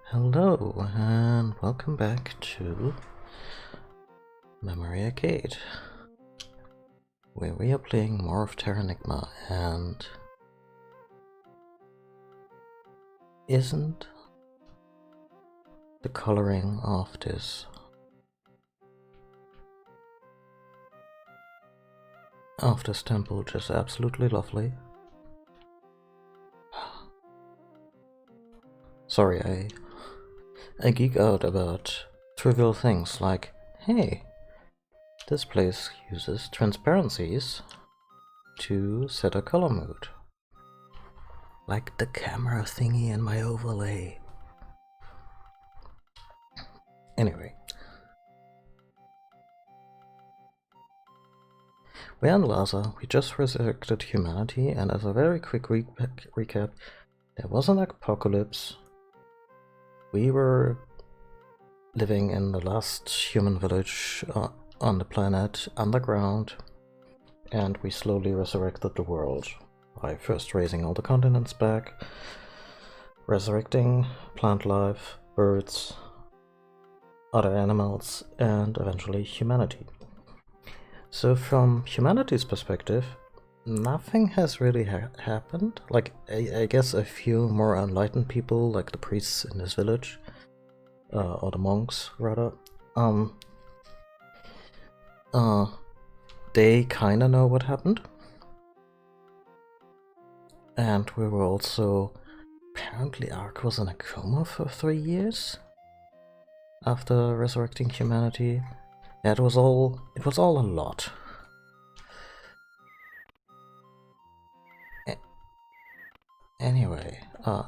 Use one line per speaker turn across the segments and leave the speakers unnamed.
Hello, and welcome back to Memory Arcade, where we are playing more of Terranigma, and isn't the coloring of this temple just absolutely lovely? Sorry, I geek out about trivial things like, hey, this place uses transparencies to set a color mood. Like the camera thingy in my overlay. Anyway. We're in Lhasa, we just resurrected humanity, and as a very quick recap, there was an apocalypse. We were living in the last human village on the planet, underground, and we slowly resurrected the world by first raising all the continents back, resurrecting plant life, birds, other animals, and eventually humanity. So from humanity's perspective, nothing has really happened. Like, I guess a few more enlightened people, like the priests in this village, or the monks, rather, they kinda know what happened. And we were also... Apparently Ark was in a coma for 3 years after resurrecting humanity. Yeah, it was all a lot. Anyway,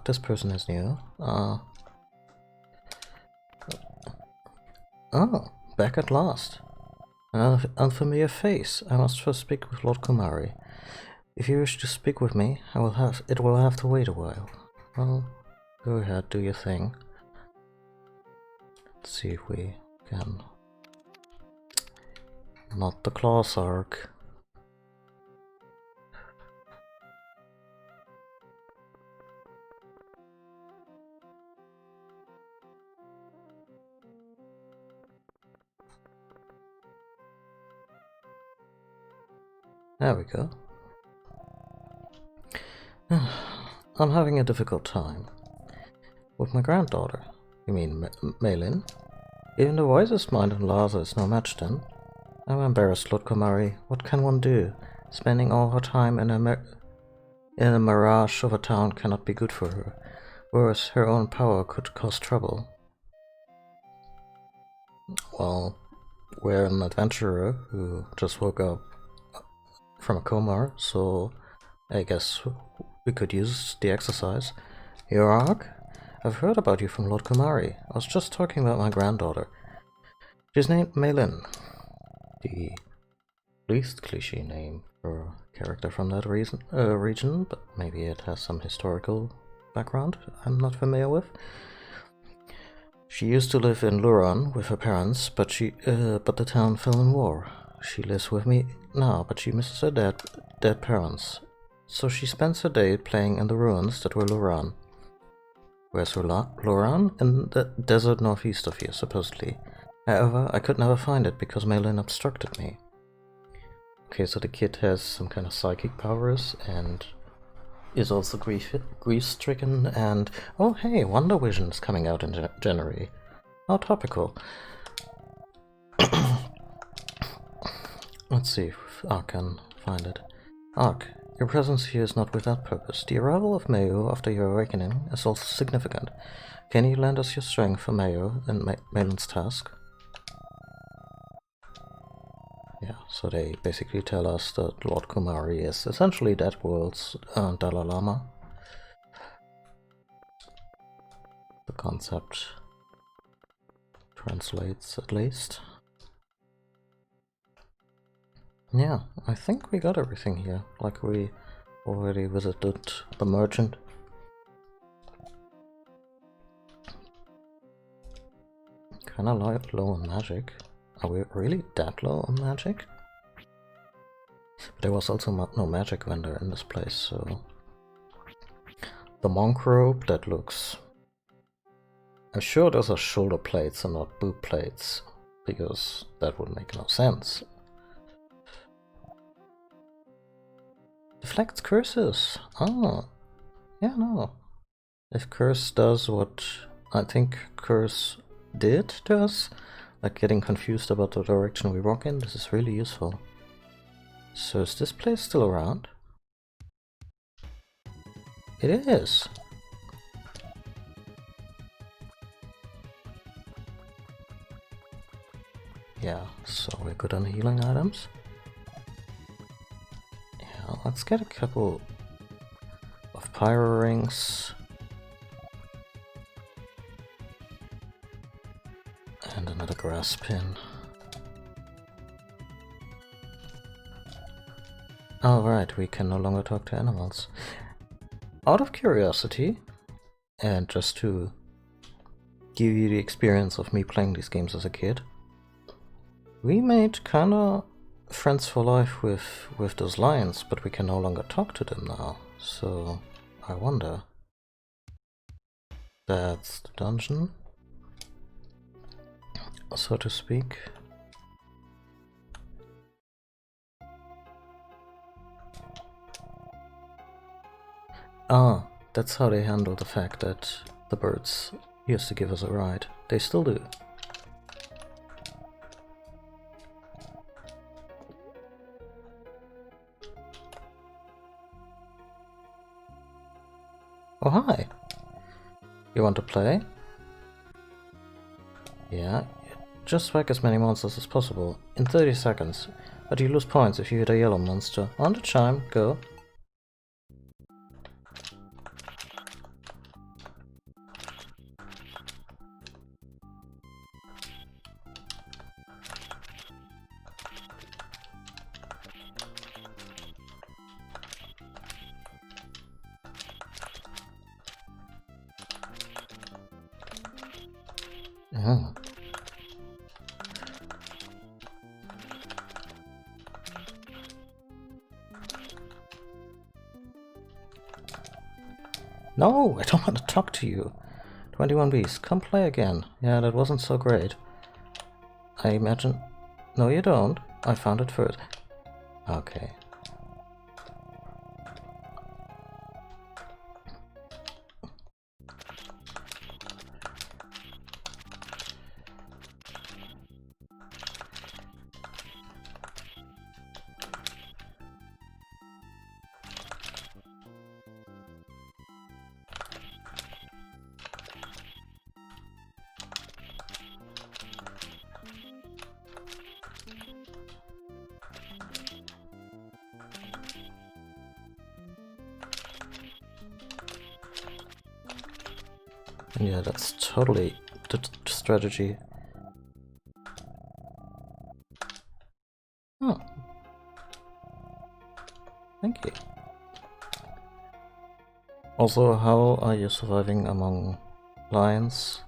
this person is new. Oh, back at last. An unfamiliar face. I must first speak with Lord Kumari. If you wish to speak with me, it will have to wait a while. Well, go ahead, do your thing. Let's see if we can... Not the claws arc. There we go. I'm having a difficult time. With my granddaughter. You mean Maylin? Even the wisest mind in Lhasa is no match then. I'm embarrassed, Lord Kumari. What can one do? Spending all her time in a mirage of a town cannot be good for her. Worse, her own power could cause trouble. Well, we're an adventurer who just woke up from a coma, so I guess we could use the exercise. Here, Ark? I've heard about you from Lord Kumari. I was just talking about my granddaughter. She's named Maylin. The least cliché name for a character from that region, but maybe it has some historical background I'm not familiar with. She used to live in Luran with her parents, but the town fell in war. She lives with me now, but she misses her dead parents. So she spends her day playing in the ruins that were Luran. Where's Luran? In the desert northeast of here, supposedly. However, I could never find it because Maylin obstructed me. Okay, so the kid has some kind of psychic powers and is also grief-stricken and... Oh hey, Wonder Vision is coming out in January. How topical. Let's see if Ark can find it. Ark, your presence here is not without purpose. The arrival of Mayo after your awakening is also significant. Can you lend us your strength for Mayo and Maylin's task? Yeah, so they basically tell us that Lord Kumari is essentially that world's Dalai Lama. The concept translates at least. Yeah, I think we got everything here, like we already visited the merchant. Kinda low on magic. Are we really that low on magic? But there was also no magic vendor in this place, so... The monk robe, that looks... I'm sure those are shoulder plates and not boot plates, because that would make no sense. Deflects curses! Oh, yeah, no. If curse does what I think curse did to us, like getting confused about the direction we walk in, this is really useful. So is this place still around? It is! Yeah, so we're good on healing items. Yeah, let's get a couple of pyro rings. And another grass pin. Oh right, we can no longer talk to animals. Out of curiosity, and just to give you the experience of me playing these games as a kid, we made kinda friends for life with those lions, but we can no longer talk to them now. So I wonder. That's the dungeon, so to speak. Ah, that's how they handle the fact that the birds used to give us a ride. They still do. Oh hi! You want to play? Yeah, just whack as many monsters as possible in 30 seconds, but you lose points if you hit a yellow monster. On the chime, go. Oh. No, I don't want to talk to you. 21 Bees, come play again. Yeah, that wasn't so great. I imagine... No, you don't. I found it first. Okay. Yeah, that's totally the strategy. Oh. Thank you. Also, how are you surviving among lions?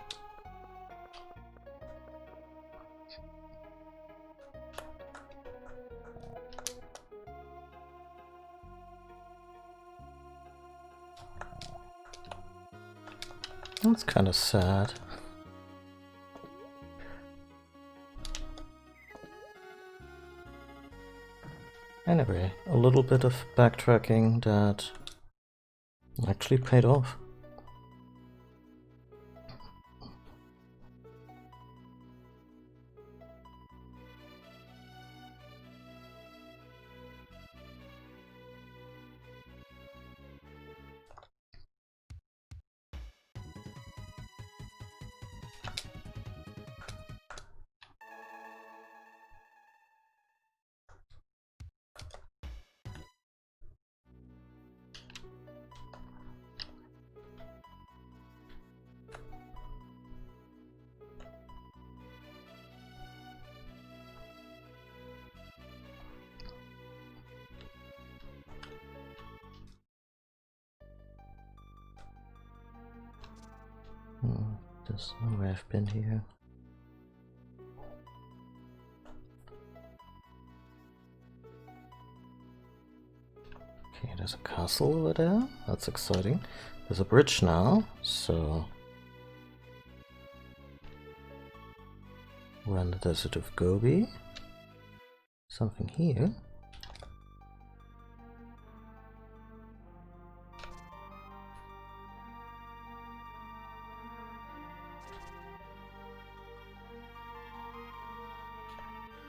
That's kind of sad. Anyway, a little bit of backtracking that actually paid off. There's no way I've been here. There's a castle over there. That's exciting. There's a bridge now, so we're in the desert of Gobi. Something here.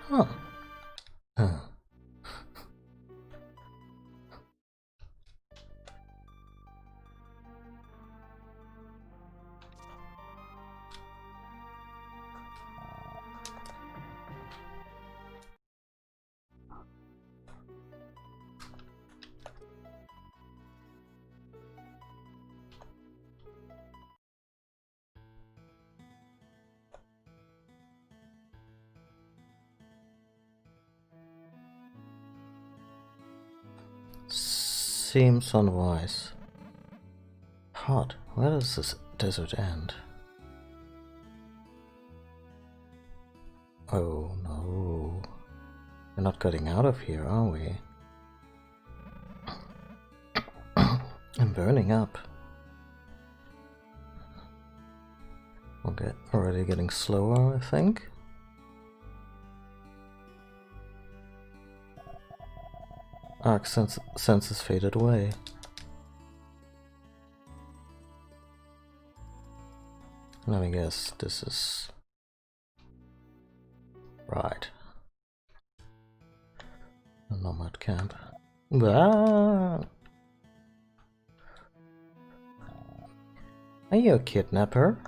Huh. Huh. Seems unwise. Hot. Where does this desert end? Oh no. We're not getting out of here, are we? I'm burning up. Okay, already getting slower, I think. Arc senses faded away. Let me guess, this is... right. A nomad camp. Ah! Are you a kidnapper?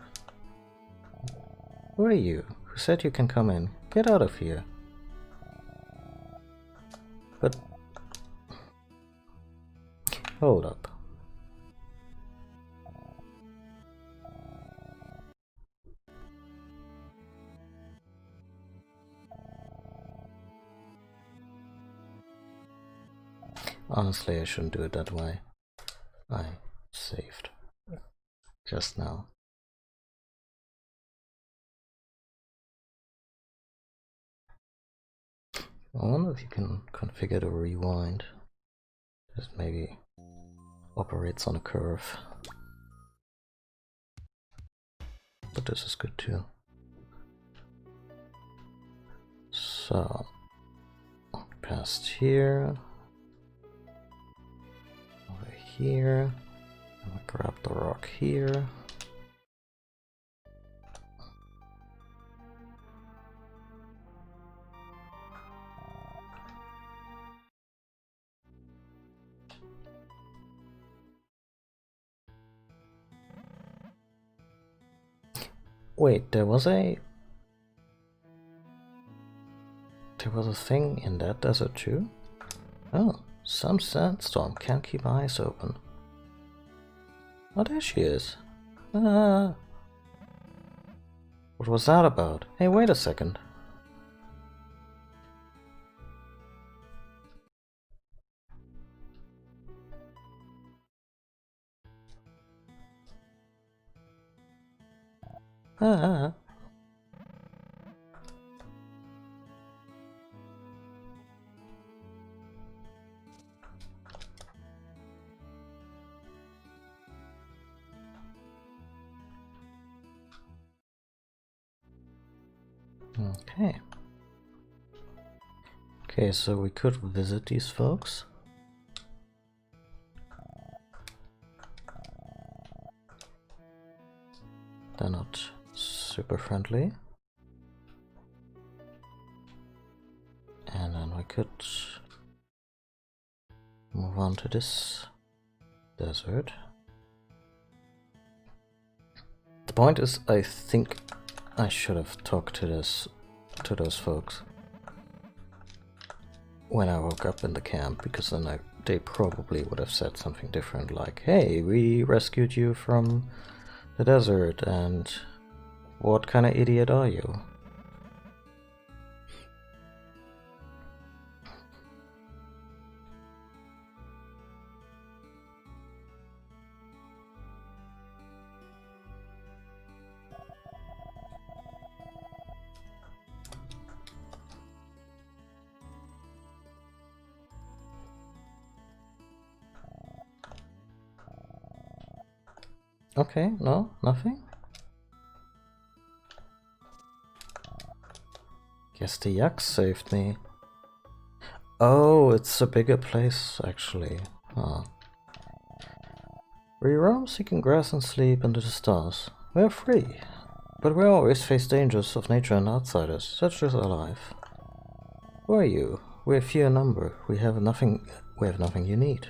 Who are you? Who said you can come in? Get out of here. But... hold up. Honestly, I shouldn't do it that way. I saved. Just now. I wonder if you can configure the rewind. This maybe operates on a curve. But this is good too. So, past here. Over here. And we grab the rock here. Wait, there was a thing in that desert too? Oh, some sandstorm, can't keep eyes open. Oh, there she is. What was that about? Hey, wait a second. Okay. Okay, so we could visit these folks. They're not super friendly. And then we could move on to this desert. The point is, I think I should have talked to those folks when I woke up in the camp, because then they probably would have said something different, like, hey, we rescued you from the desert, and what kind of idiot are you? Okay, no, nothing? Guess the yak saved me. Oh, it's a bigger place, actually. Huh. We roam seeking grass and sleep under the stars. We are free, but we always face dangers of nature and outsiders, such as our life. Who are you? We are few in number. We have nothing you need.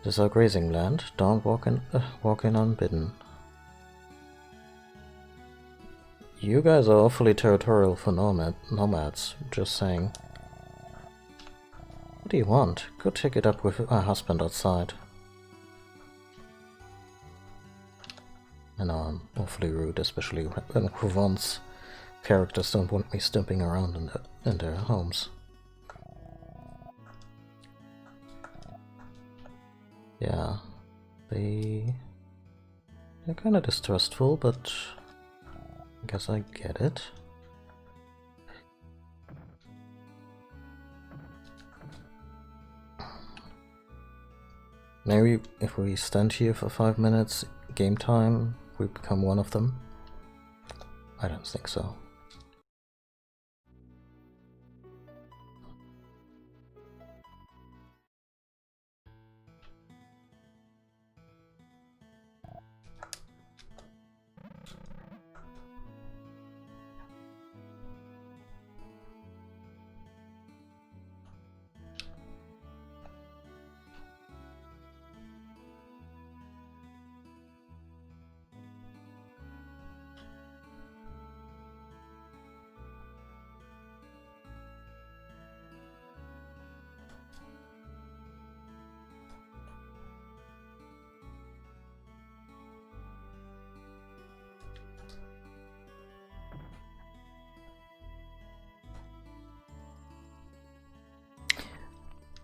This is our grazing land. Don't walk in unbidden. You guys are awfully territorial for nomads, just saying. What do you want? Go take it up with my husband outside. I know I'm awfully rude, especially when Ravon's characters don't want me stomping around in their homes. Yeah, they're kind of distrustful, but I guess I get it. Maybe if we stand here for 5 minutes, game time, we become one of them? I don't think so.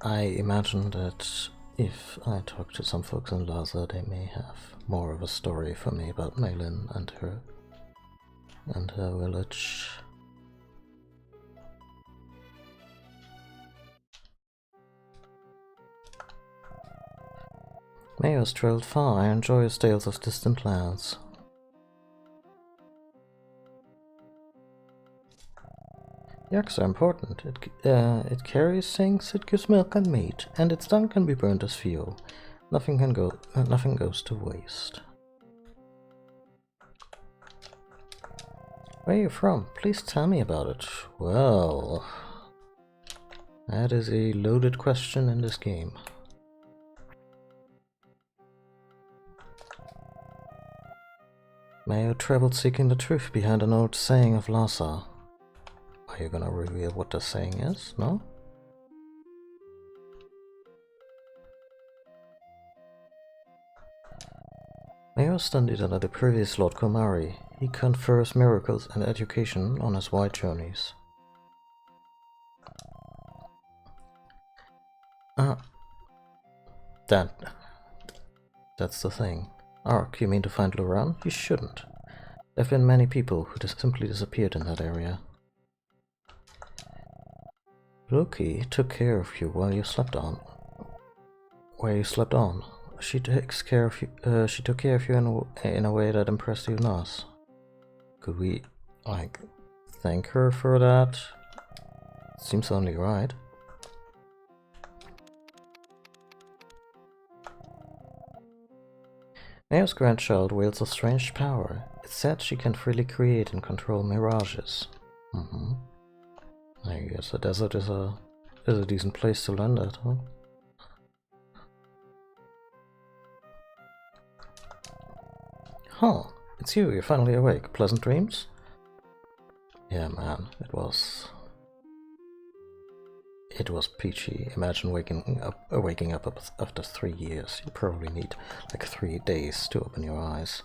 I imagine that if I talk to some folks in Laza, they may have more of a story for me about Malin and her village. Mayo's traveled far. I enjoy his tales of distant lands. Yaks are important. It carries things, it gives milk and meat, and its dung can be burned as fuel. Nothing goes to waste. Where are you from? Please tell me about it. Well, that is a loaded question in this game. Mayo traveled seeking the truth behind an old saying of Lhasa. Are you gonna reveal what the saying is? No? Mayo studied under the previous Lord Komari. He confers miracles and education on his wide journeys. That's the thing. Ark, you mean to find Luran? You shouldn't. There have been many people who just simply disappeared in that area. Loki took care of you while you slept on. She takes care of you. She took care of you in a way that impressed you, Nas. Could we, like, thank her for that? Seems only right. Mayo's grandchild wields a strange power. It's said she can freely create and control mirages. I guess the desert is a decent place to learn that, huh? Huh, it's you, you're finally awake. Pleasant dreams? Yeah, man, it was peachy. Imagine waking up after 3 years. You probably need like 3 days to open your eyes.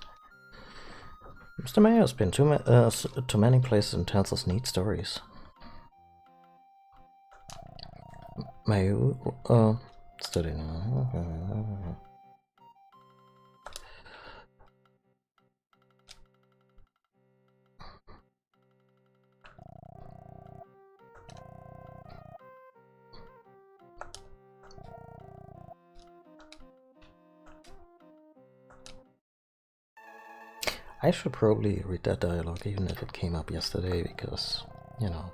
Mr. Mayo's been to many places and tells us neat stories. Mayo, studying. I should probably read that dialogue even if it came up yesterday, because, you know.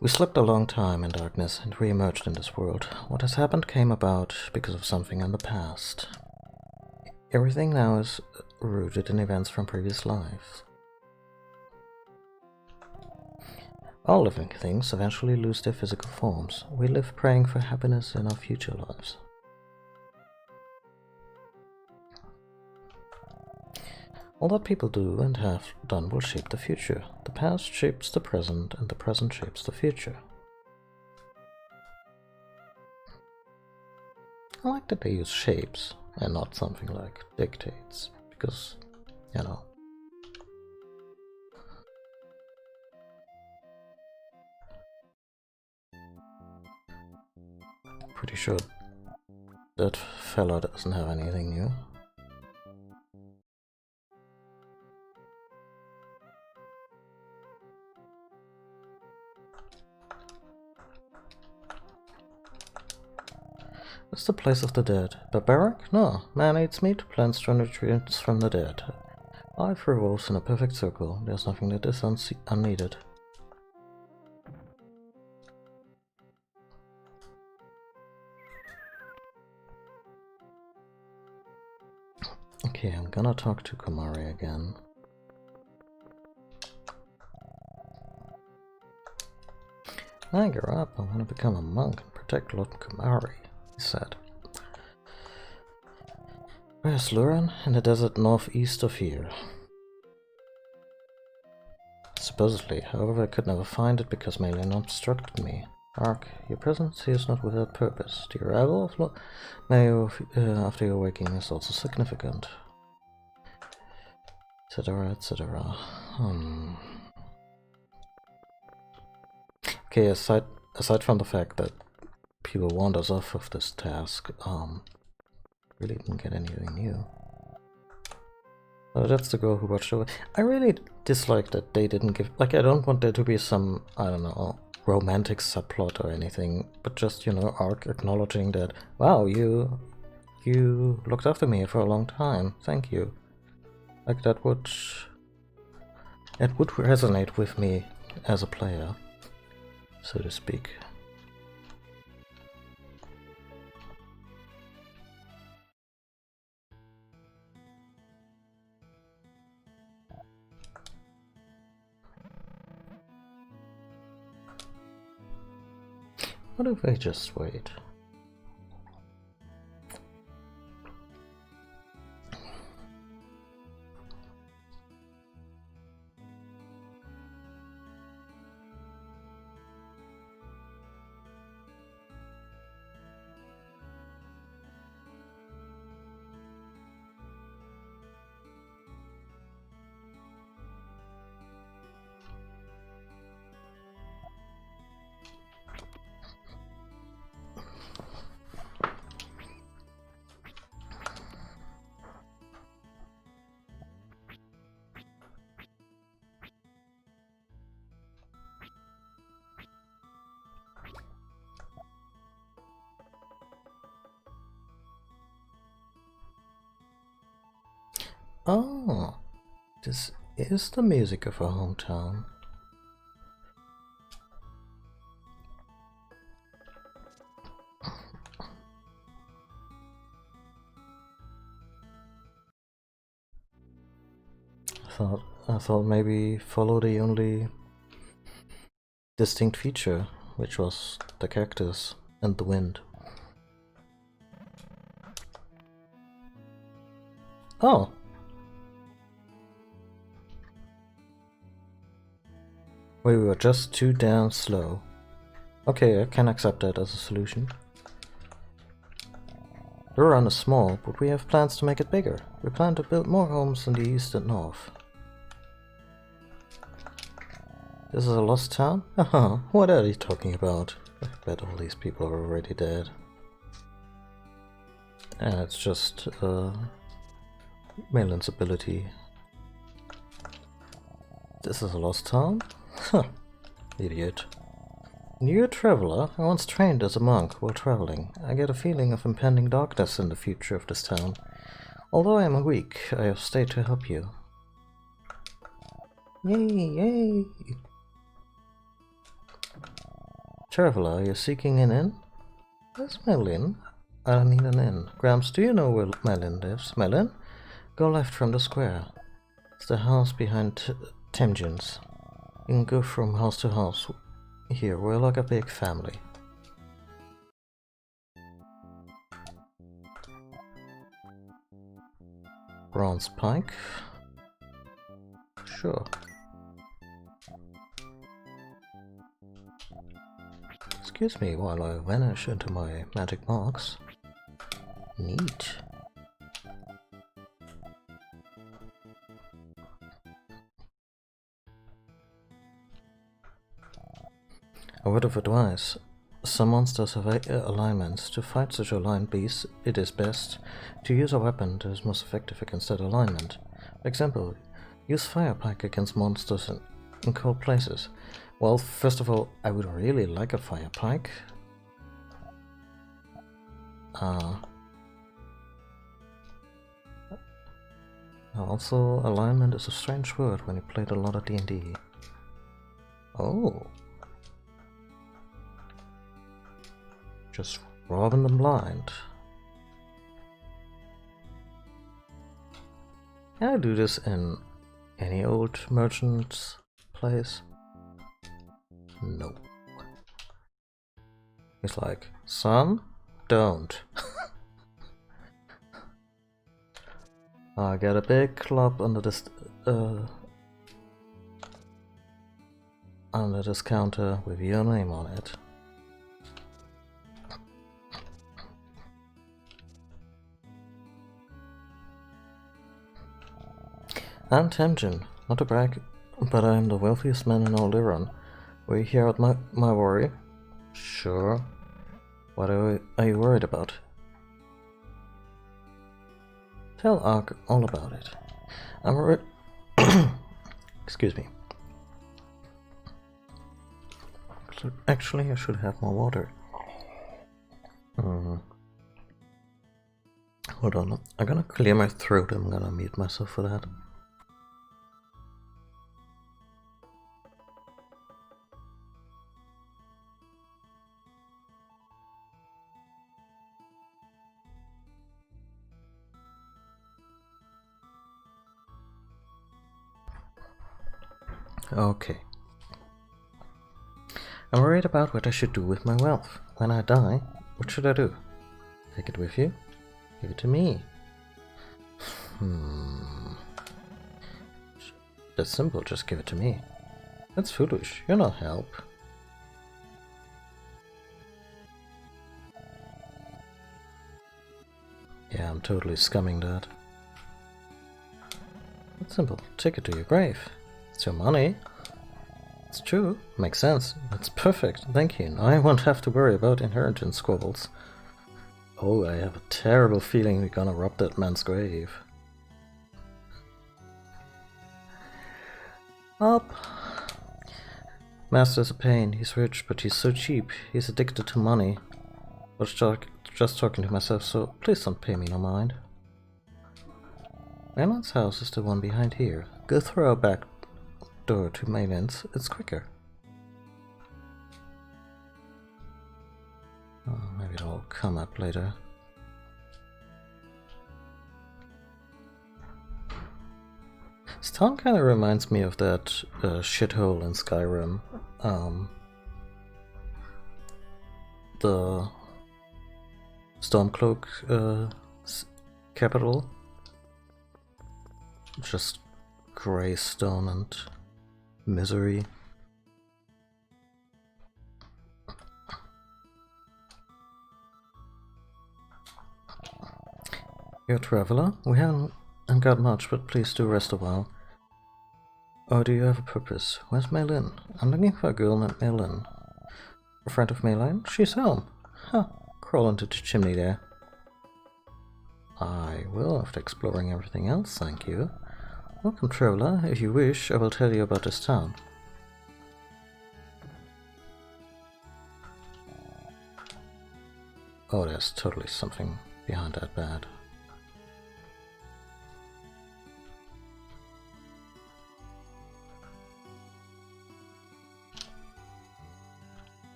We slept a long time in darkness and re-emerged in this world. What has happened came about because of something in the past. Everything now is rooted in events from previous lives. All living things eventually lose their physical forms. We live praying for happiness in our future lives. All that people do and have done will shape the future. The past shapes the present, and the present shapes the future. I like that they use shapes and not something like dictates, because, you know. Pretty sure that fella doesn't have anything new. It's the place of the dead. Barbaric? No. Man eats meat, plants draw nutrients from the dead. Life revolves in a perfect circle. There's nothing that is unneeded. Okay, I'm gonna talk to Komari again. When I grow up, I want to become a monk and protect Lord Komari, he said. Where's Luran? In the desert northeast of here. Supposedly, however, I could never find it because Malin obstructed me. Ark, your presence here is not without purpose. The arrival of Mayo after your waking is also significant. Etc., etc. Okay, aside from the fact that people warned us off of this task, really didn't get anything new. Oh, that's the girl who watched over. I really dislike that they didn't give, like, I don't want there to be some, I don't know, romantic subplot or anything, but just, you know, Ark acknowledging that, wow, you looked after me for a long time, thank you. Like, it would resonate with me as a player, so to speak. What if I just wait? Oh, this is the music of our hometown. I thought maybe follow the only distinct feature, which was the cactus and the wind. Oh. We were just too damn slow. Okay, I can accept that as a solution. Luran is small, but we have plans to make it bigger. We plan to build more homes in the east and north. This is a lost town? What are you talking about? I bet all these people are already dead. And it's just Malin's ability. This is a lost town? Huh, idiot. You're a traveler. I once trained as a monk while traveling. I get a feeling of impending darkness in the future of this town. Although I am weak, I have stayed to help you. Yay, yay! Traveler, are you seeking an inn? Where's Melin? I need an inn. Gramps, do you know where Melin lives? Melin? Go left from the square. It's the house behind Temjin's. You can go from house to house. Here, we're like a big family. Bronze pike? Sure. Excuse me while I vanish into my magic box. Neat. A word of advice. Some monsters have alignments. To fight such aligned beasts, it is best to use a weapon that is most effective against that alignment. For example, use Fire Pike against monsters in cold places. Well, first of all, I would really like a Fire Pike. Also, alignment is a strange word when you played a lot of D&D. Oh. Just robbing them blind. Can I do this in any old merchant's place? No. He's like, son, don't. I got a big club under this counter with your name on it. I'm Temjin, not to brag, but I am the wealthiest man in all Iran. Will you hear out my worry? Sure. What are you worried about? Tell Ark all about it. I'm worried. Excuse me. Actually, I should have more water. Hold on, I'm gonna clear my throat. I'm gonna mute myself for that. Okay. I'm worried about what I should do with my wealth. When I die, what should I do? Take it with you? Give it to me. That's simple, just give it to me. That's foolish, you're not help. Yeah, I'm totally scumming that. It's simple, take it to your grave. It's your money. It's true, makes sense. That's perfect, thank you. Now I won't have to worry about inheritance squabbles. Oh, I have a terrible feeling we're gonna rob that man's grave. Up! Master's a pain. He's rich, but he's so cheap. He's addicted to money. I was just talking to myself, so please don't pay me no mind. Maylan's house is the one behind here. Go through our back door to Maylan's. It's quicker. Oh, maybe it'll come up later. This town kind of reminds me of that shithole in Skyrim. The Stormcloak capital. Just grey stone and misery. You're a traveler? We haven't got much, but please do rest a while. Or do you have a purpose? Where's Maylin? I'm looking for a girl named Maylin. A friend of Maylin? She's home. Huh. Crawl into the chimney there. I will after exploring everything else, thank you. Welcome, traveler. If you wish, I will tell you about this town. Oh, there's totally something behind that bed.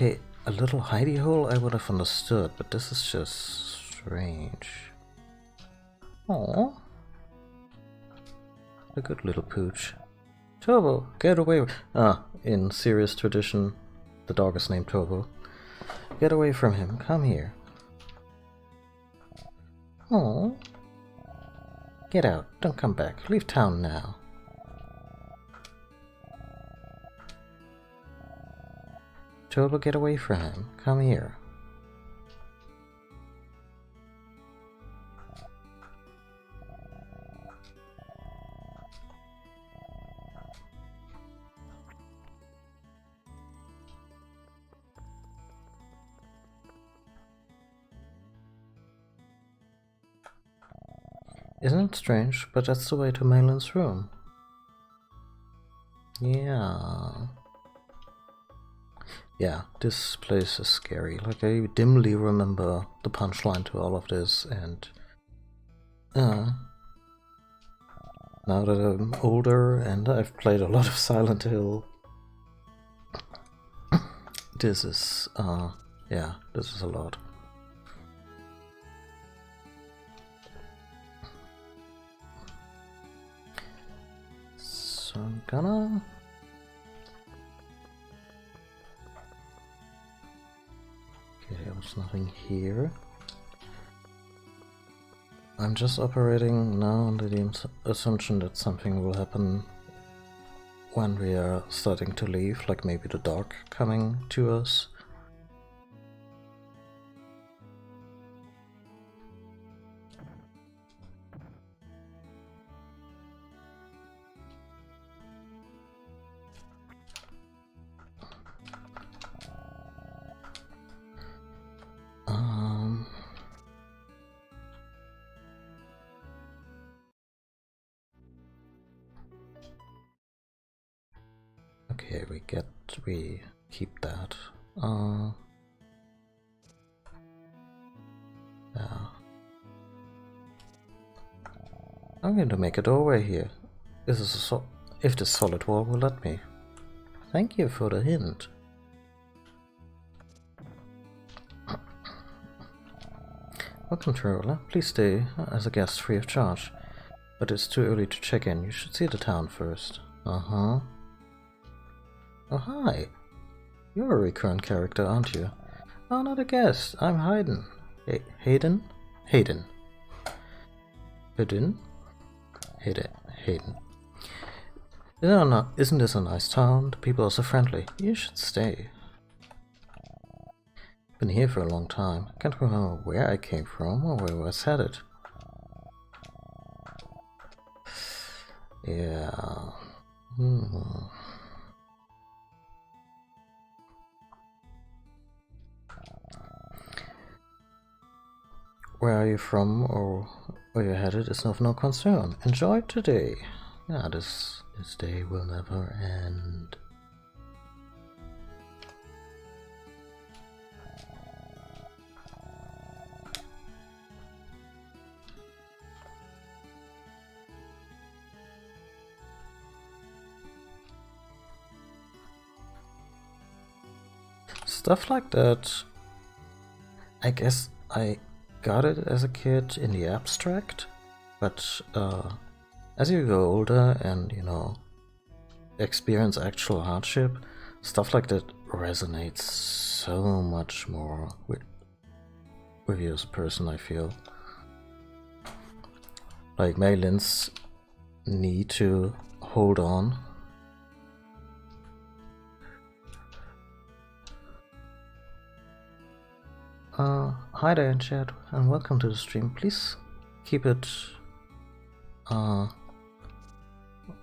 Okay, a little hidey hole I would have understood, but this is just strange. Aww. A good little pooch. Turbo, get away. In serious tradition, the dog is named Turbo. Get away from him, come here. Aww. Get out, don't come back, leave town now. Turbo, get away from him, come here. Isn't it strange, but that's the way to Malin's room. Yeah. Yeah, this place is scary. Like, I dimly remember the punchline to all of this, and now that I'm older and I've played a lot of Silent Hill, this is, yeah, this is a lot. So I'm gonna... Okay, there was nothing here. I'm just operating now under the assumption that something will happen when we are starting to leave, like maybe the dog coming to us. Okay, we keep that. Yeah. I'm going to make a doorway here. This is if this solid wall will let me. Thank you for the hint. Welcome, traveler. Please stay as a guest free of charge. But it's too early to check in. You should see the town first. Uh-huh. Oh, hi. You're a recurrent character, aren't you? Oh, not a guest. I'm Hayden. Hayden? Hayden. Hayden? Hayden. Isn't this a nice town? The people are so friendly. You should stay. Been here for a long time. I can't remember where I came from or where I was headed. Yeah. Where are you from or where you're headed is of no concern. Enjoy today. Yeah, this day will never end. Stuff like that, I guess I got it as a kid in the abstract, but as you go older and, you know, experience actual hardship, stuff like that resonates so much more with you as a person, I feel. Like Maylin's need to hold on. Hi there in chat and welcome to the stream. Please keep it,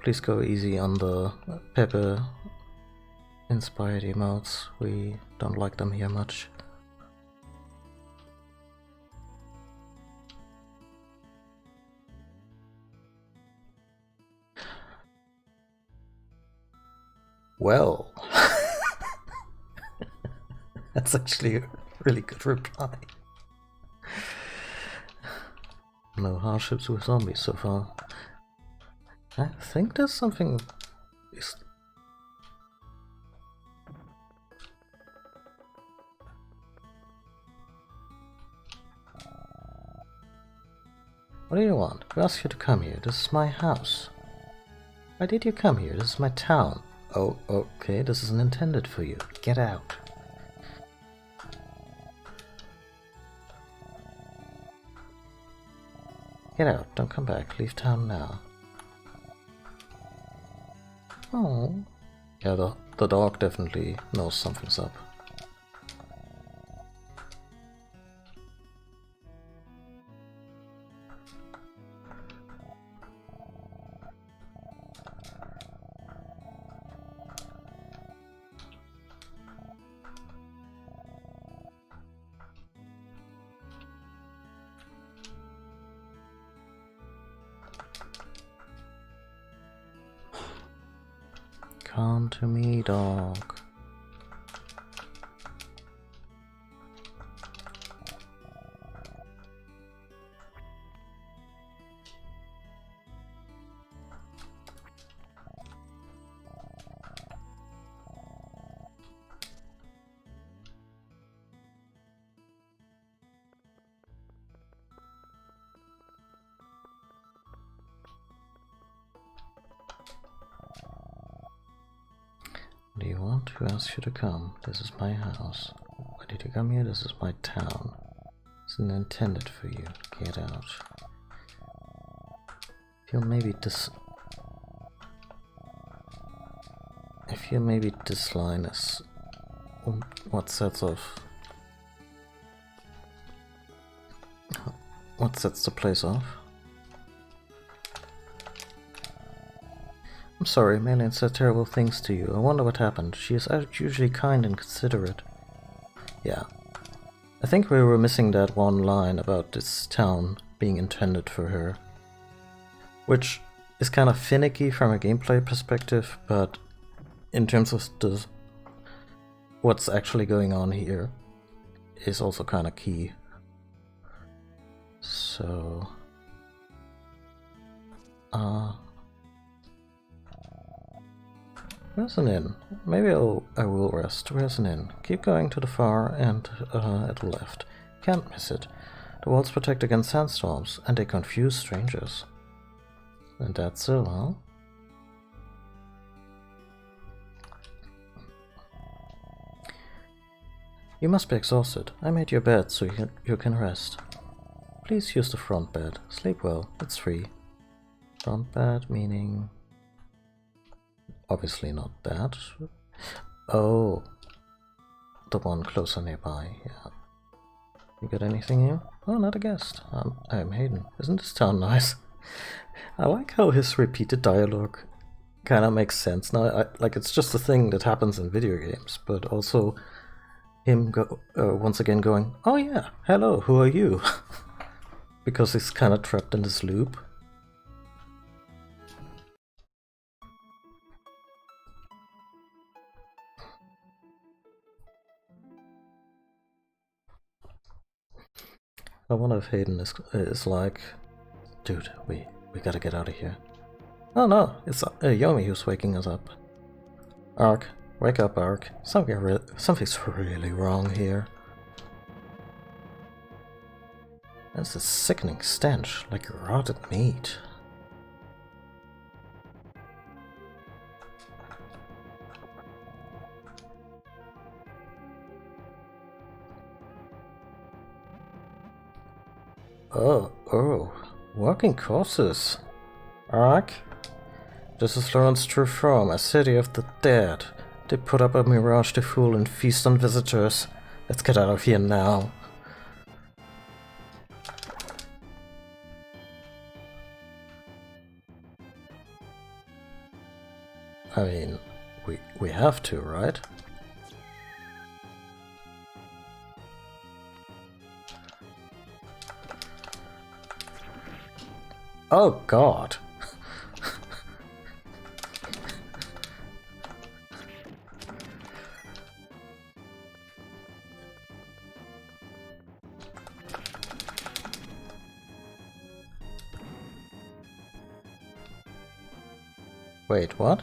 please go easy on the Pepe inspired emotes. We don't like them here much. Well, that's actually a really good reply. No hardships with zombies so far. I think there's something... What do you want? Who asked you to come here? This is my house. Why did you come here? This is my town. Oh, okay, this isn't intended for you. Get out. Get out. Don't come back. Leave town now. Oh. Yeah, the dog definitely knows something's up. Come to me, dog. Do you want? Who asked you to come? This is my house. Why did you come here? This is my town. It's not intended for you. Get out. If you maybe this line is what sets the place off. I'm sorry, Maylin said terrible things to you. I wonder what happened. She is usually kind and considerate. Yeah. I think we were missing that one line about this town being intended for her. Which is kind of finicky from a gameplay perspective, but in terms of what's actually going on here is also kind of key. So... where's an inn? Maybe I will rest. Where's an inn? Keep going to the far and at the left. Can't miss it. The walls protect against sandstorms, and they confuse strangers. And that's so, huh? You must be exhausted. I made your bed so you can rest. Please use the front bed. Sleep well. It's free. Front bed meaning... obviously not that. Oh, the one closer nearby, yeah. You got anything here? Oh, not a guest. I'm Hayden. Isn't this town nice? I like how his repeated dialogue kind of makes sense now. Like, it's just a thing that happens in video games, but also him once again going, oh yeah, hello, who are you? Because he's kind of trapped in this loop. I wonder if Hayden is like, dude, we gotta get out of here. Oh no, it's Yomi who's waking us up. Ark, wake up, Ark. Something's really wrong here. There's a sickening stench, like rotted meat. Oh, walking corpses. Ark? This is Lawrence True Farm, a city of the dead. They put up a mirage to fool and feast on visitors. Let's get out of here now. I mean, we have to, right? Oh god. Wait, what?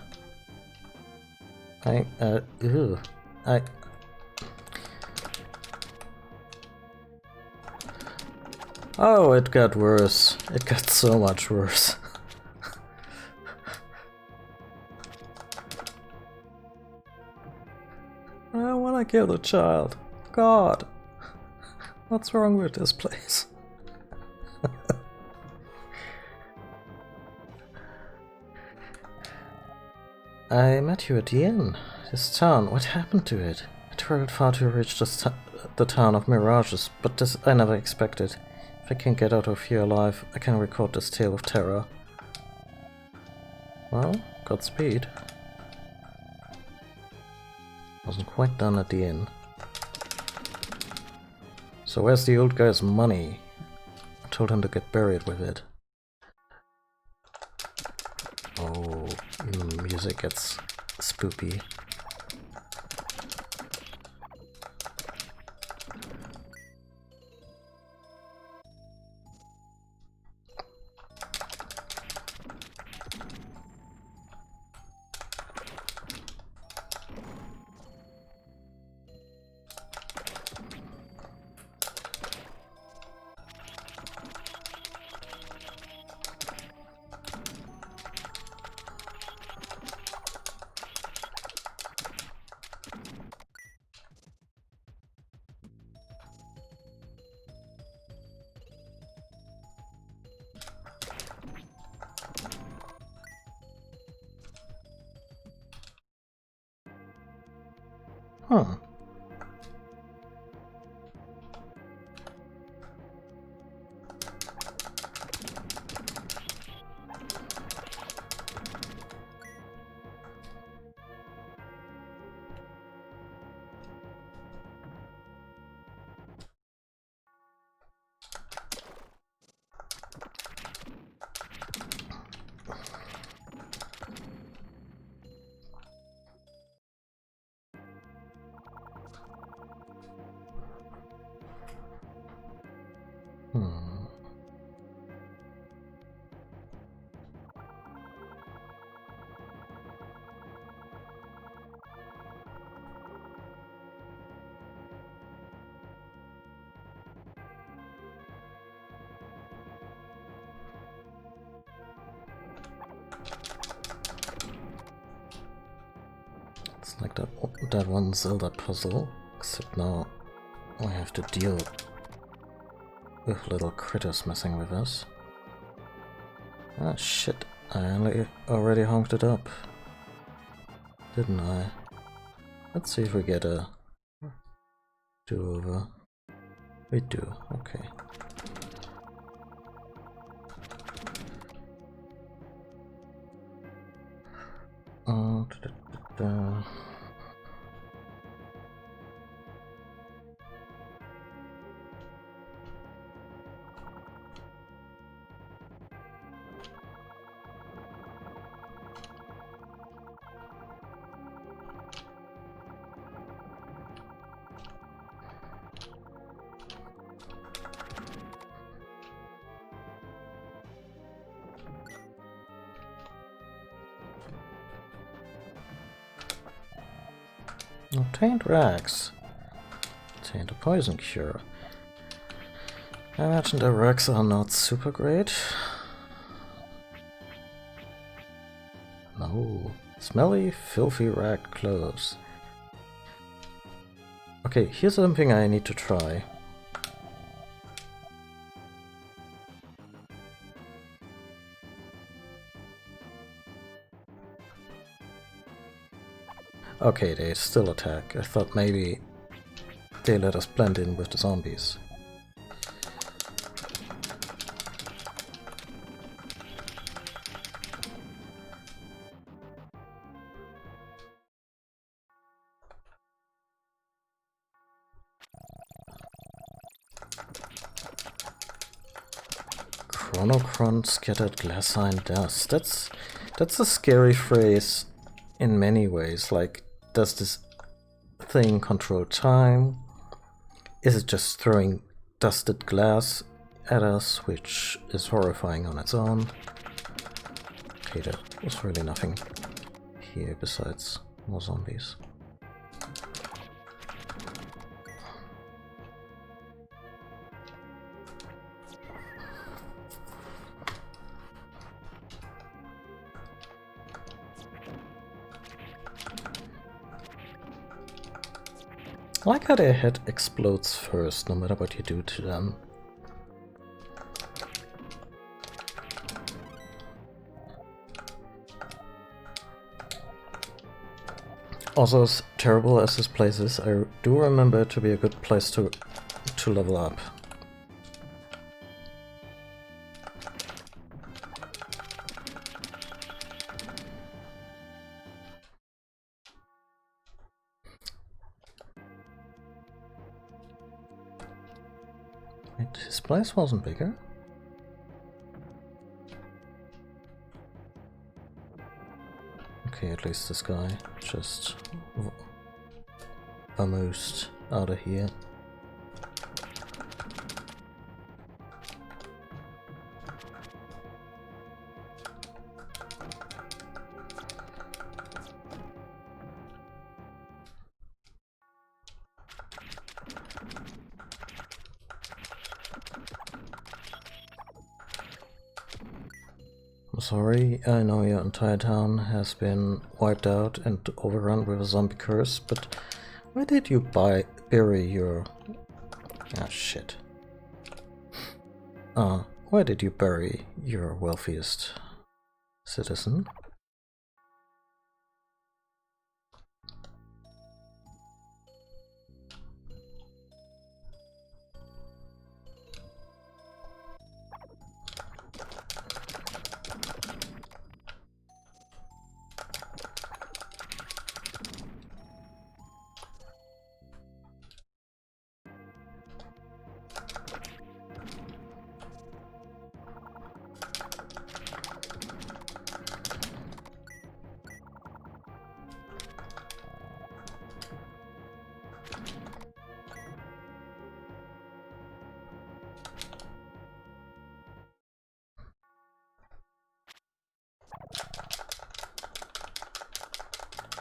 Ew. Oh, it got worse. It got so much worse. I don't wanna kill the child. God. What's wrong with this place? I met you at the inn. This town, what happened to it? I traveled far to reach the town of Mirages, but this I never expected. If I can get out of here alive, I can record this tale of terror. Well, Godspeed. Wasn't quite done at the inn. So where's the old guy's money? I told him to get buried with it. Oh, music gets spoopy. Huh. It's like that one Zelda puzzle, except now I have to deal with little critters messing with us. Ah shit, I already honked it up. Didn't I? Let's see if we get a do-over. We do, okay. Da. Obtained rags. Obtained a poison cure. I imagine the rags are not super great. No. Smelly, filthy rag clothes. Okay, here's something I need to try. Okay, they still attack. I thought maybe they let us blend in with the zombies. Chronocron scattered glassine dust. That's a scary phrase in many ways. Like, does this thing control time? Is it just throwing dusted glass at us, which is horrifying on its own? Okay, there was really nothing here besides more zombies. I like how their head explodes first, no matter what you do to them. Also, as terrible as this place is, I do remember it to be a good place to level up. Wait, his place wasn't bigger? Okay, at least this guy just vamoosed out of here. I'm sorry, I know your entire town has been wiped out and overrun with a zombie curse, but where did you bury your... Ah, shit. Where did you bury your wealthiest citizen?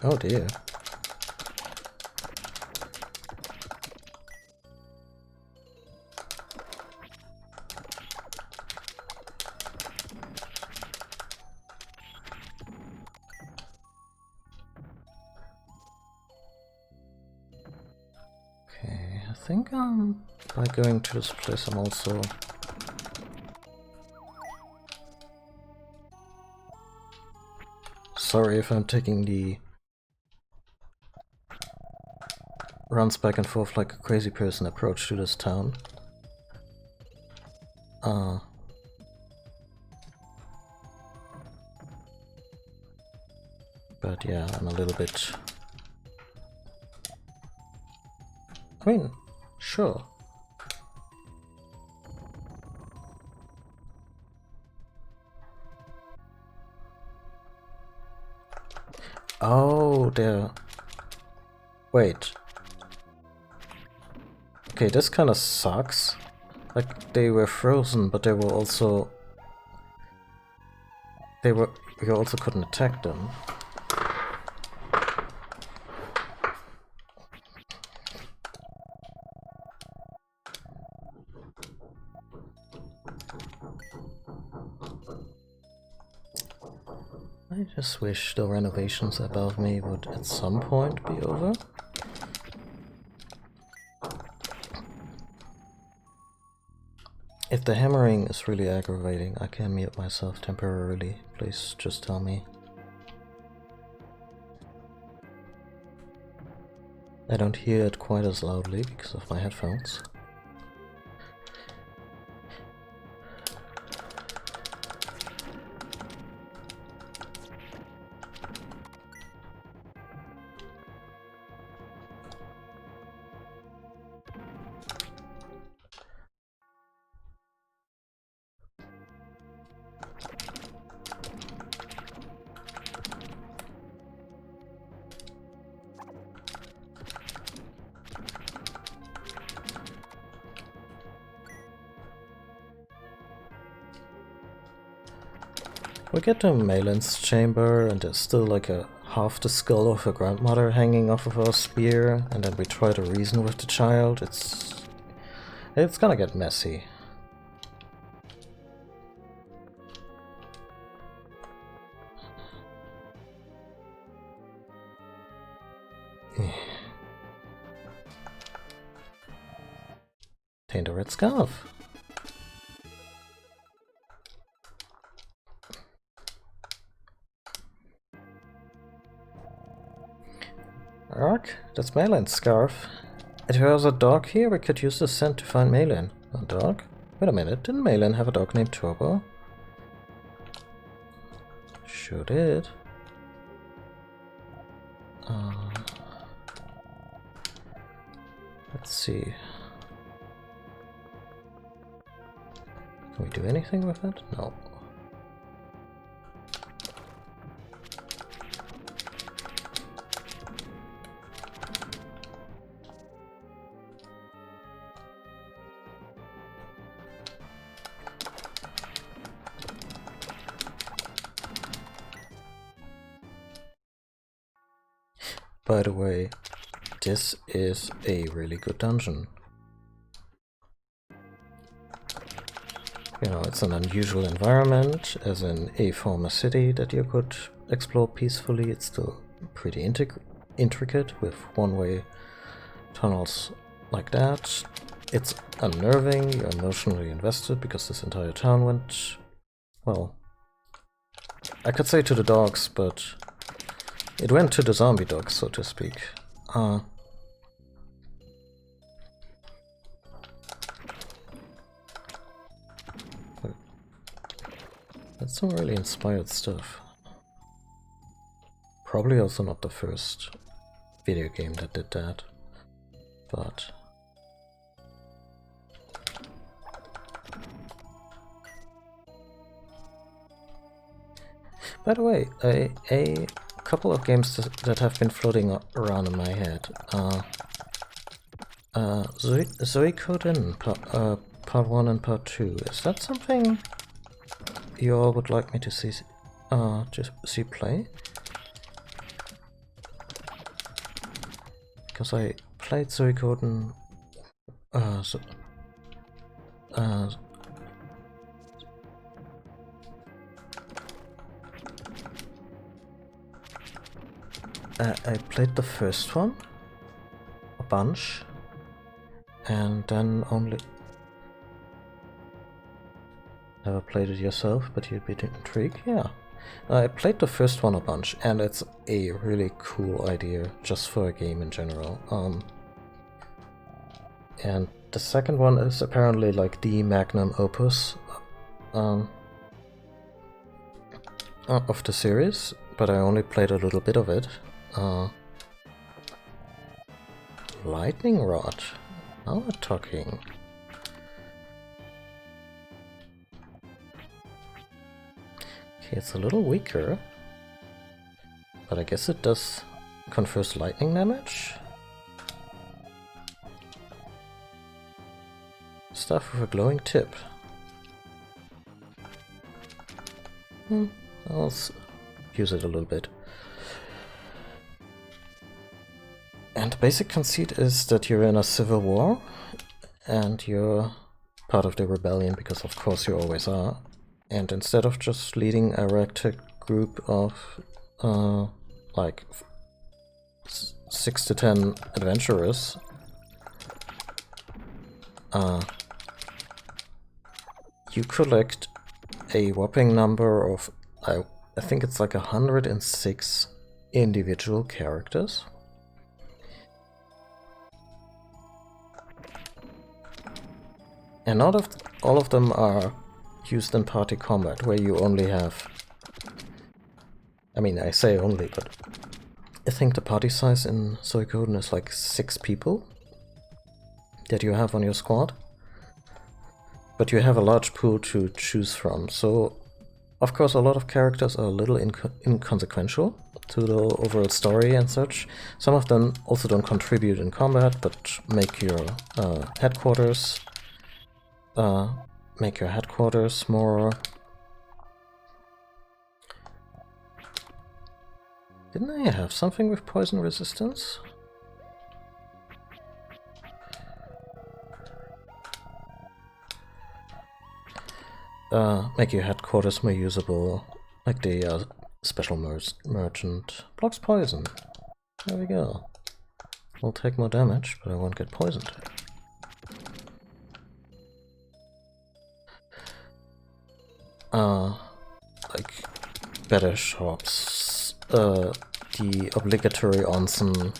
Oh dear. Okay, I think by going to this place I'm also... Sorry if I'm taking the runs back and forth like a crazy person approach to this town. But yeah, I'm a little bit... I mean, sure. Oh, they're... Wait. Okay, this kinda sucks. Like, they were frozen, but they were also... You also couldn't attack them. I just wish the renovations above me would at some point be over. If the hammering is really aggravating, I can mute myself temporarily. Please just tell me. I don't hear it quite as loudly because of my headphones. We get to Malin's chamber, and there's still like half the skull of her grandmother hanging off of her spear, and then we try to reason with the child. It's gonna get messy. Obtained a red scarf. Ark, that's Malin's scarf. If there was a dog here, we could use the scent to find Malin. A dog? Wait a minute, didn't Malin have a dog named Turbo? Sure did. Let's see. Can we do anything with it? No. By the way, this is a really good dungeon. You know, it's an unusual environment, as in a former city that you could explore peacefully. It's still pretty intricate with one-way tunnels like that. It's unnerving, you're emotionally invested because this entire town went, well, I could say to the dogs, but it went to the zombie dogs, so to speak. That's some really inspired stuff. Probably also not the first video game that did that, but... By the way, a couple of games that have been floating around in my head. Suikoden Part 1 and Part 2. Is that something you all would like me to see play? Because I played Suikoden I played the first one a bunch, and then only... Never played it yourself, but you'd be intrigued? Yeah. I played the first one a bunch, and it's a really cool idea, just for a game in general. And the second one is apparently like the magnum opus of the series, but I only played a little bit of it. Lightning Rod. Now we're talking. Okay, it's a little weaker, but I guess it does confers lightning damage. Stuff with a glowing tip. I'll use it a little bit. And the basic conceit is that you're in a civil war, and you're part of the rebellion, because of course you always are. And instead of just leading a ragtag group of like 6 to 10 adventurers, you collect a whopping number of, I think it's like 106 individual characters. And not all of them are used in party combat, where you only have... I mean, I say only, but I think the party size in Suikoden is like 6 people that you have on your squad. But you have a large pool to choose from, so of course a lot of characters are a little inconsequential to the overall story and such. Some of them also don't contribute in combat, but make your headquarters more... Didn't I have something with poison resistance? Make your headquarters more usable, like the special merchant. Blocks poison. There we go. We'll take more damage, but I won't get poisoned. like better shops, the obligatory onsen,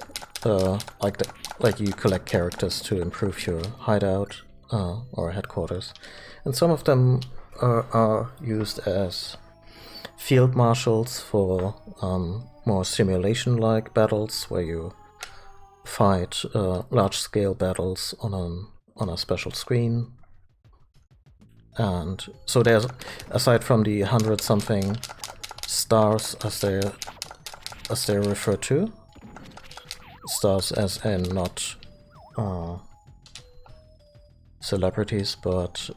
like you collect characters to improve your hideout or headquarters, and some of them are used as field marshals for more simulation-like battles where you fight large-scale battles on a special screen. And so there's, aside from the 100-something stars as they're referred to, stars as in not celebrities, but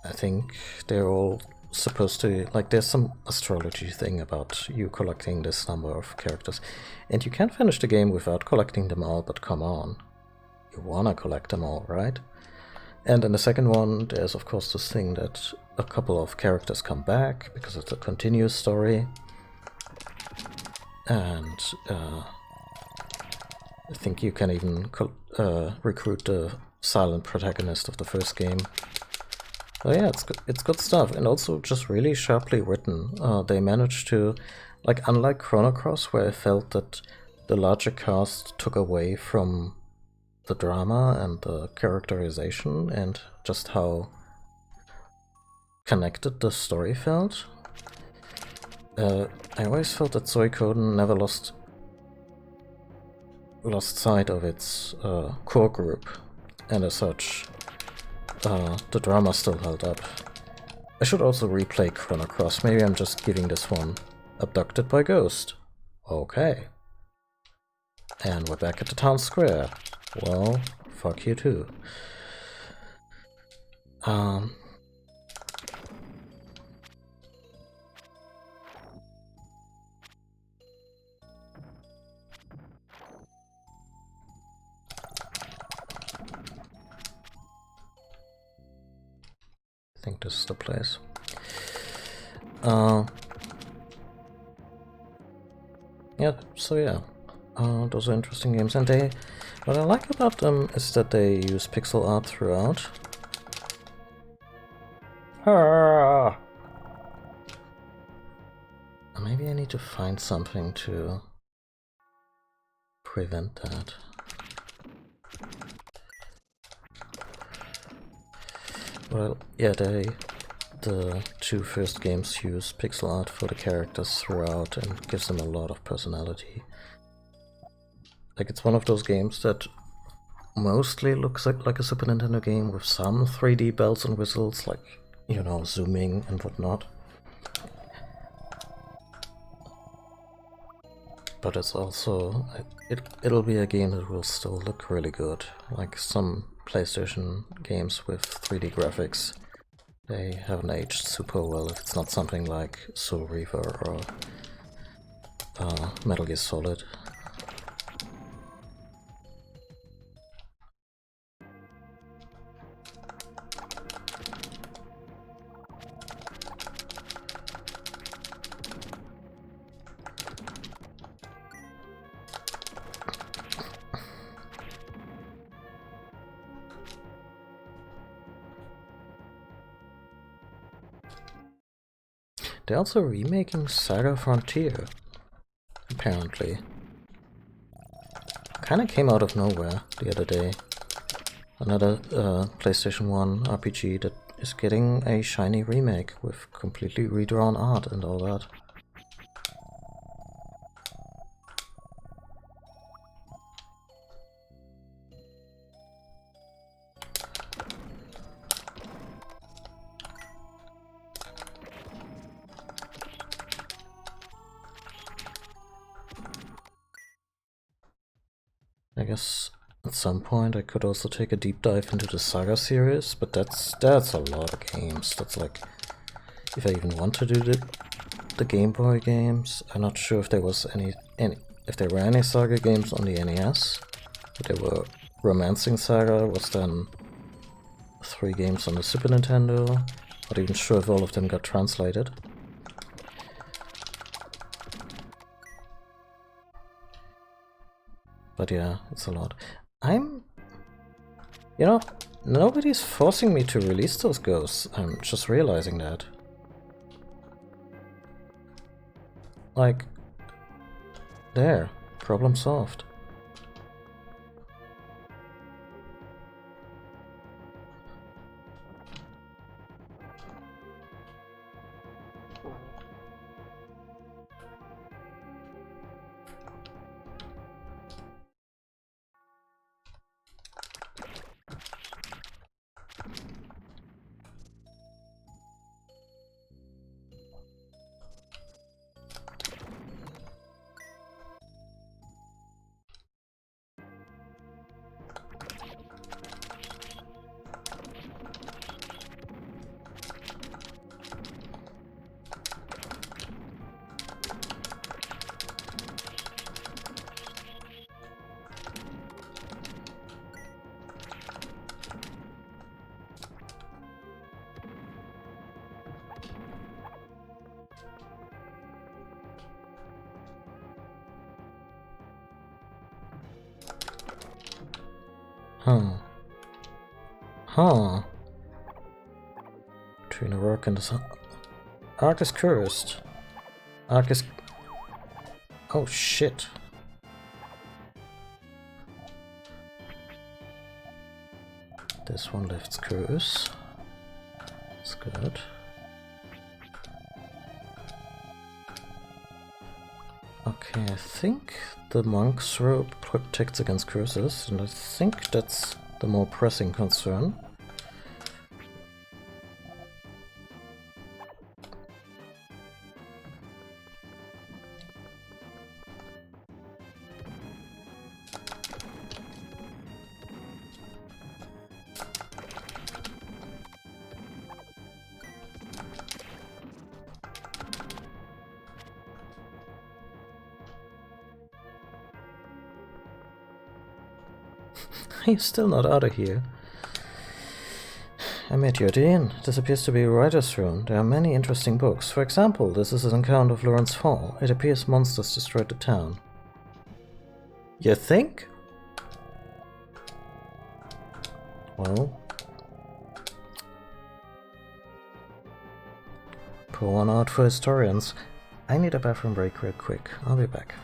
I think they're all supposed to, like, there's some astrology thing about you collecting this number of characters, and you can't finish the game without collecting them all, but come on, you wanna collect them all, right? And in the second one, there's of course this thing that a couple of characters come back because it's a continuous story, and I think you can even recruit the silent protagonist of the first game. Oh yeah, it's good stuff, and also just really sharply written. They managed to, like, unlike Chrono Cross, where I felt that the larger cast took away from the drama and the characterization and just how connected the story felt. I always felt that Suikoden never lost sight of its core group, and as such, the drama still held up. I should also replay Chrono Cross. Maybe I'm just giving this one Abducted by Ghost. Okay. And we're back at the town square. Well, fuck you too. I think this is the place. Yeah, so yeah. Those are interesting games, and what I like about them is that they use pixel art throughout. Maybe I need to find something to prevent that. Well, yeah, the two first games use pixel art for the characters throughout and gives them a lot of personality. Like, it's one of those games that mostly looks like a Super Nintendo game with some 3D bells and whistles, like, you know, zooming and whatnot. But it's also, it'll be a game that will still look really good, like some PlayStation games with 3D graphics. They haven't aged super well if it's not something like Soul Reaver or Metal Gear Solid. They're also remaking Saga Frontier, apparently. Kinda came out of nowhere the other day. Another PlayStation 1 RPG that is getting a shiny remake with completely redrawn art and all that. I guess at some point I could also take a deep dive into the Saga series, but that's a lot of games. That's like, if I even want to do the Game Boy games, I'm not sure if there was if there were any Saga games on the NES. But there were Romancing Saga was then 3 games on the Super Nintendo. Not even sure if all of them got translated. But yeah, it's a lot. You know, Nobody's forcing me to release those ghosts. I'm just realizing that. Like, there, problem solved. Huh. Between a rock and the sun. Ark is cursed. Ark is... Oh shit. This one lifts curse. That's good. Okay, I think the monk's robe protects against curses, and I think that's the more pressing concern. He's still not out of here. I met you at the inn. This appears to be a writer's room. There are many interesting books. For example, this is an account of Lawrence Fall. It appears monsters destroyed the town. You think? Well... pour one out for historians. I need a bathroom break real quick. I'll be back.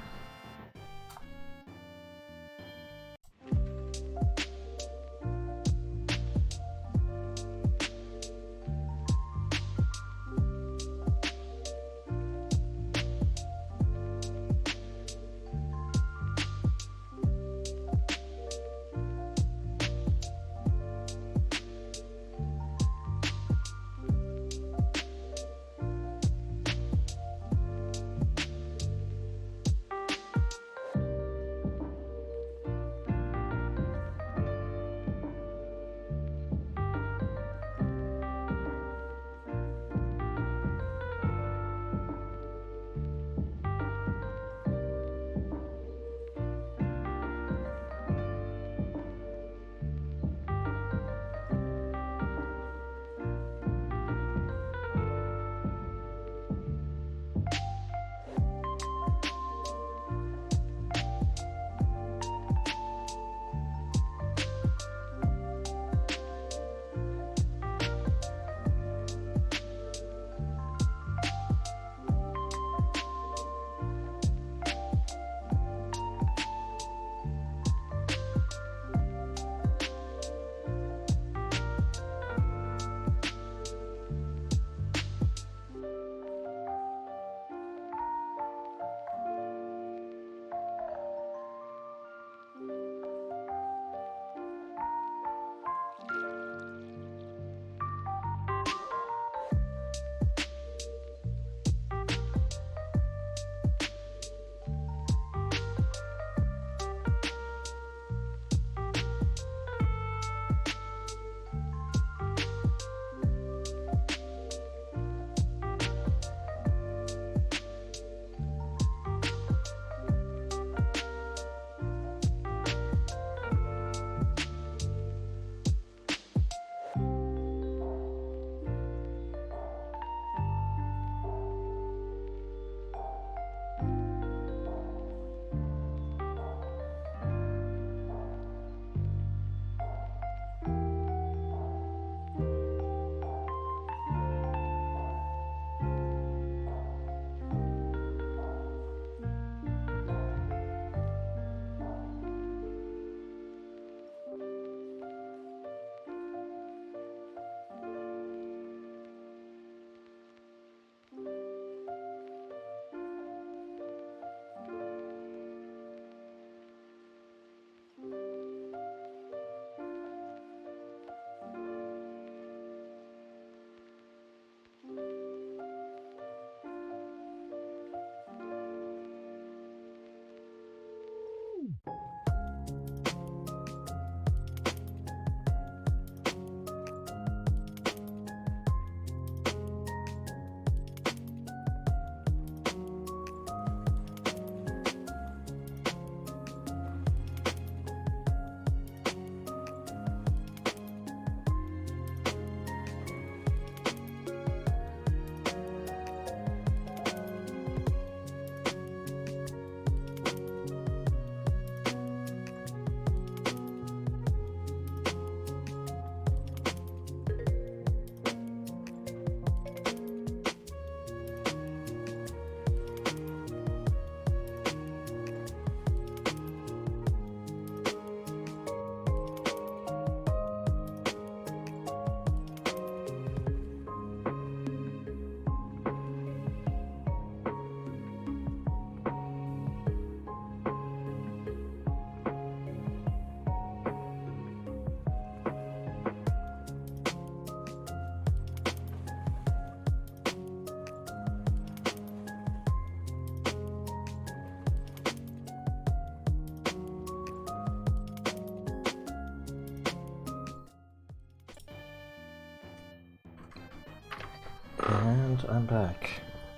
And I'm back.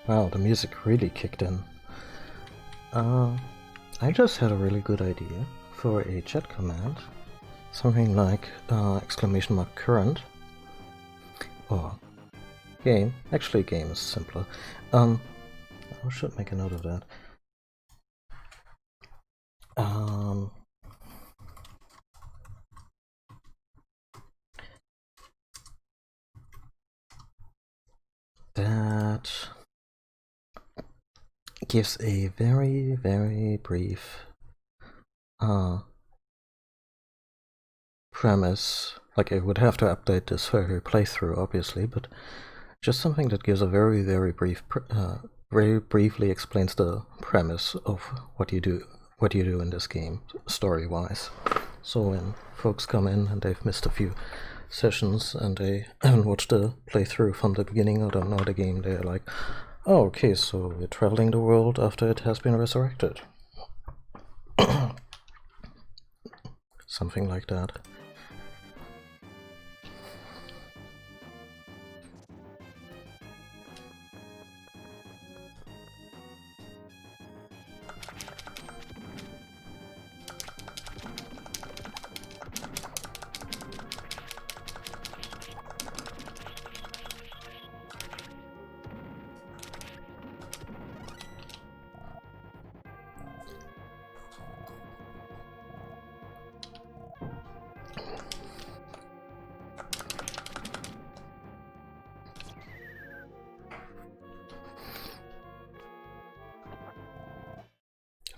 Wow, the music really kicked in. I just had a really good idea for a chat command. Something like !current or game. Actually, game is simpler. I should make a note of that. That gives a very, very brief premise. Like, I would have to update this for every playthrough, obviously, but just something that gives a very, very brief, very briefly explains the premise of what you do in this game, story-wise. So when folks come in and they've missed a few sessions and they haven't watched the playthrough from the beginning or don't know the game, they're like, oh, okay, so we're traveling the world after it has been resurrected. Something like that.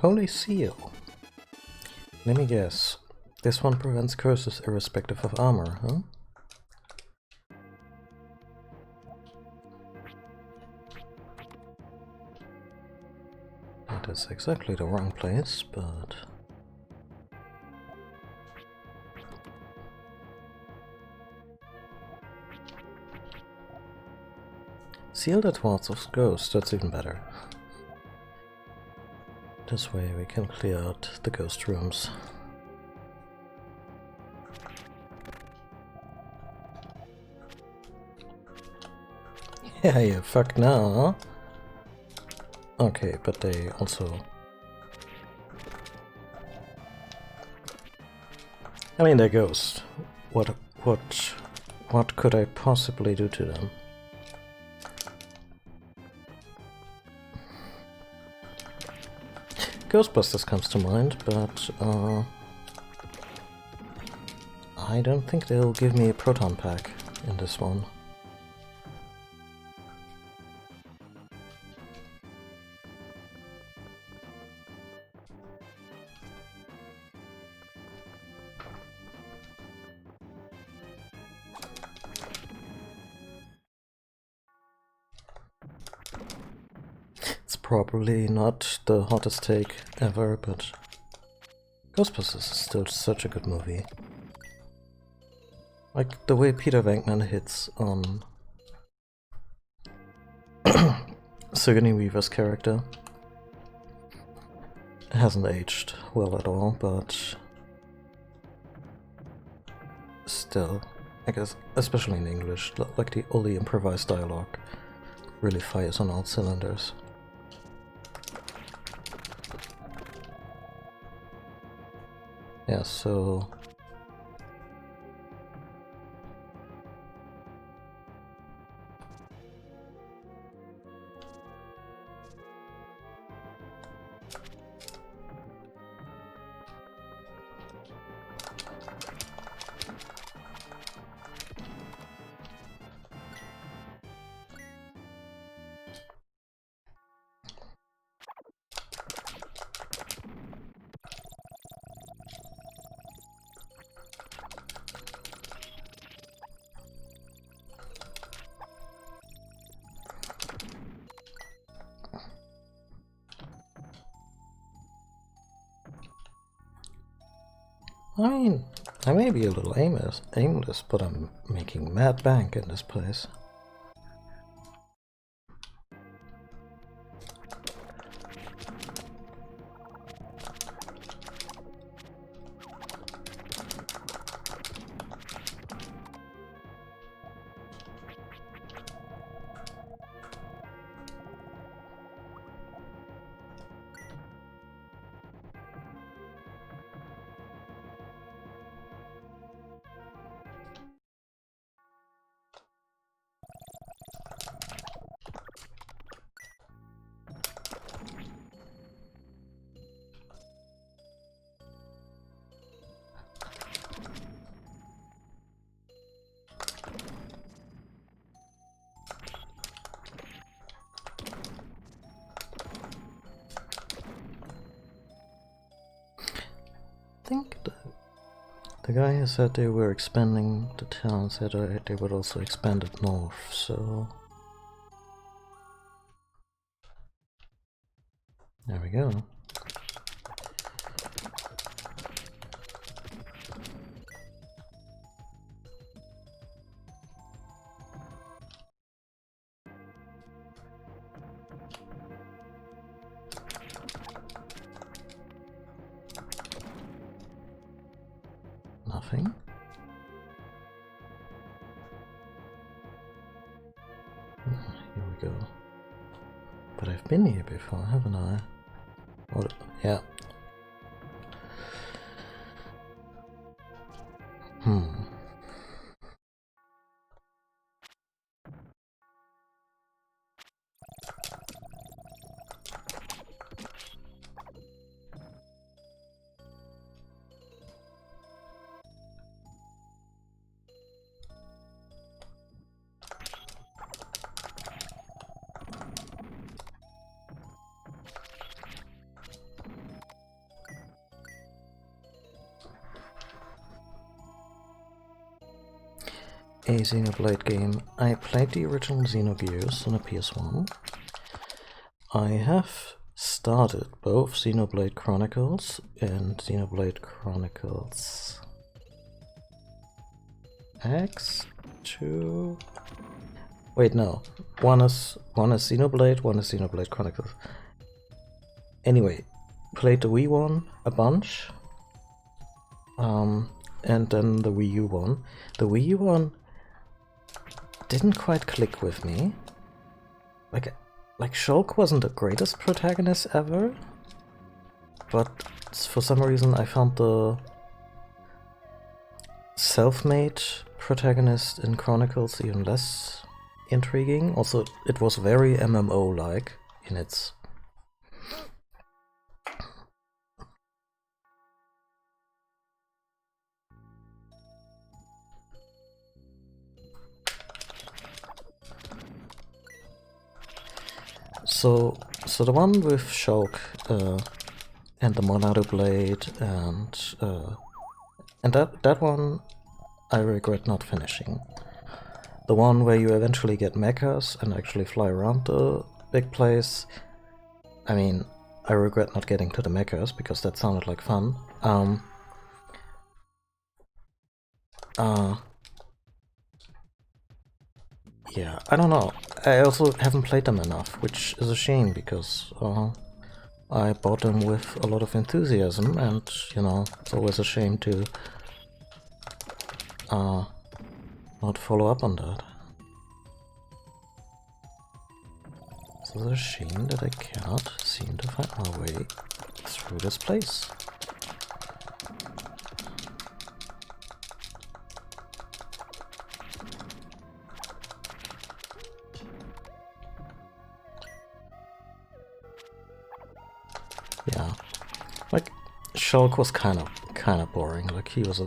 Holy Seal. Let me guess. This one prevents curses irrespective of armor, huh? That is exactly the wrong place, but... Sealed at Wart's Ghost, that's even better. This way we can clear out the ghost rooms. Yeah, you're fucked now, huh? Okay, but they also... I mean, they're ghosts. What could I possibly do to them? Ghostbusters comes to mind, but I don't think they'll give me a proton pack in this one. It's probably not the hottest take ever, but Ghostbusters is still such a good movie. Like, the way Peter Venkman hits on Sigourney Weaver's character hasn't aged well at all, but still, I guess, especially in English, like all the improvised dialogue really fires on all cylinders. Yeah, so... I mean, I may be a little aimless, but I'm making mad bank in this place. The guy who said they were expanding the town said they would also expand it north, so... There we go. Nothing. Here we go. But I've been here before, haven't I? Oh, yeah. A Xenoblade game. I played the original Xenogears on a PS1. I have started both Xenoblade Chronicles and Xenoblade Chronicles X2. Wait, no. One is Xenoblade, one is Xenoblade Chronicles. Anyway, played the Wii one a bunch. And then the Wii U one. The Wii U one didn't quite click with me. Like Shulk wasn't the greatest protagonist ever, but for some reason I found the self-made protagonist in Chronicles even less intriguing. Also, it was very MMO-like in its... So the one with Shulk and the Monado Blade and that one I regret not finishing. The one where you eventually get mechas and actually fly around the big place, I mean, I regret not getting to the mechas because that sounded like fun. Yeah, I don't know. I also haven't played them enough, which is a shame because I bought them with a lot of enthusiasm, and you know, it's always a shame to not follow up on that. So it's a shame that I cannot seem to find my way through this place. Yeah, like Shulk was kind of boring. Like he was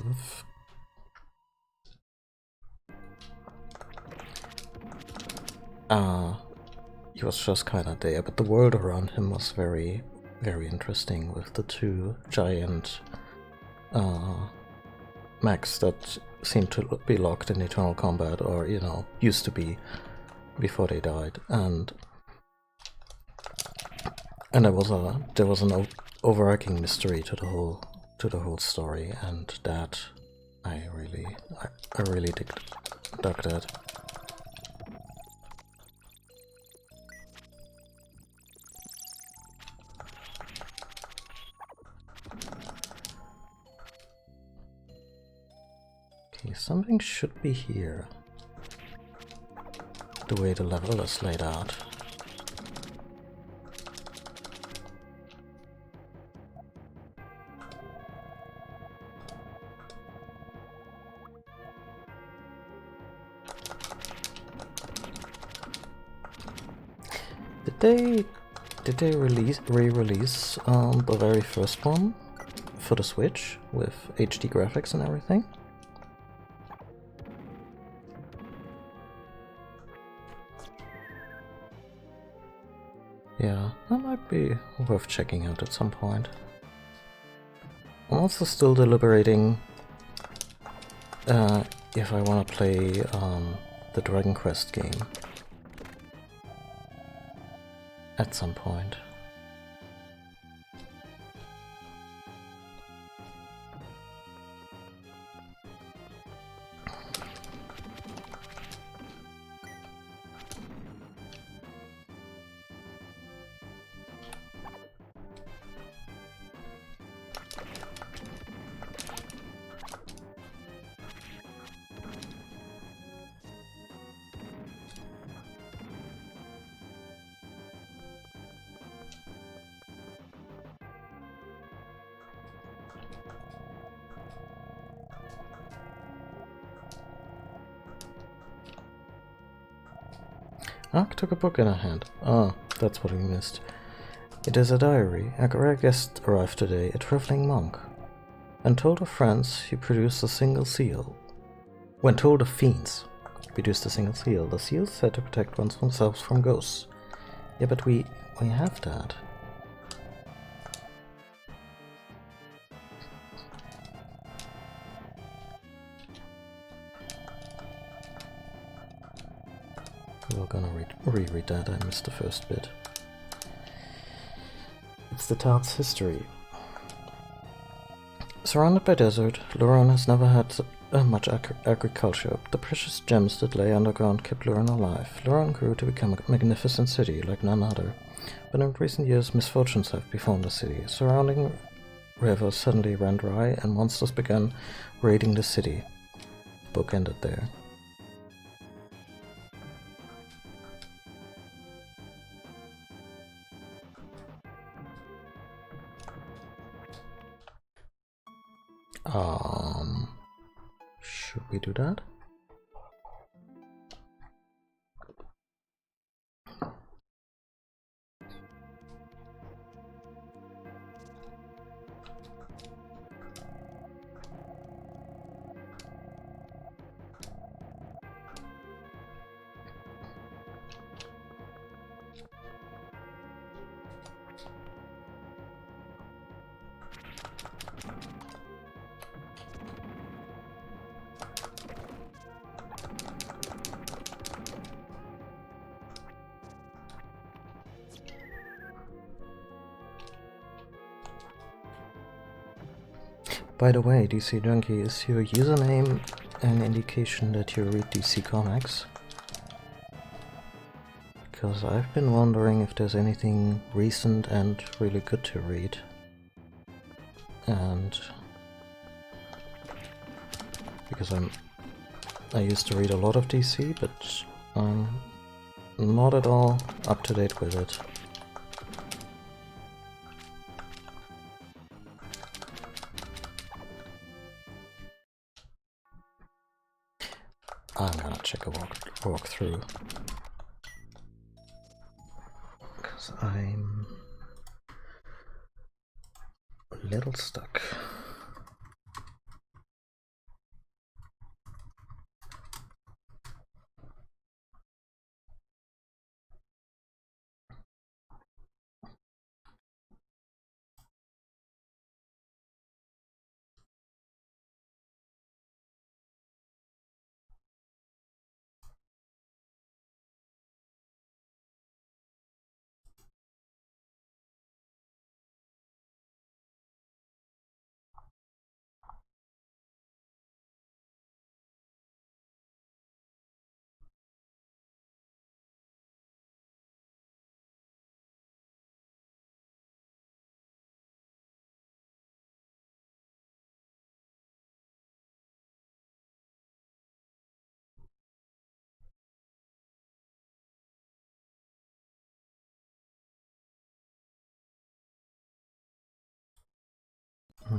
he was just kind of there, but the world around him was very, very interesting with the two giant mechs that seemed to be locked in eternal combat, or you know, used to be before they died, and there was an overarching mystery to the whole story, and that I really dug that. Okay, something should be here. The way the level is laid out. Did they re-release the very first one for the Switch with HD graphics and everything? Yeah, that might be worth checking out at some point. I'm also still deliberating if I want to play the Dragon Quest game at some point. Ark took a book in her hand. Ah, that's what we missed. It is a diary. A rare guest arrived today, a traveling monk. When told of friends, he produced a single seal. When told of fiends, he produced a single seal. The seal is said to protect oneself from ghosts. Yeah, but we have that. We're gonna reread that. I missed the first bit. It's the town's history. Surrounded by desert, Luron has never had much agriculture. The precious gems that lay underground kept Luron alive. Luron grew to become a magnificent city like none other. But in recent years, misfortunes have befallen the city. Surrounding rivers suddenly ran dry, and monsters began raiding the city. The book ended there. Should we do that? By the way, DC Junkie, is your username an indication that you read DC Comics? Because I've been wondering if there's anything recent and really good to read. And because I used to read a lot of DC, but I'm not at all up to date with it. I'm gonna check a walkthrough. Because I'm a little stuck.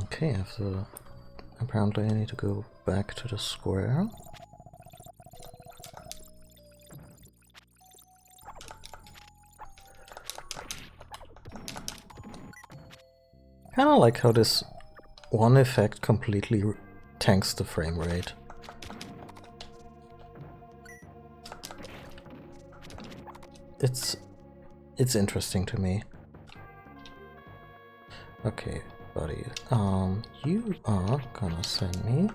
Okay, apparently I need to go back to the square. Kinda like how this one effect completely tanks the frame rate. It's interesting to me. Okay, buddy. You are gonna send me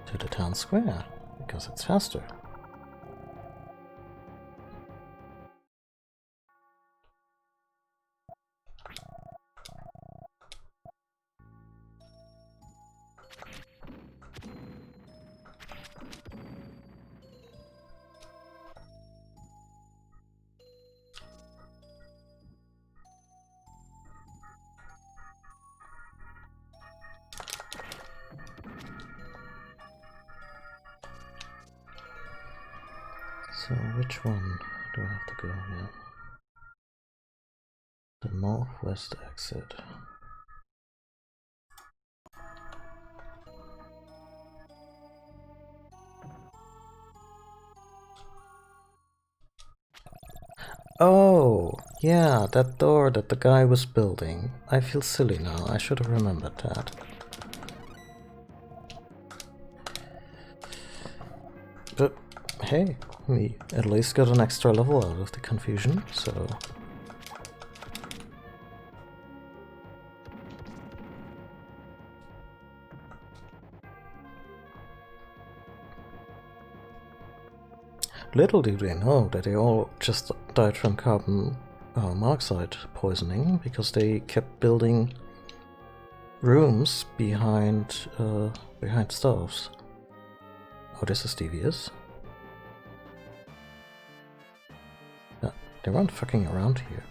to the town square, because it's faster. So which one do I have to go here? The northwest exit. Oh, yeah, that door that the guy was building. I feel silly now, I should have remembered that. But hey, we at least got an extra level out of the confusion, so... Little do they know that they all just died from carbon monoxide poisoning because they kept building rooms behind stoves. Oh, this is devious. Yeah, they weren't fucking around here.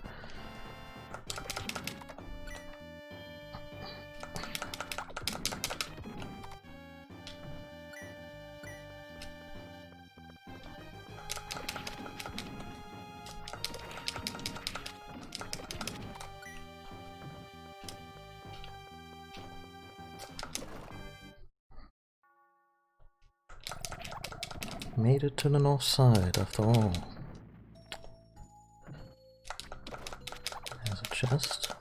Made it to the north side after all. There's a chest.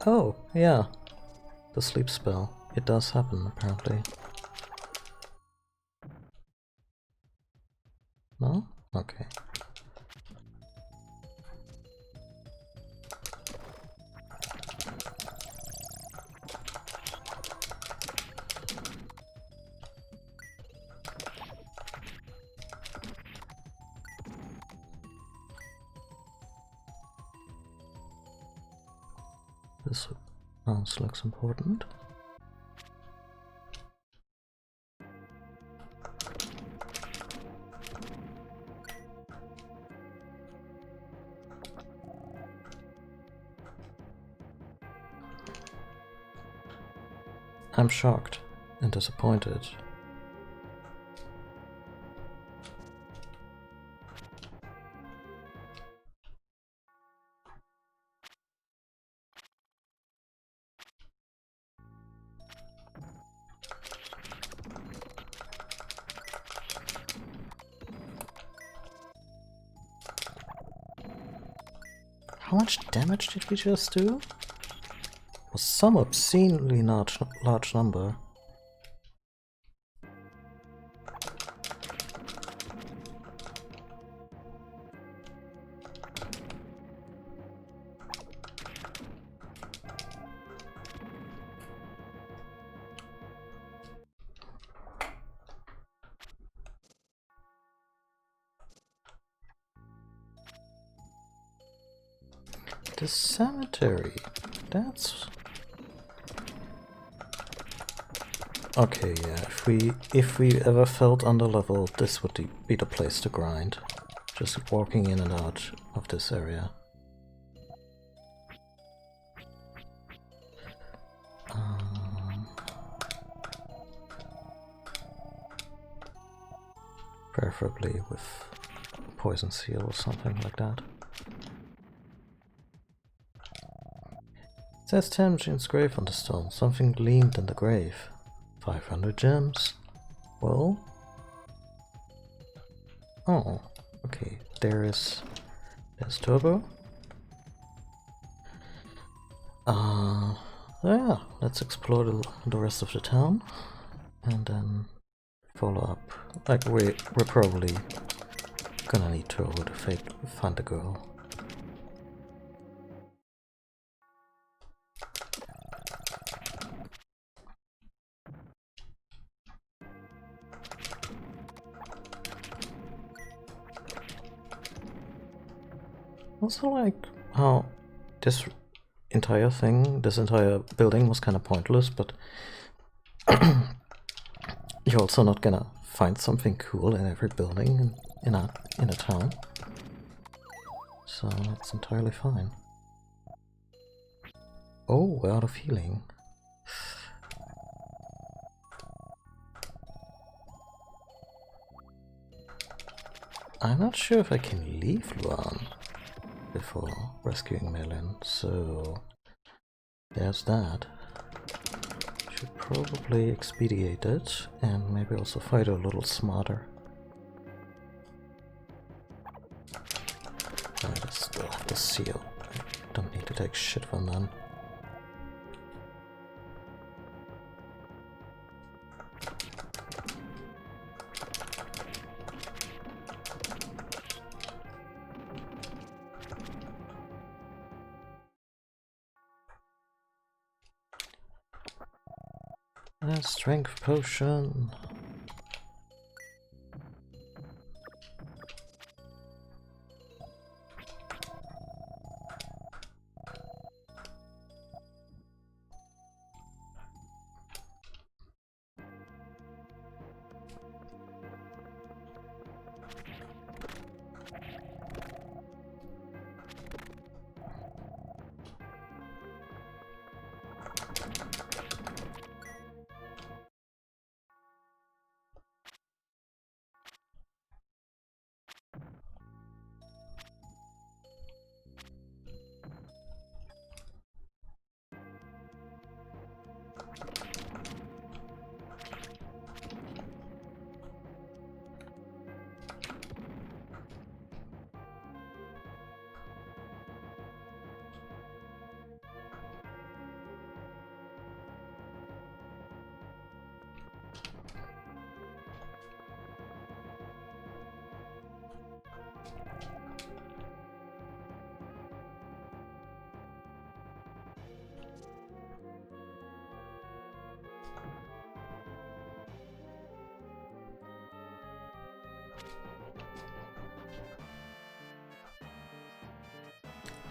Oh, yeah. The sleep spell. It does happen, apparently. No? Okay. This mouse looks important. I'm shocked and disappointed. How much damage did we just do? It was some obscenely large number. The cemetery. That's... Okay, yeah, if we ever felt underleveled, this would be the place to grind. Just walking in and out of this area. Preferably with poison seal or something like that. It says Temujin's grave on the stone. Something gleamed in the grave. 500 gems. Well... Oh, okay. There's Turbo. So yeah, let's explore the rest of the town and then follow up. Like we're probably gonna need to over to find the girl. Also, like how this entire building was kind of pointless, but you're also not gonna find something cool in every building in a town. So that's entirely fine. Oh, we're out of healing. I'm not sure if I can leave Luan before rescuing Melin, so there's that. Should probably expedite it and maybe also fight a little smarter. I still have the seal. I don't need to take shit from them. A strength potion.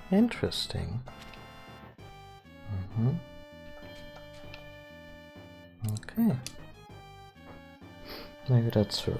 Interesting. Okay. Maybe that's her.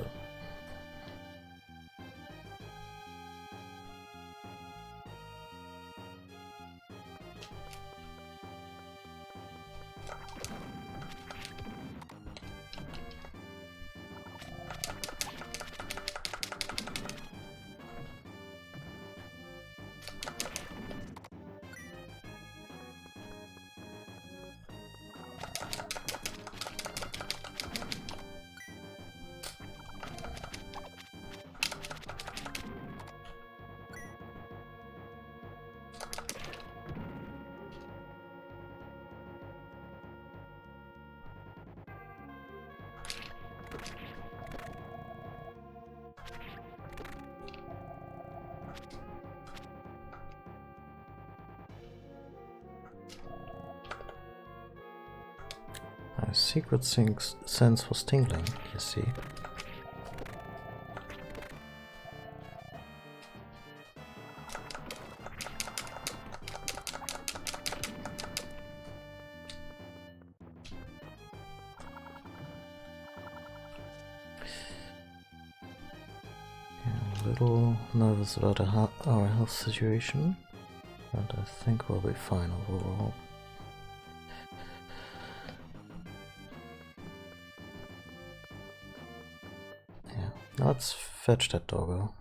My secret sense was tingling, you see. Yeah, a little nervous about our health situation, but I think we'll be fine overall. Let's fetch that doggo.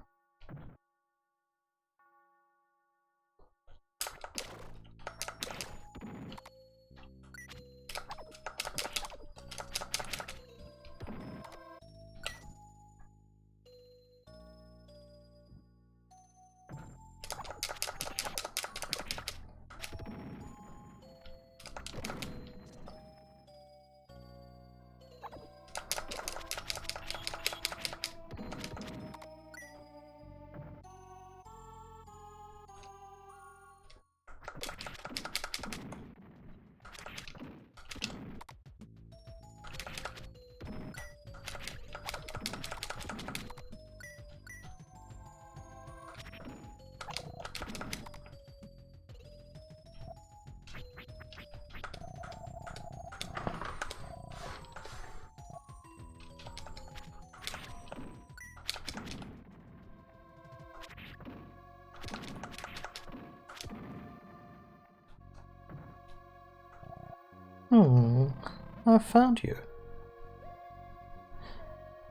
I found you.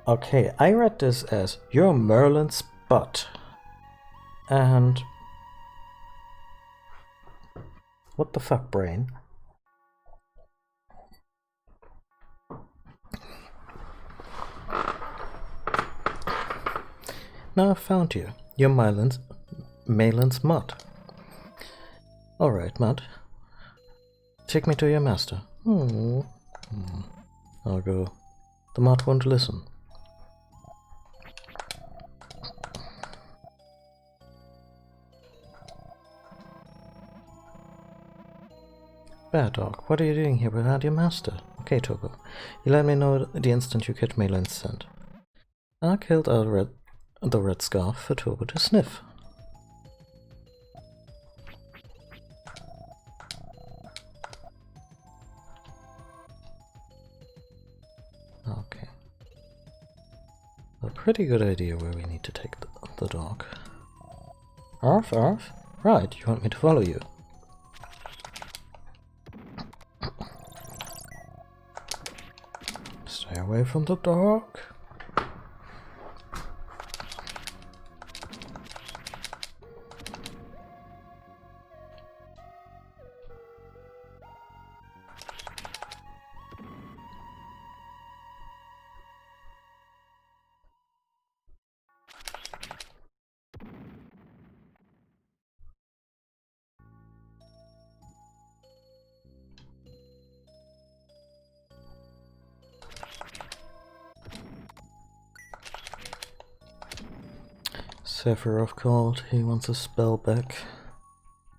Okay, I read this as you're Merlin's butt. And... what the fuck, brain? Now I found you. You're Malin's mutt. Alright, mutt. Take me to your master. I'll go. The mutt won't listen. Bad dog, what are you doing here without your master? Okay, Togo. You let me know the instant you get Malin's scent. I killed the red scarf for Togo to sniff. Okay. A pretty good idea where we need to take the dog. Arf, arf. Right, you want me to follow you? Stay away from the dog. Sephiroth called, he wants a spell back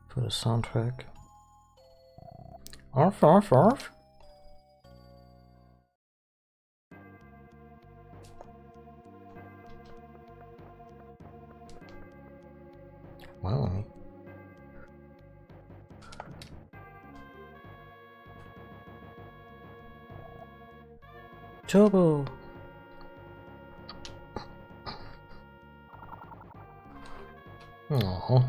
for the soundtrack. Arf, arf, arf. Wow. Chobo! Aww.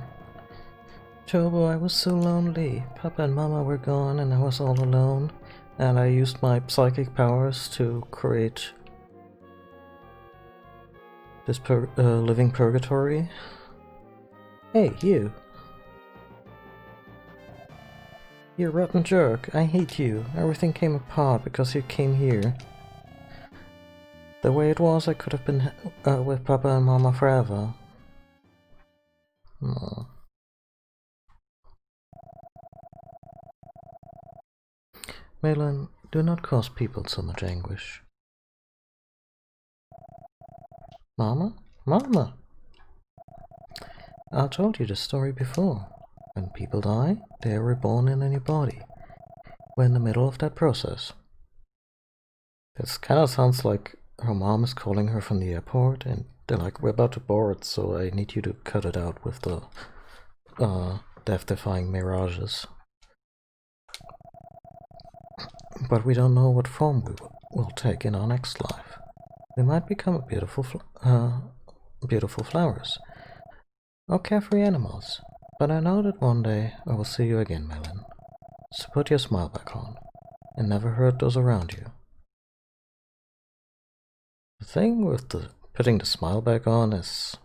Chobo, I was so lonely. Papa and Mama were gone and I was all alone. And I used my psychic powers to create this living purgatory. Hey, you. You rotten jerk. I hate you. Everything came apart because you came here. The way it was, I could have been with Papa and Mama forever. Aww. Malin, do not cause people so much anguish. Mama? Mama! I told you the story before. When people die, they are reborn in a new body. We're in the middle of that process. This kind of sounds like her mom is calling her from the airport and they're like, we're about to board, so I need you to cut it out with the death-defying mirages. But we don't know what form we will take in our next life. We might become beautiful flowers, or carefree animals. But I know that one day I will see you again, Malin. So put your smile back on, and never hurt those around you. The thing with putting the smile back on is...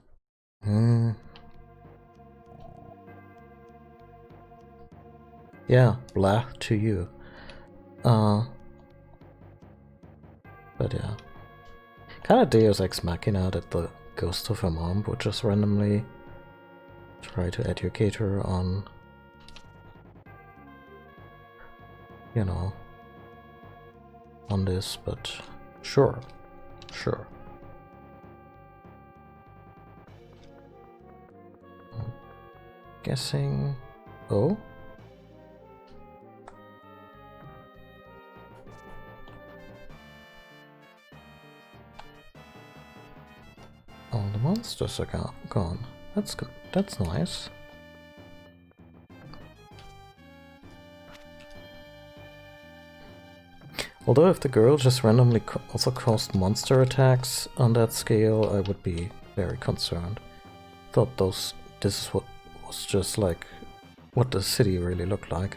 yeah, blah to you. But yeah. Kinda Deus Ex Machina that the ghost of her mom would just randomly try to educate her on, you know, on this, but sure. I'm guessing... oh? All the monsters are gone. That's good. That's nice. Although if the girl just randomly also caused monster attacks on that scale, I would be very concerned. Thought this is what was just like what the city really looked like.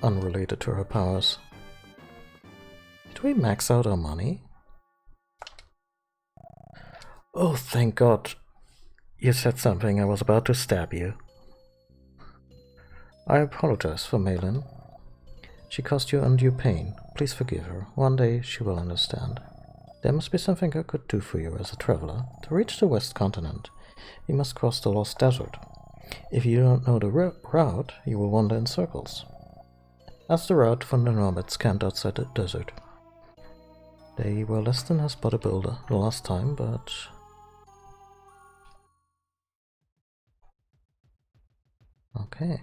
unrelated to her powers. Did we max out our money? Oh, thank God. You said something, I was about to stab you. I apologize for Malin. She caused you undue pain. Please forgive her. One day she will understand. There must be something I could do for you as a traveler. To reach the West Continent, you must cross the Lost Desert. If you don't know the route, you will wander in circles. That's the route von the Nomads camped outside the desert. They were less than as bodybuilder the last time, but... Okay.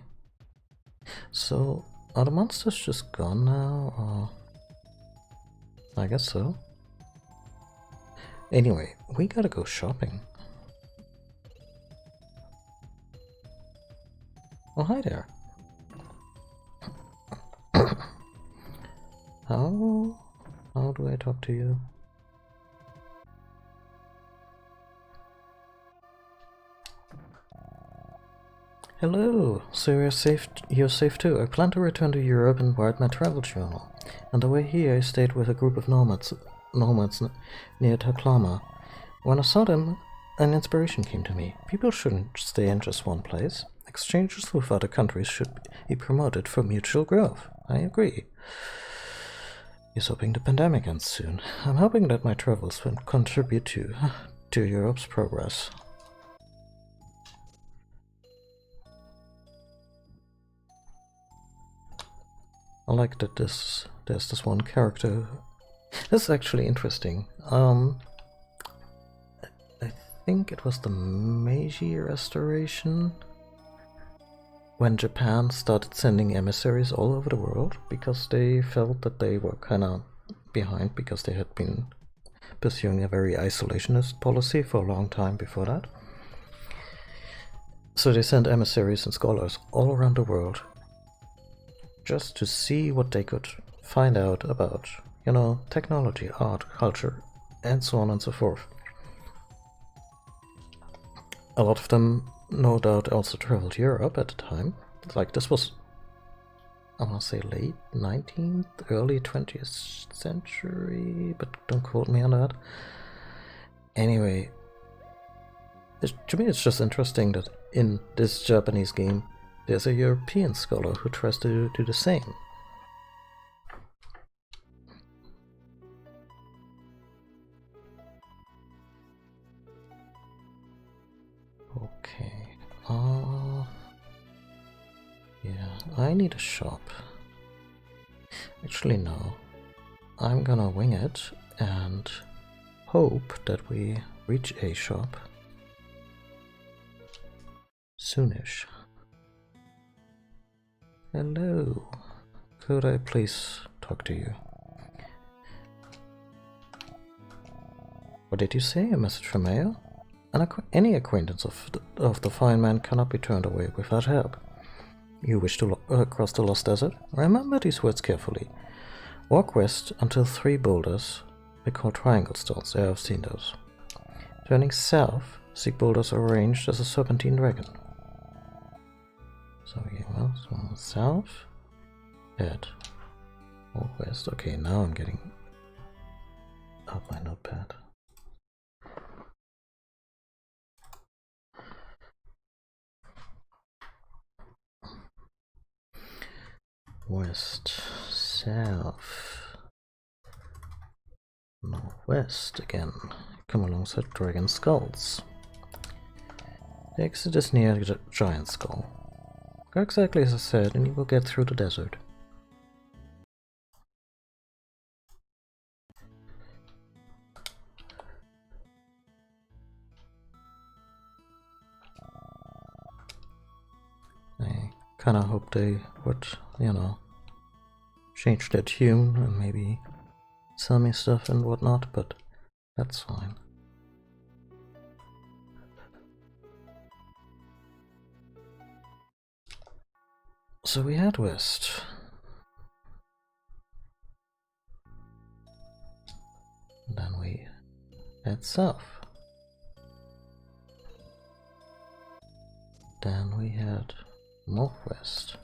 So, are the monsters just gone now, or... I guess so. Anyway, we gotta go shopping. Oh, hi there. How do I talk to you? Hello, so you're safe too. I plan to return to Europe and write my travel journal. On the way here I stayed with a group of nomads near Taklama. When I saw them, an inspiration came to me. People shouldn't stay in just one place. Exchanges with other countries should be promoted for mutual growth. I agree. He's hoping the pandemic ends soon. I'm hoping that my travels will contribute to Europe's progress. I like that there's this one character. This is actually interesting. I think it was the Meiji Restoration when Japan started sending emissaries all over the world because they felt that they were kind of behind because they had been pursuing a very isolationist policy for a long time before that. So they sent emissaries and scholars all around the world just to see what they could find out about, you know, technology, art, culture, and so on and so forth. A lot of them, no doubt, also traveled Europe at the time. Like, this was, I want to say, late 19th, early 20th century, but don't quote me on that. Anyway, to me it's just interesting that in this Japanese game, there's a European scholar who tries to do the same. Okay. Yeah, I need a shop. Actually, no. I'm gonna wing it and hope that we reach a shop soonish. Hello. Could I please talk to you? What did you say? A message from Mayo? Any acquaintance of the fine man cannot be turned away without help. You wish to cross the Lost Desert? Remember these words carefully. Walk west until 3 boulders they call triangle stones. I have seen those. Turning south, seek boulders arranged as a serpentine dragon. So south, head, walk west. Okay, now I'm getting out my notepad. West, south, northwest again. Come alongside dragon skulls. The exit is near the giant skull. Go exactly as I said and you will get through the desert. I kinda hope they would, you know, change their tune and maybe sell me stuff and whatnot, but that's fine. So we head west. Then we head south. Then we head northwest.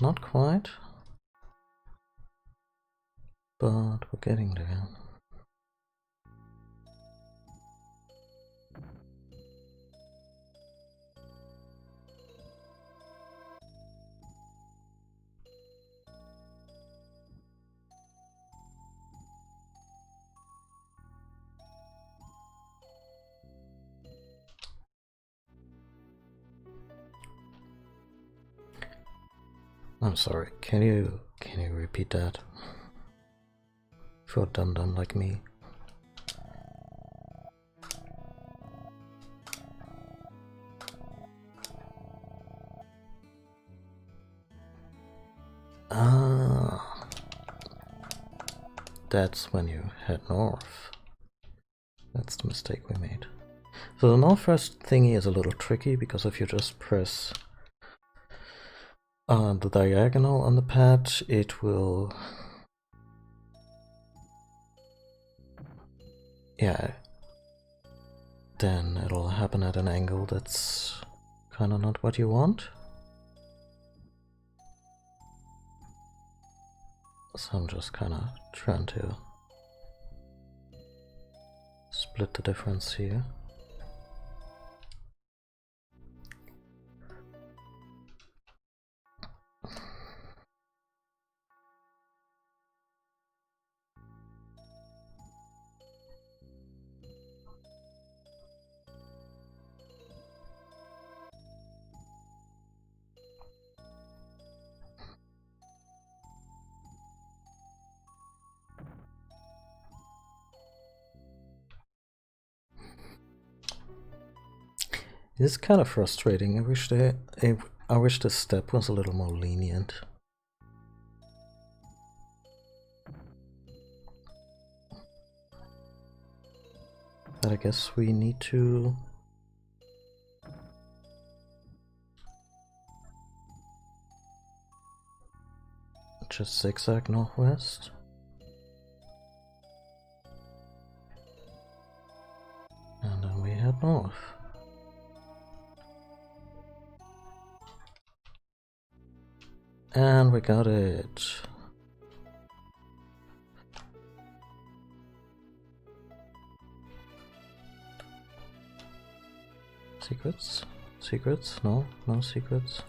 not quite. But we're getting there. I'm sorry, can you repeat that? For a dum-dum like me. Ah, that's when you head north. That's the mistake we made. So the northwest thingy is a little tricky because if you just press the diagonal on the pad, it will... yeah, then it'll happen at an angle that's kind of not what you want. So I'm just kind of trying to split the difference here. It's kind of frustrating. I wish this step was a little more lenient. But I guess we need to just zigzag northwest. And then we head north. And we got it. Secrets? Secrets? No, no secrets.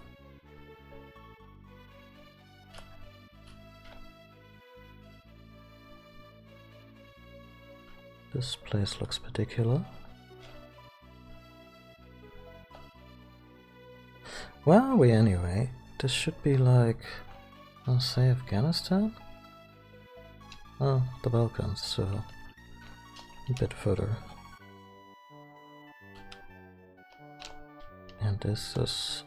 This place looks particular. Where are we anyway? This should be like, I'll say Afghanistan? Oh, the Balkans, so a bit further. And this is,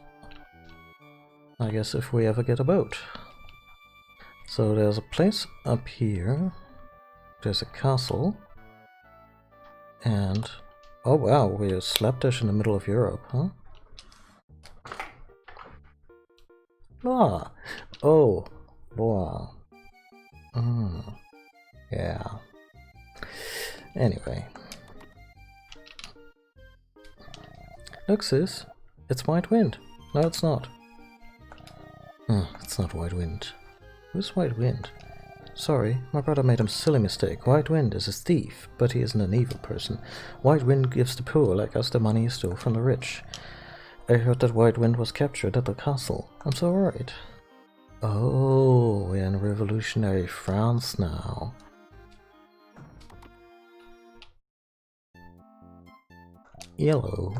I guess, if we ever get a boat. So there's a place up here, there's a castle, and oh wow, we're slapdash in the middle of Europe, huh? Ah, oh, wow. Yeah. Anyway. Look, sis. It's White Wind. No, it's not. It's not White Wind. Who's White Wind? Sorry, my brother made a silly mistake. White Wind is a thief, but he isn't an evil person. White Wind gives the poor like us the money he stole from the rich. I heard that White Wind was captured at the castle. I'm so worried. Oh, we're in revolutionary France now. Yellow.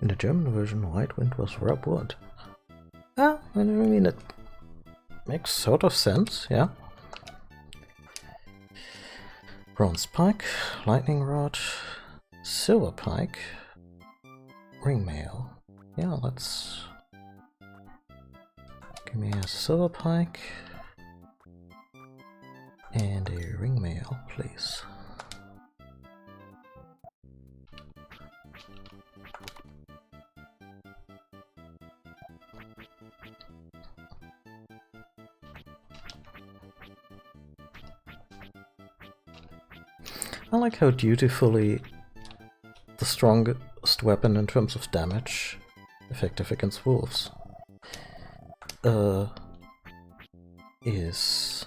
In the German version, White Wind was Rob Wood. Ah, I mean, it makes sort of sense, yeah. Bronze pike, lightning rod, silver pike, ringmail. Yeah, let's... give me a silver pike and a ringmail, please. I like how dutifully the strongest weapon in terms of damage effective against wolves is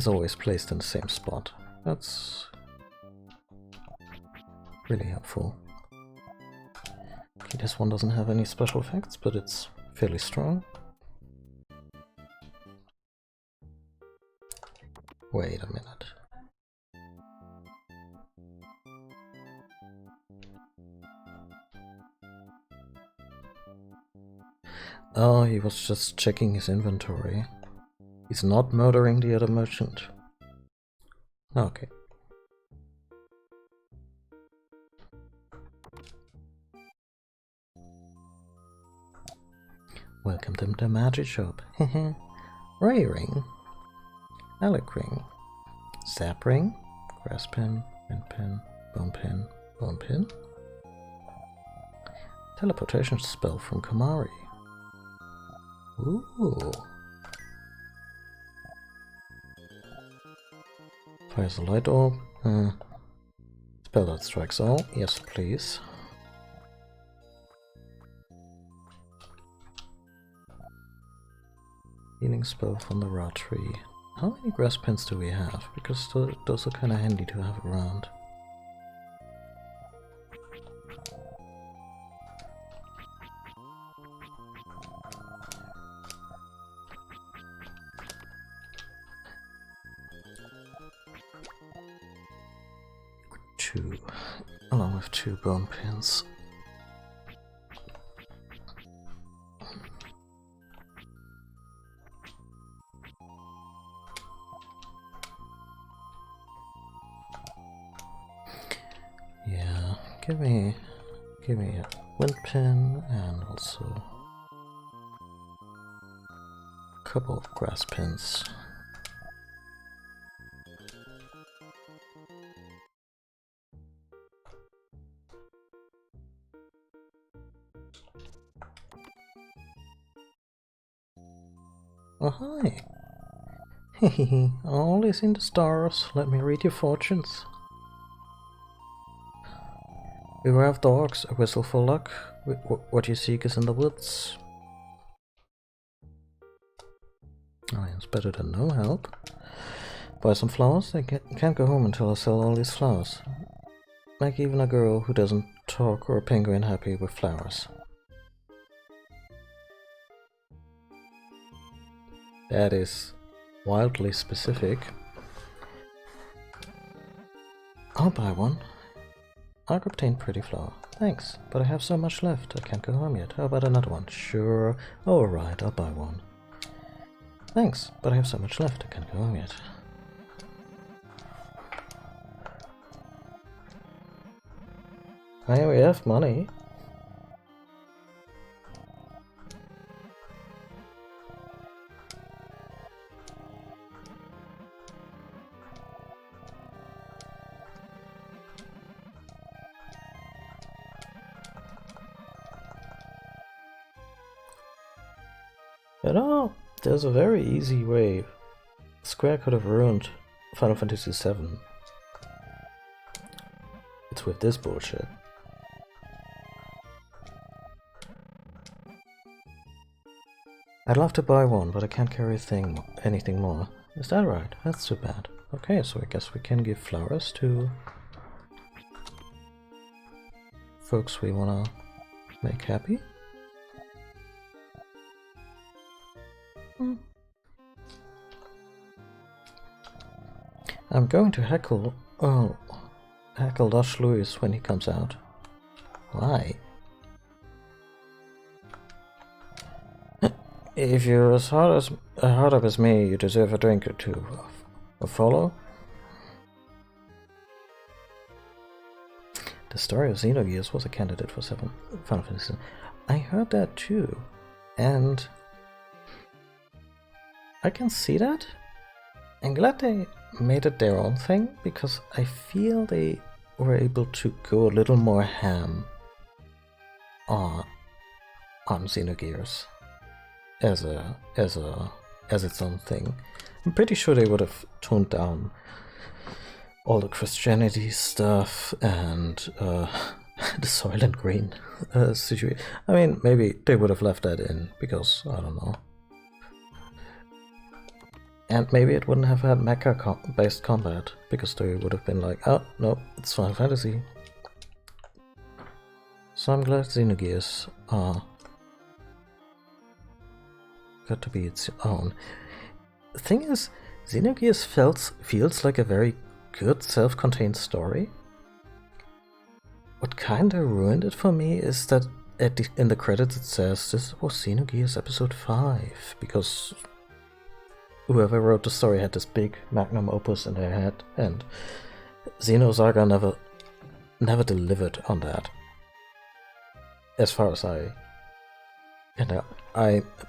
always placed in the same spot. That's really helpful. Okay, this one doesn't have any special effects, but it's fairly strong. Wait a minute. Oh, he was just checking his inventory. He's not murdering the other merchant. Okay. Welcome to the magic shop. Ray ring. Alec ring. Zap ring. Grass pin. Wind pin. Bone pin. Bone pin. Teleportation spell from Komari. Ooh. Fires a light orb. Spell that strikes all. Yes, please. Healing spell from the Ra tree. How many grass pins do we have? Because those are kind of handy to have around. Two, along with 2 bone pins. Yeah, give me a wind pin and also a couple of grass pins. Oh, hi. Hehehe, all is in the stars. Let me read your fortunes. Beware of dogs, a whistle for luck. What you seek is in the woods. Oh, it's better than no help. Buy some flowers? I can't go home until I sell all these flowers. Make even a girl who doesn't talk or a penguin happy with flowers. That is wildly specific. I'll buy one. I'll obtain pretty flower. Thanks, but I have so much left. I can't go home yet. How about another one? Sure. Alright, I'll buy one. Thanks, but I have so much left. I can't go home yet. Hey, we have money. You know, there's a very easy way Square could have ruined Final Fantasy VII. It's with this bullshit. I'd love to buy one, but I can't carry anything more. Is that right? That's too bad. Okay, so I guess we can give flowers to folks we wanna make happy. I'm going to heckle Lush Lewis when he comes out. Why? If you're as hard up as me, you deserve a drink or two. A follow? The story of Xenogears was a candidate for Final Fantasy. I heard that too, and I can see that. I'm glad they made it their own thing, because I feel they were able to go a little more ham on Xenogears as its own thing. I'm pretty sure they would have toned down all the Christianity stuff and the Soylent Green situation. I mean, maybe they would have left that in because I don't know. And maybe it wouldn't have had mecha-based combat because they would have been like, oh no, it's Final Fantasy. So I'm glad Xenogears got to be its own. The thing is, Xenogears feels like a very good self-contained story. What kinda ruined it for me is that in the credits it says this was Xenogears Episode 5, because whoever wrote the story had this big magnum opus in their head, and Xenosaga never delivered on that. As far as I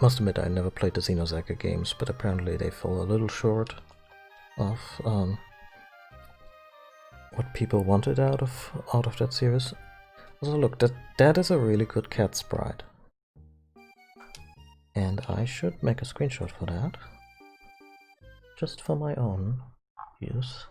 must admit I never played the Xenosaga games, but apparently they fall a little short of what people wanted out of that series. Also, look, that is a really good cat sprite, and I should make a screenshot for that, just for my own use.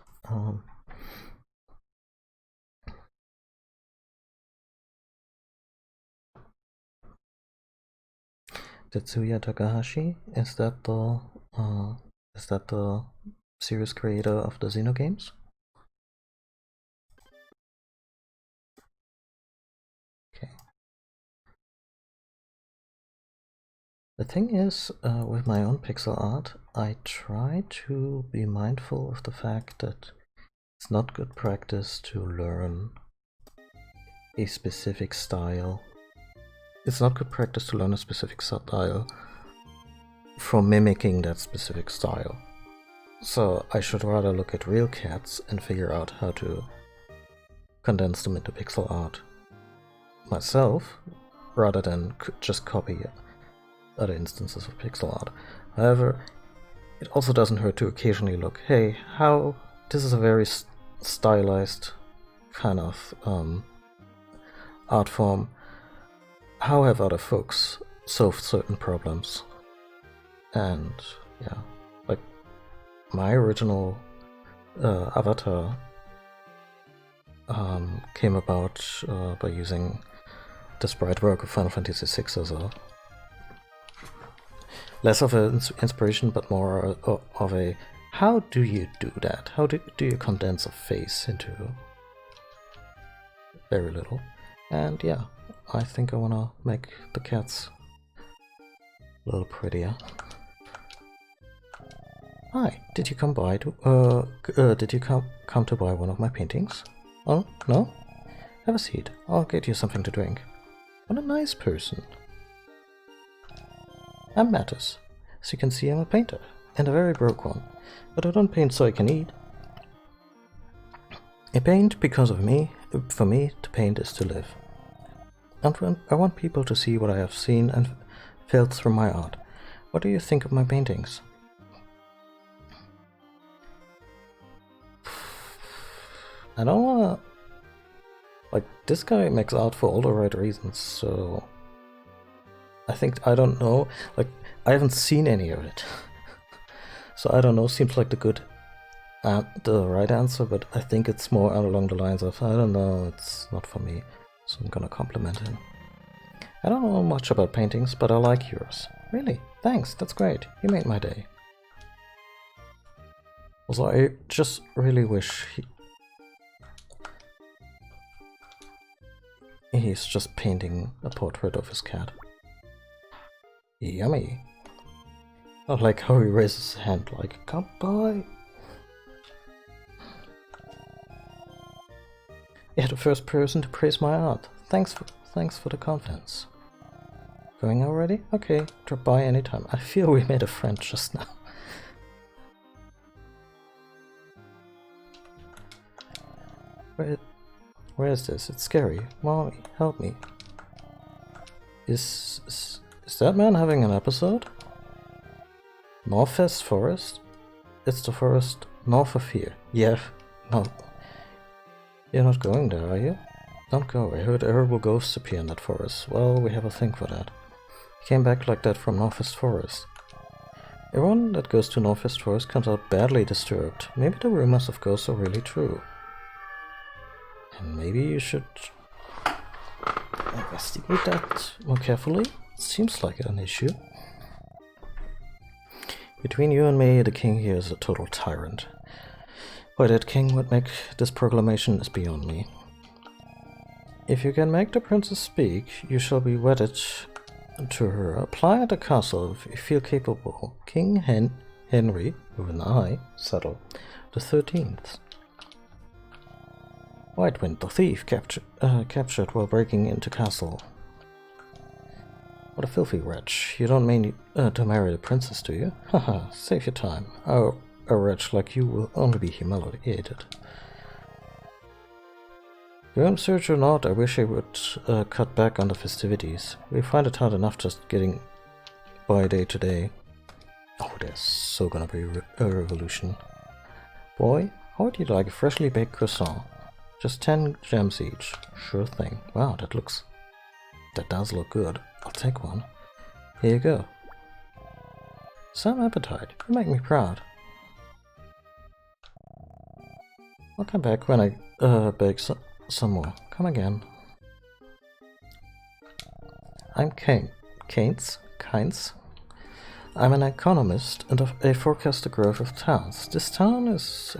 Tetsuya Takahashi, is that the series creator of the Xeno games? Okay. The thing is, with my own pixel art, I try to be mindful of the fact that it's not good practice to learn a specific style. It's not good practice to learn a specific style from mimicking that specific style. So I should rather look at real cats and figure out how to condense them into pixel art myself, rather than just copy other instances of pixel art. However, it also doesn't hurt to occasionally look, hey, this is a very stylized kind of art form. How have other folks solved certain problems? And yeah, like my original avatar came about by using the sprite work of Final Fantasy VI as a less of an inspiration, but more of a how do you do that? How do you condense a face into very little? And yeah, I think I wanna make the cats a little prettier. Hi, did you come by to did you come to buy one of my paintings? Oh, no? Have a seat. I'll get you something to drink. What a nice person. I'm Mattis. As you can see, I'm a painter, and a very broke one. But I don't paint so I can eat. I paint because of me. For me, to paint is to live. And I want people to see what I have seen and felt through my art. What do you think of my paintings? I don't wanna... Like, this guy makes art for all the right reasons, so... I don't know, like, I haven't seen any of it. So I don't know, seems like the right answer, but I think it's more along the lines of, I don't know, it's not for me, so I'm gonna compliment him. I don't know much about paintings, but I like yours. Really? Thanks, that's great, you made my day. Also, I just really wish he's just painting a portrait of his cat. Yummy. I like how he raises his hand like, come by. You're the first person to praise my art. Thanks for the confidence. Going already? Okay, drop by anytime. I feel we made a friend just now. Where is this? It's scary. Mommy, help me. Is that man having an episode? Northwest Forest? It's the forest north of here. Yeah, no. You're not going there, are you? Don't go. I heard terrible ghosts appear in that forest. Well, we have a thing for that. He came back like that from Northwest Forest. Everyone that goes to Northwest Forest comes out badly disturbed. Maybe the rumors of ghosts are really true. And maybe you should investigate that more carefully. It seems like an issue. Between you and me, the king here is a total tyrant. Why that king would make this proclamation is beyond me. If you can make the princess speak, you shall be wedded to her. Apply at the castle if you feel capable. King Henry, with an I, settle, the 13th. Whitewind, the thief, captured while breaking into castle. What a filthy wretch. You don't mean to marry the princess, do you? Haha, save your time. Oh, a wretch like you will only be humiliated. Groom search or not, I wish I would cut back on the festivities. We find it hard enough just getting by day to day. Oh, there's so gonna be a revolution. Boy, how would you like a freshly baked croissant? Just 10 gems each. Sure thing. Wow, that does look good. I'll take one. Here you go. Some appetite. You make me proud. I'll come back when I bake some more. Come again. I'm Keynes. I'm an economist and I forecast the growth of towns. This town's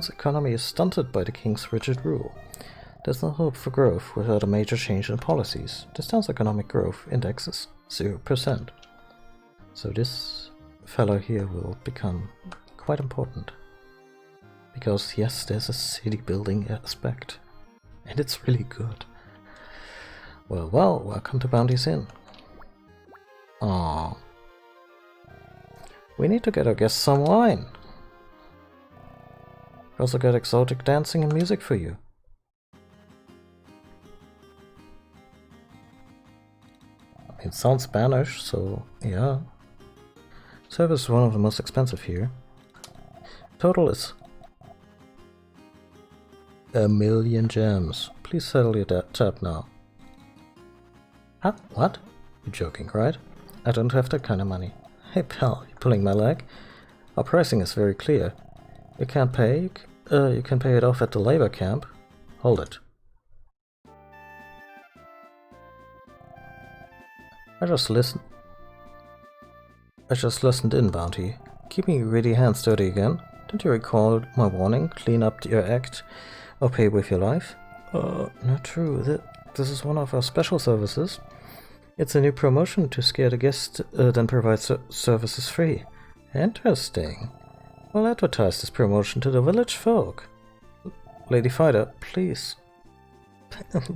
economy is stunted by the king's rigid rule. There's no hope for growth without a major change in policies. This town's economic growth index is 0%. So this fellow here will become quite important. Because yes, there's a city building aspect. And it's really good. Well, welcome to Bounty's Inn. Aww. We need to get our guests some wine. We also got exotic dancing and music for you. It sounds Spanish, so yeah. Service is one of the most expensive here. Total is 1,000,000 gems. Please settle your tab now. Huh? What? You're joking, right? I don't have that kind of money. Hey pal, you're pulling my leg? Our pricing is very clear. You can't pay, you can pay it off at the labor camp. Hold it. I just listened in, Bounty. Keeping your greedy hands dirty again. Don't you recall my warning? Clean up your act or pay with your life? Not true. This is one of our special services. It's a new promotion to scare the guest, then provide services free. Interesting. We'll advertise this promotion to the village folk. Lady Fighter, please.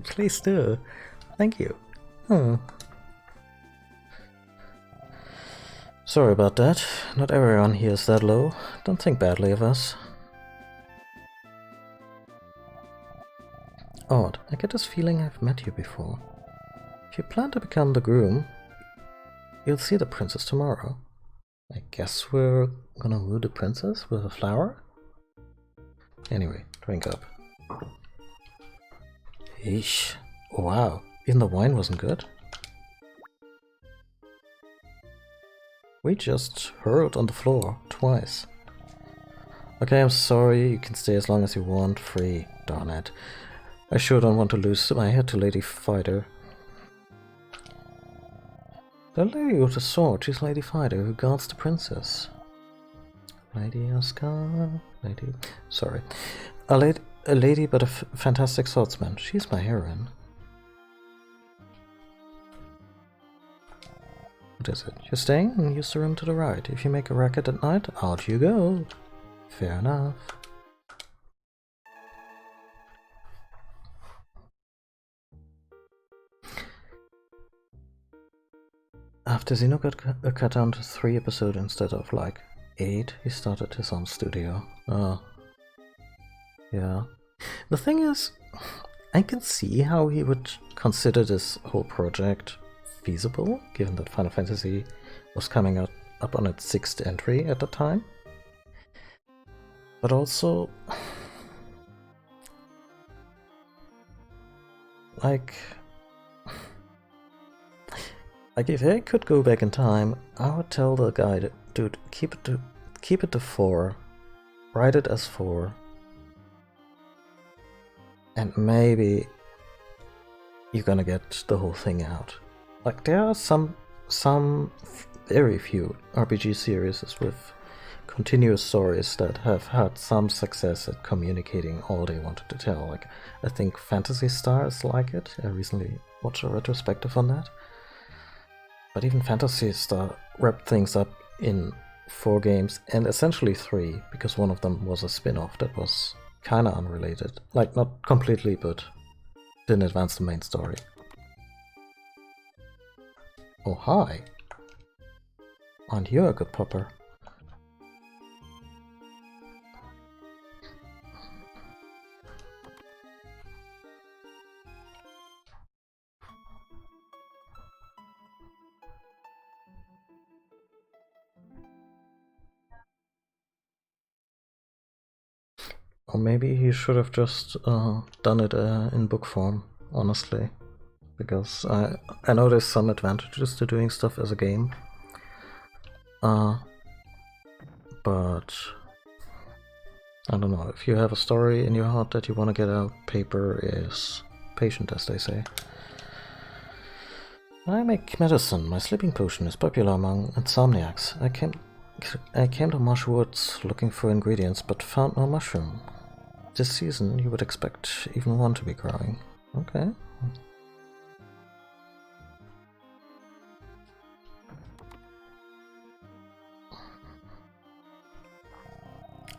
Please do. Thank you. Sorry about that. Not everyone here is that low. Don't think badly of us. Odd. I get this feeling I've met you before. If you plan to become the groom, you'll see the princess tomorrow. I guess we're gonna woo the princess with a flower? Anyway, drink up. Eesh. Wow. Even the wine wasn't good? We just hurled on the floor twice. Okay, I'm sorry, you can stay as long as you want, free. Darn it. I sure don't want to lose my head to Lady Fighter. The lady with the sword, she's Lady Fighter, who guards the princess. Lady Oscar... Sorry. A lady but a fantastic swordsman. She's my heroine. What is it? You're staying? Use the room to the right. If you make a racket at night, out you go. Fair enough. After Zeno got cut down to 3 episodes instead of like 8, he started his own studio. Oh. Yeah. The thing is, I can see how he would consider this whole project feasible, given that Final Fantasy was coming up on its 6th entry at the time. But also, like if I could go back in time, I would tell the guy dude, keep it to 4. Write it as 4. And maybe you're gonna get the whole thing out. Like, there are some very few RPG series with continuous stories that have had some success at communicating all they wanted to tell. Like, I think Phantasy Star is like it. I recently watched a retrospective on that. But even Phantasy Star wrapped things up in 4 games, and essentially 3, because one of them was a spin-off that was kinda unrelated. Like, not completely, but didn't advance the main story. Oh, hi. Aren't you a good pupper? Or maybe he should have just done it in book form, honestly. Because I know there's some advantages to doing stuff as a game. But I don't know, if you have a story in your heart that you want to get out, paper is patient, as they say. I make medicine. My sleeping potion is popular among insomniacs. I came to Marsh Woods looking for ingredients, but found no mushroom. This season, you would expect even one to be growing. Okay.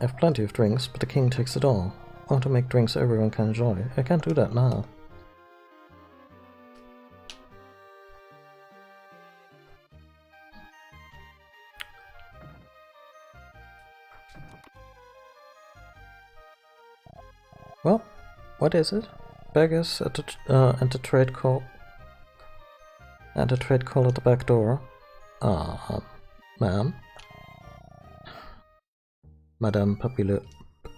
I have plenty of drinks, but the king takes it all. I want to make drinks everyone can enjoy. I can't do that now. Well, what is it? Beggars at the trade call. And a trade call at the back door. Ma'am? Madame Papillot.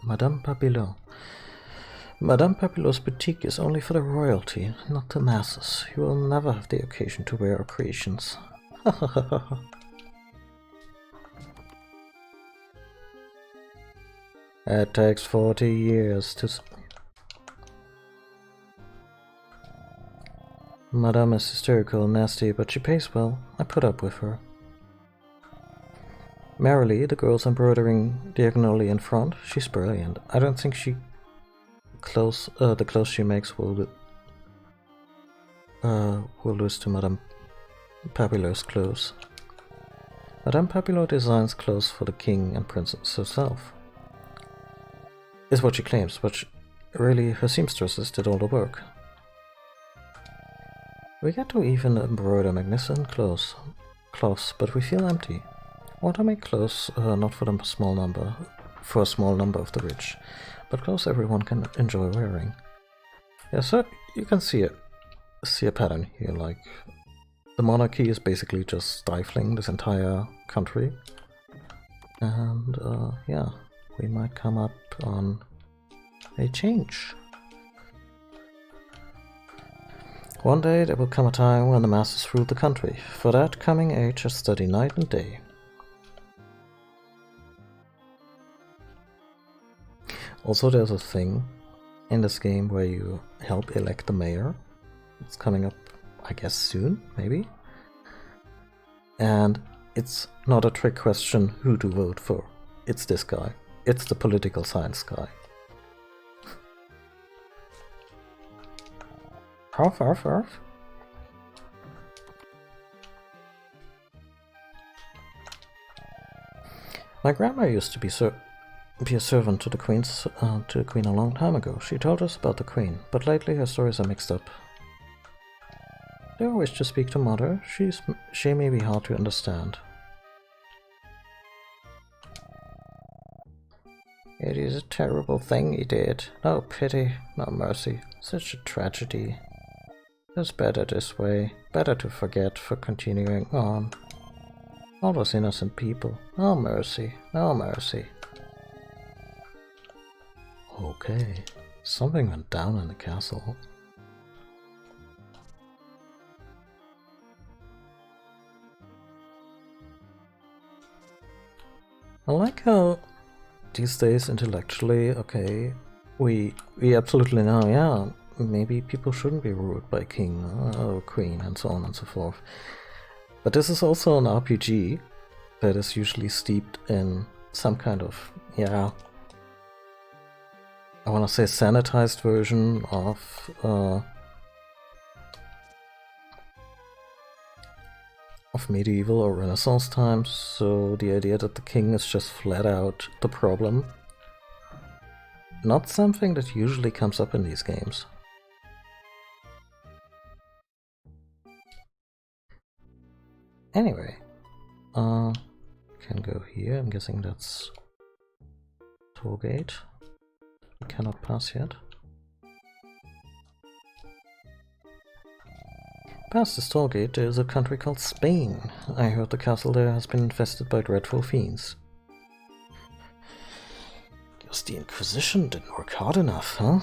Madame Papillot. Madame Papillot's boutique is only for the royalty, not the masses. You will never have the occasion to wear our creations. It takes 40 years to... Madame is hysterical and nasty, but she pays well. I put up with her. Merrily, the girl's embroidering diagonally in front. She's brilliant. I don't think the clothes she makes will lose to Madame Papillot's clothes. Madame Papillot designs clothes for the king and princess herself. Is what she claims, but really her seamstresses did all the work. We get to even embroider magnificent cloths, but we feel empty. I want to make clothes not for a small number of the rich, but clothes everyone can enjoy wearing. Yeah, so you can see a pattern here. Like, the monarchy is basically just stifling this entire country, and yeah, we might come up on a change. One day there will come a time when the masses rule the country. For that coming age I study night and day. Also, there's a thing in this game where you help elect the mayor. It's coming up, I guess, soon, maybe? And it's not a trick question who to vote for. It's this guy. It's the political science guy. Arf, arf, arf. My grandma used to be a servant to the queen a long time ago. She told us about the queen, but lately her stories are mixed up. Do you wish to speak to mother? She may be hard to understand. It is a terrible thing he did. No pity, no mercy. Such a tragedy. It's better this way. Better to forget for continuing on. All those innocent people. No mercy, no mercy. Okay, something went down in the castle. like how these days intellectually, okay, we absolutely know, yeah, maybe people shouldn't be ruled by king or queen and so on and so forth. But this is also an RPG that is usually steeped in some kind of, yeah, I want to say sanitized version of medieval or Renaissance times, so the idea that the king is just flat out the problem, not something that usually comes up in these games. Anyway, can go here, I'm guessing that's toll gate. We cannot pass yet. Past this toll gate there is a country called Spain. I heard the castle there has been infested by dreadful fiends. Guess the Inquisition didn't work hard enough, huh?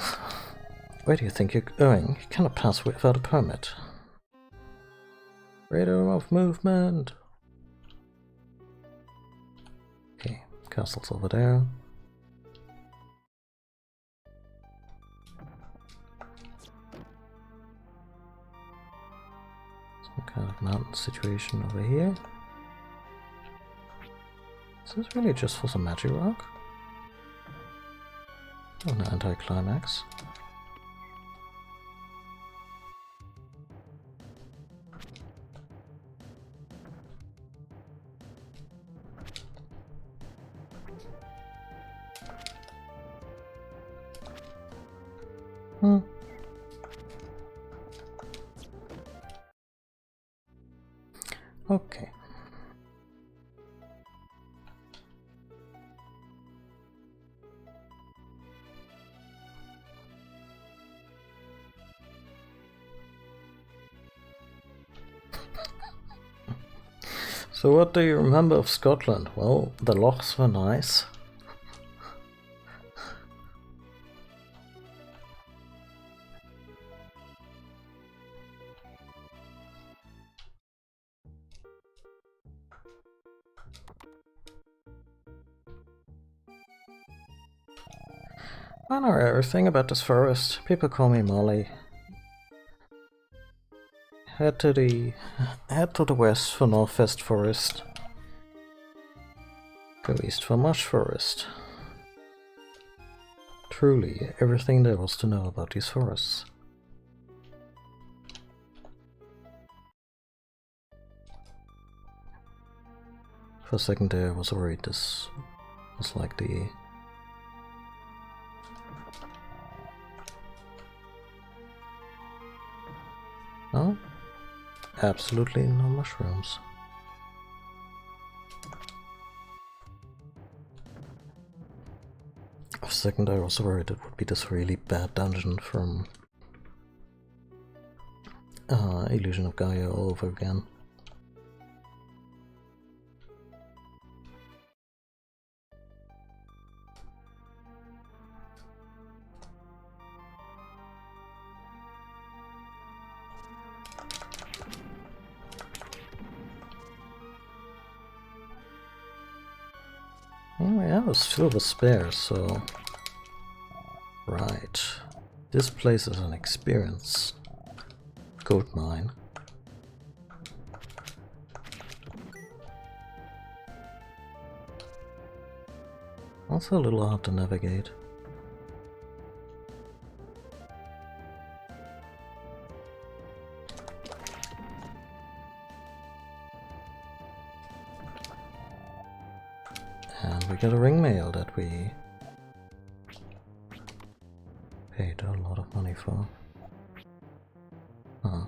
Where do you think you're going? You cannot pass without a permit. Radar of movement! Okay, castle's over there. Some kind of mountain situation over here. Is this really just for some magic rock? Oh, an anticlimax. Okay. So what do you remember of Scotland? Well, the lochs were nice. I know everything about this forest. People call me Molly. Head to the west for Northwest Forest. Go east for Marsh Forest. Truly, everything there was to know about these forests. For a second there I was worried this was like the... Oh? Absolutely no mushrooms. For a second I was worried it would be this really bad dungeon from Illusion of Gaia all over again. Anyway, I was filled with spares, so... Right. This place is an experience. Gold mine. Also a little hard to navigate. And we got a ring mail that we paid a lot of money for. Huh.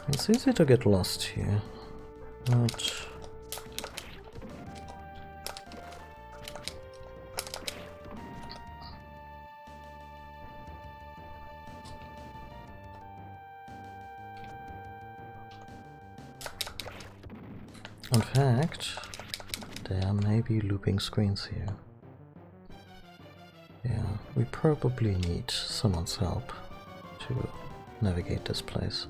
It's easy to get lost here, but in fact, there may be looping screens here. Yeah, we probably need someone's help to navigate this place.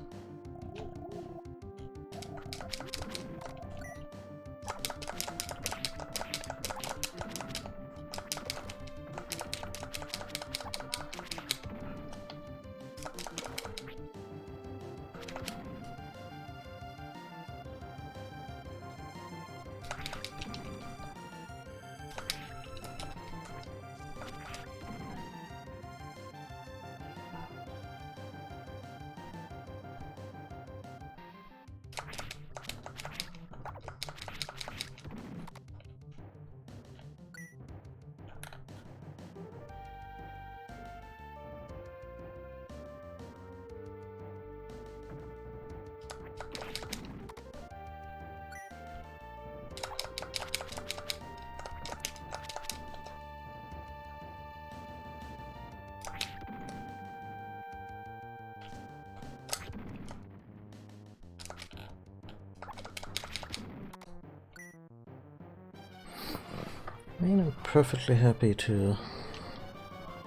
I mean, I'm perfectly happy to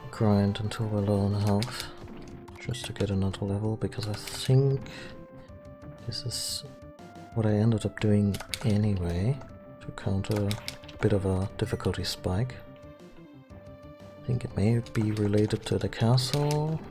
grind until we're low on health, just to get another level, because I think this is what I ended up doing anyway, to counter a bit of a difficulty spike. I think it may be related to the castle.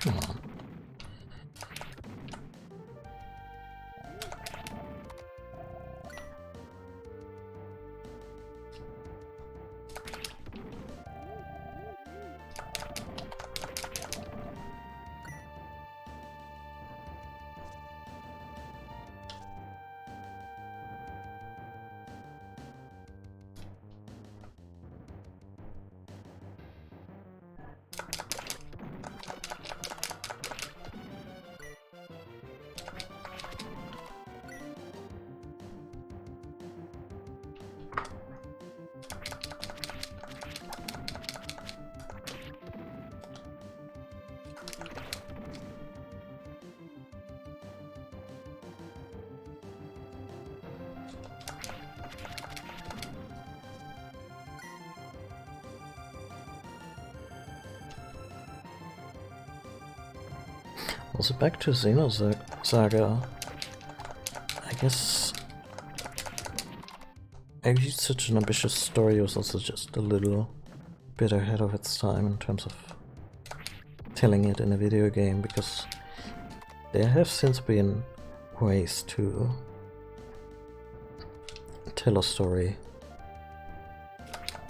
Come on. Also back to Xenosaga, I guess maybe such an ambitious story was also just a little bit ahead of its time in terms of telling it in a video game, because there have since been ways to tell a story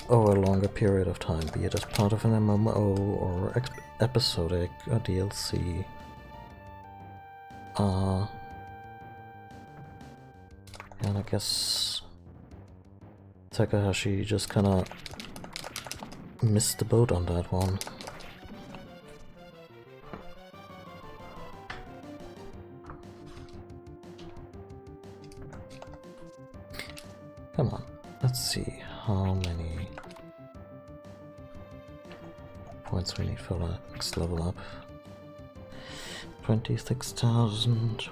over a longer period of time, be it as part of an MMO or episodic or DLC. And I guess Takahashi just kinda missed the boat on that one. Come on, let's see how many points we need for the next level up. 26,000.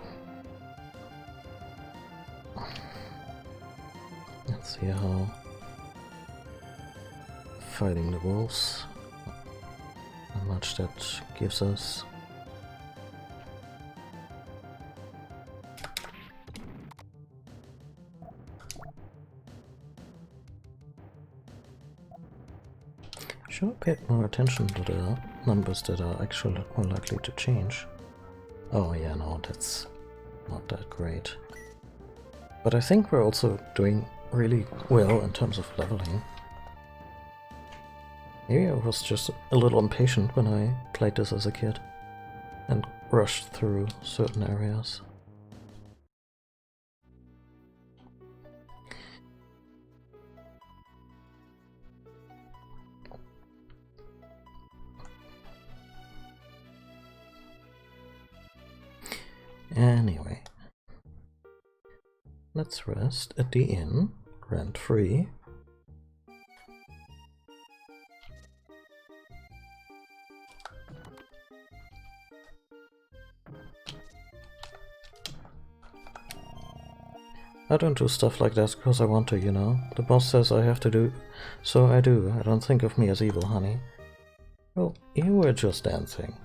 Let's see how fighting the wolves, how much that gives us. Should pay more attention to the numbers that are actually more likely to change. Oh yeah, no, that's not that great. But I think we're also doing really well in terms of leveling. Maybe I was just a little impatient when I played this as a kid and rushed through certain areas. Anyway, let's rest at the inn, rent-free. I don't do stuff like that because I want to, you know. The boss says I have to do, so I do. I don't think of me as evil, honey. Well, you were just dancing.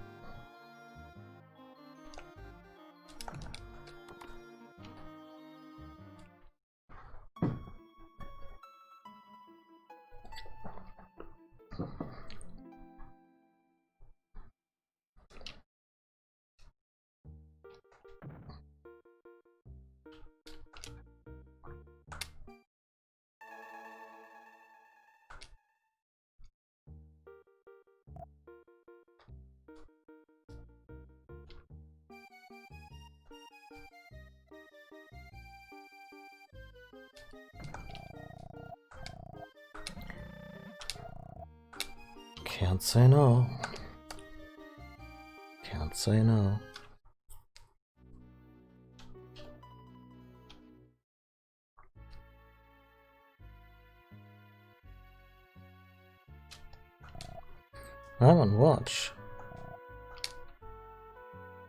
Can't say no. Can't say no. I'm on watch,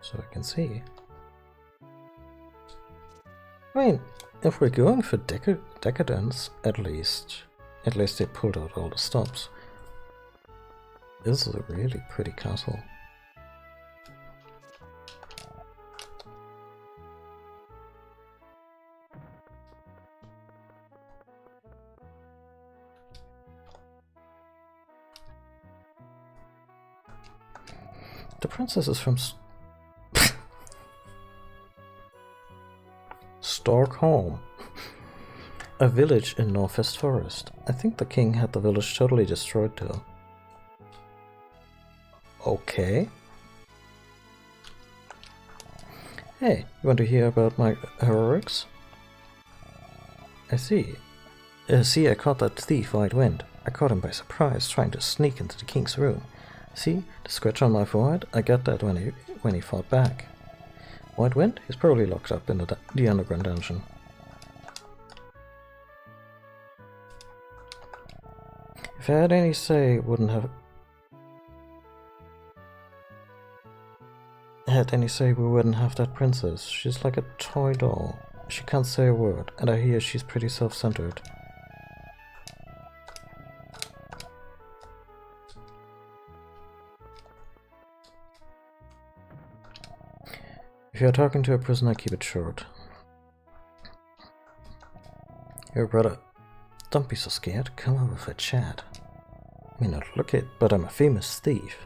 so I can see. I mean, if we're going for decadence, at least they pulled out all the stops. This is a really pretty castle. The princess is from Stockholm, a village in Northwest Forest. I think the king had the village totally destroyed too. Okay. Hey, you want to hear about my heroics? I see. See, I caught that thief, White Wind. I caught him by surprise, trying to sneak into the king's room. See, the scratch on my forehead? I got that when he fought back. White Wind? He's probably locked up in the underground dungeon. If I had any say, we wouldn't have that princess. She's like a toy doll. She can't say a word, and I hear she's pretty self-centered. If you're talking to a prisoner, keep it short. Your brother. Don't be so scared. Come over for a chat. I may not look it, but I'm a famous thief.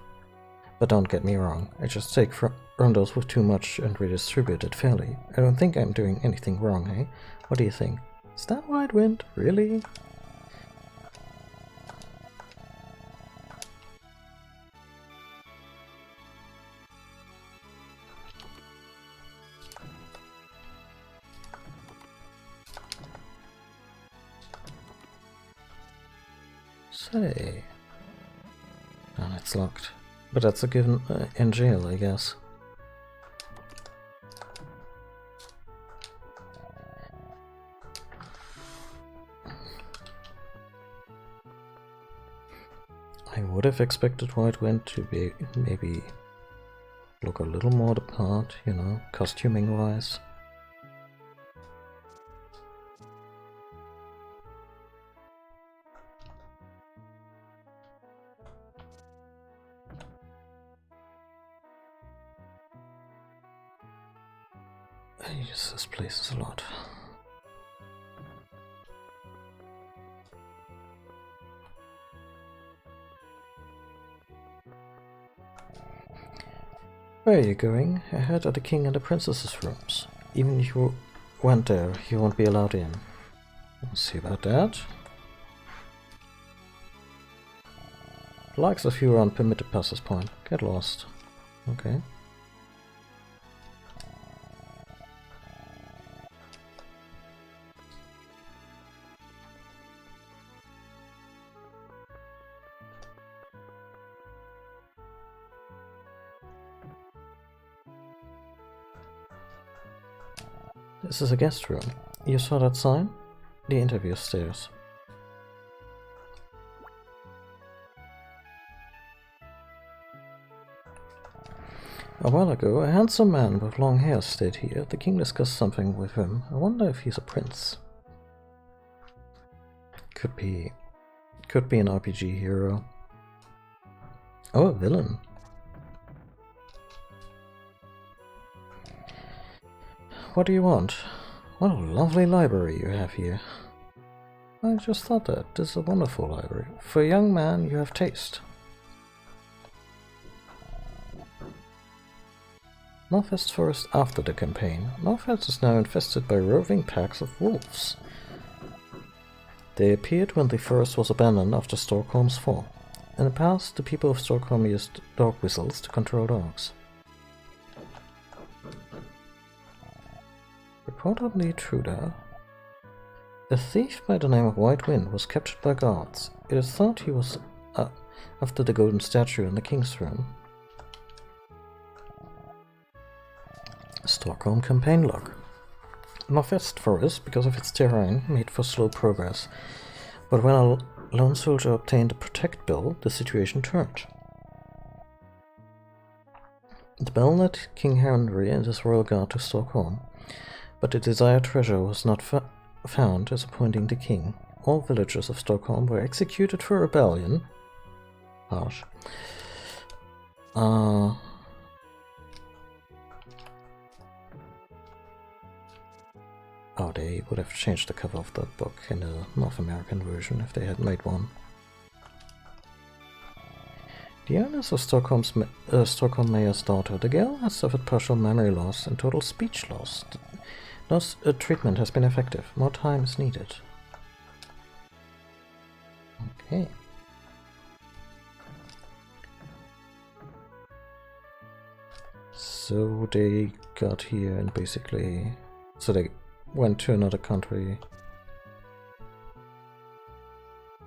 But don't get me wrong, I just take rondos with too much and redistribute it fairly. I don't think I'm doing anything wrong, eh? What do you think? Is that White Wind? Really? Say... Oh, it's locked. But that's a given in jail, I guess. I would have expected White Wind to be maybe look a little more the part, you know, costuming-wise. I use this place a lot. Where are you going? I heard at the king and the princess's rooms. Even if you went there, you won't be allowed in. We'll see about that. The likes of you are unpermitted past this point. Get lost. Okay. This is a guest room. You saw that sign? The interview stairs. A while ago, a handsome man with long hair stayed here. The king discussed something with him. I wonder if he's a prince. Could be an RPG hero. Oh, a villain. What do you want? What a lovely library you have here. I just thought that. This is a wonderful library. For a young man, you have taste. Northwest Forest after the campaign. Northwest is now infested by roving packs of wolves. They appeared when the forest was abandoned after Storkholm's fall. In the past, the people of Storkholm used dog whistles to control dogs. Report on the intruder. A thief by the name of White Wind was captured by guards. It is thought he was after the golden statue in the king's room. Storkholm campaign log. Northwest Forest, because of its terrain, made for slow progress. But when a lone soldier obtained a Protect Bill, the situation turned. The bill led King Henry and his royal guard to Storkholm, but the desired treasure was not found, disappointing the king. All villagers of Storkholm were executed for rebellion. Harsh. Oh, they would have changed the cover of that book in the North American version if they had made one. The illness of Storkholm mayor's daughter. The girl has suffered partial memory loss and total speech loss. Thus, treatment has been effective. More time is needed. Okay. So they got here and basically... So they went to another country,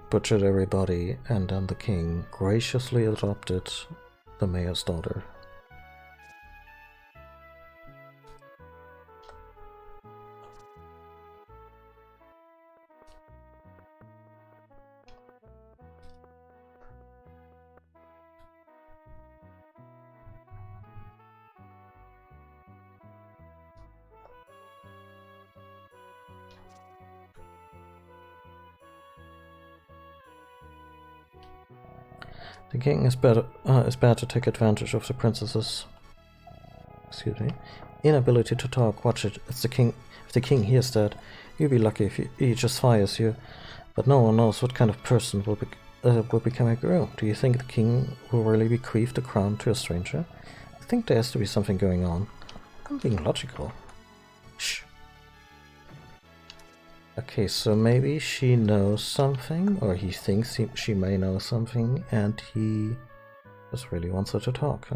butchered everybody, and then the king graciously adopted the mayor's daughter. The king is bad to take advantage of the princess's inability to talk. Watch it. It's the king. If the king hears that, you'll be lucky if he just fires you. But no one knows what kind of person will become a groom. Do you think the king will really bequeath the crown to a stranger? I think there has to be something going on. I'm being logical. Shh. Okay, so maybe she knows something, or he thinks she may know something, and he just really wants her to talk, huh?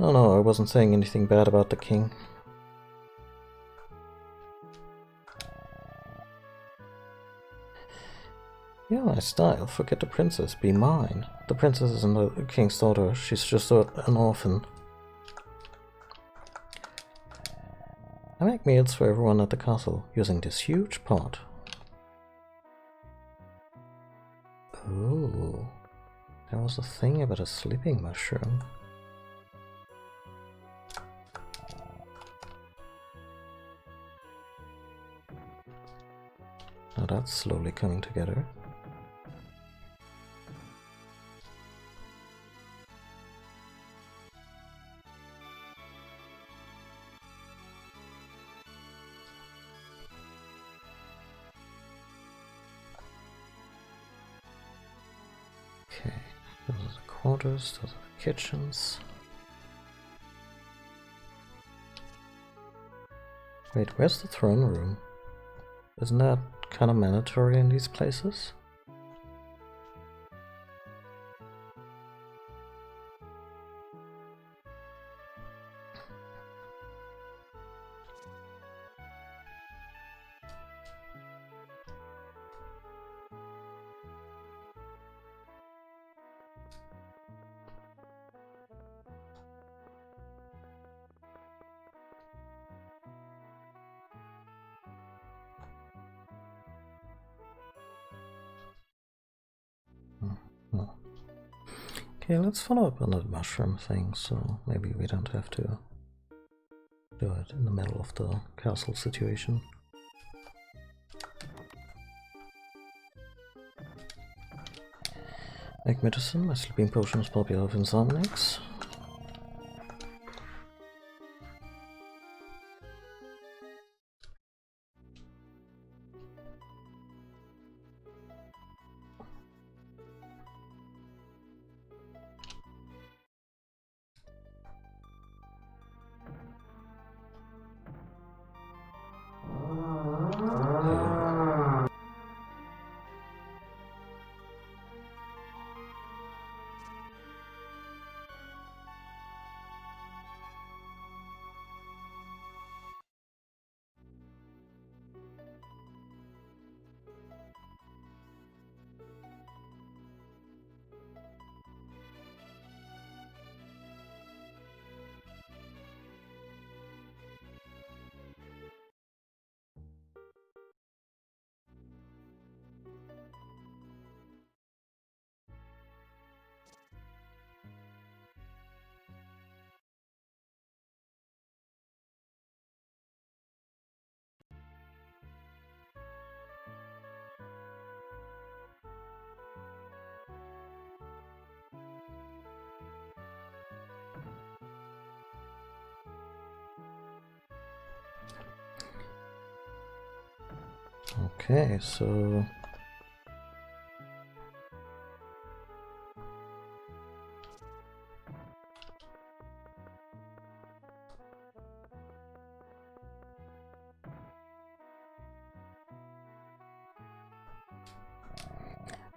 Oh no, I wasn't saying anything bad about the king. Yeah, my style. Forget the princess, be mine. The princess isn't the king's daughter, she's just an orphan. I make meals for everyone at the castle, using this huge pot. Ooh, there was a thing about a sleeping mushroom. Now that's slowly coming together. Okay, those are the quarters, those are the kitchens. Wait, where's the throne room? Isn't that kind of mandatory in these places? Okay, let's follow up on that mushroom thing, so maybe we don't have to do it in the middle of the castle situation. Make medicine, my sleeping potion is popular with insomniacs. Okay, so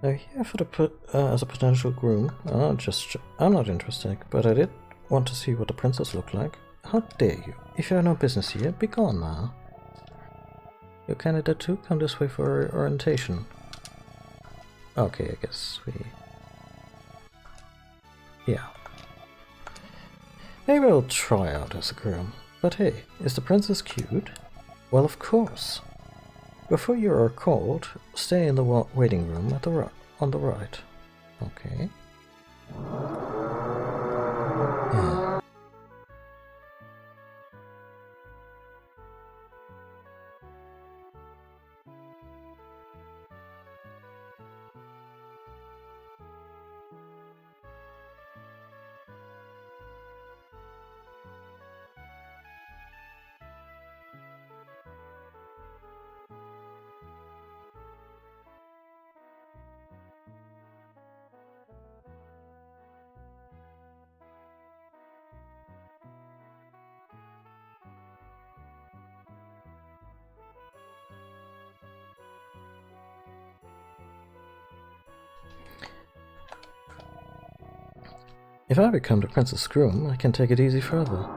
now here for the as a potential groom, I'm not interested, but I did want to see what the princess looked like. How dare you? If you have no business here, be gone now. Your candidate too? Come this way for orientation. Okay, I guess we... Yeah. Maybe I'll try out as a groom. But hey, is the princess cute? Well, of course. Before you are called, stay in the waiting room at the on the right. Okay. Yeah. If I become the princess groom, I can take it easy further.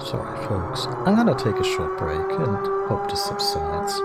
Sorry, folks. I'm gonna take a short break and hope this subsides.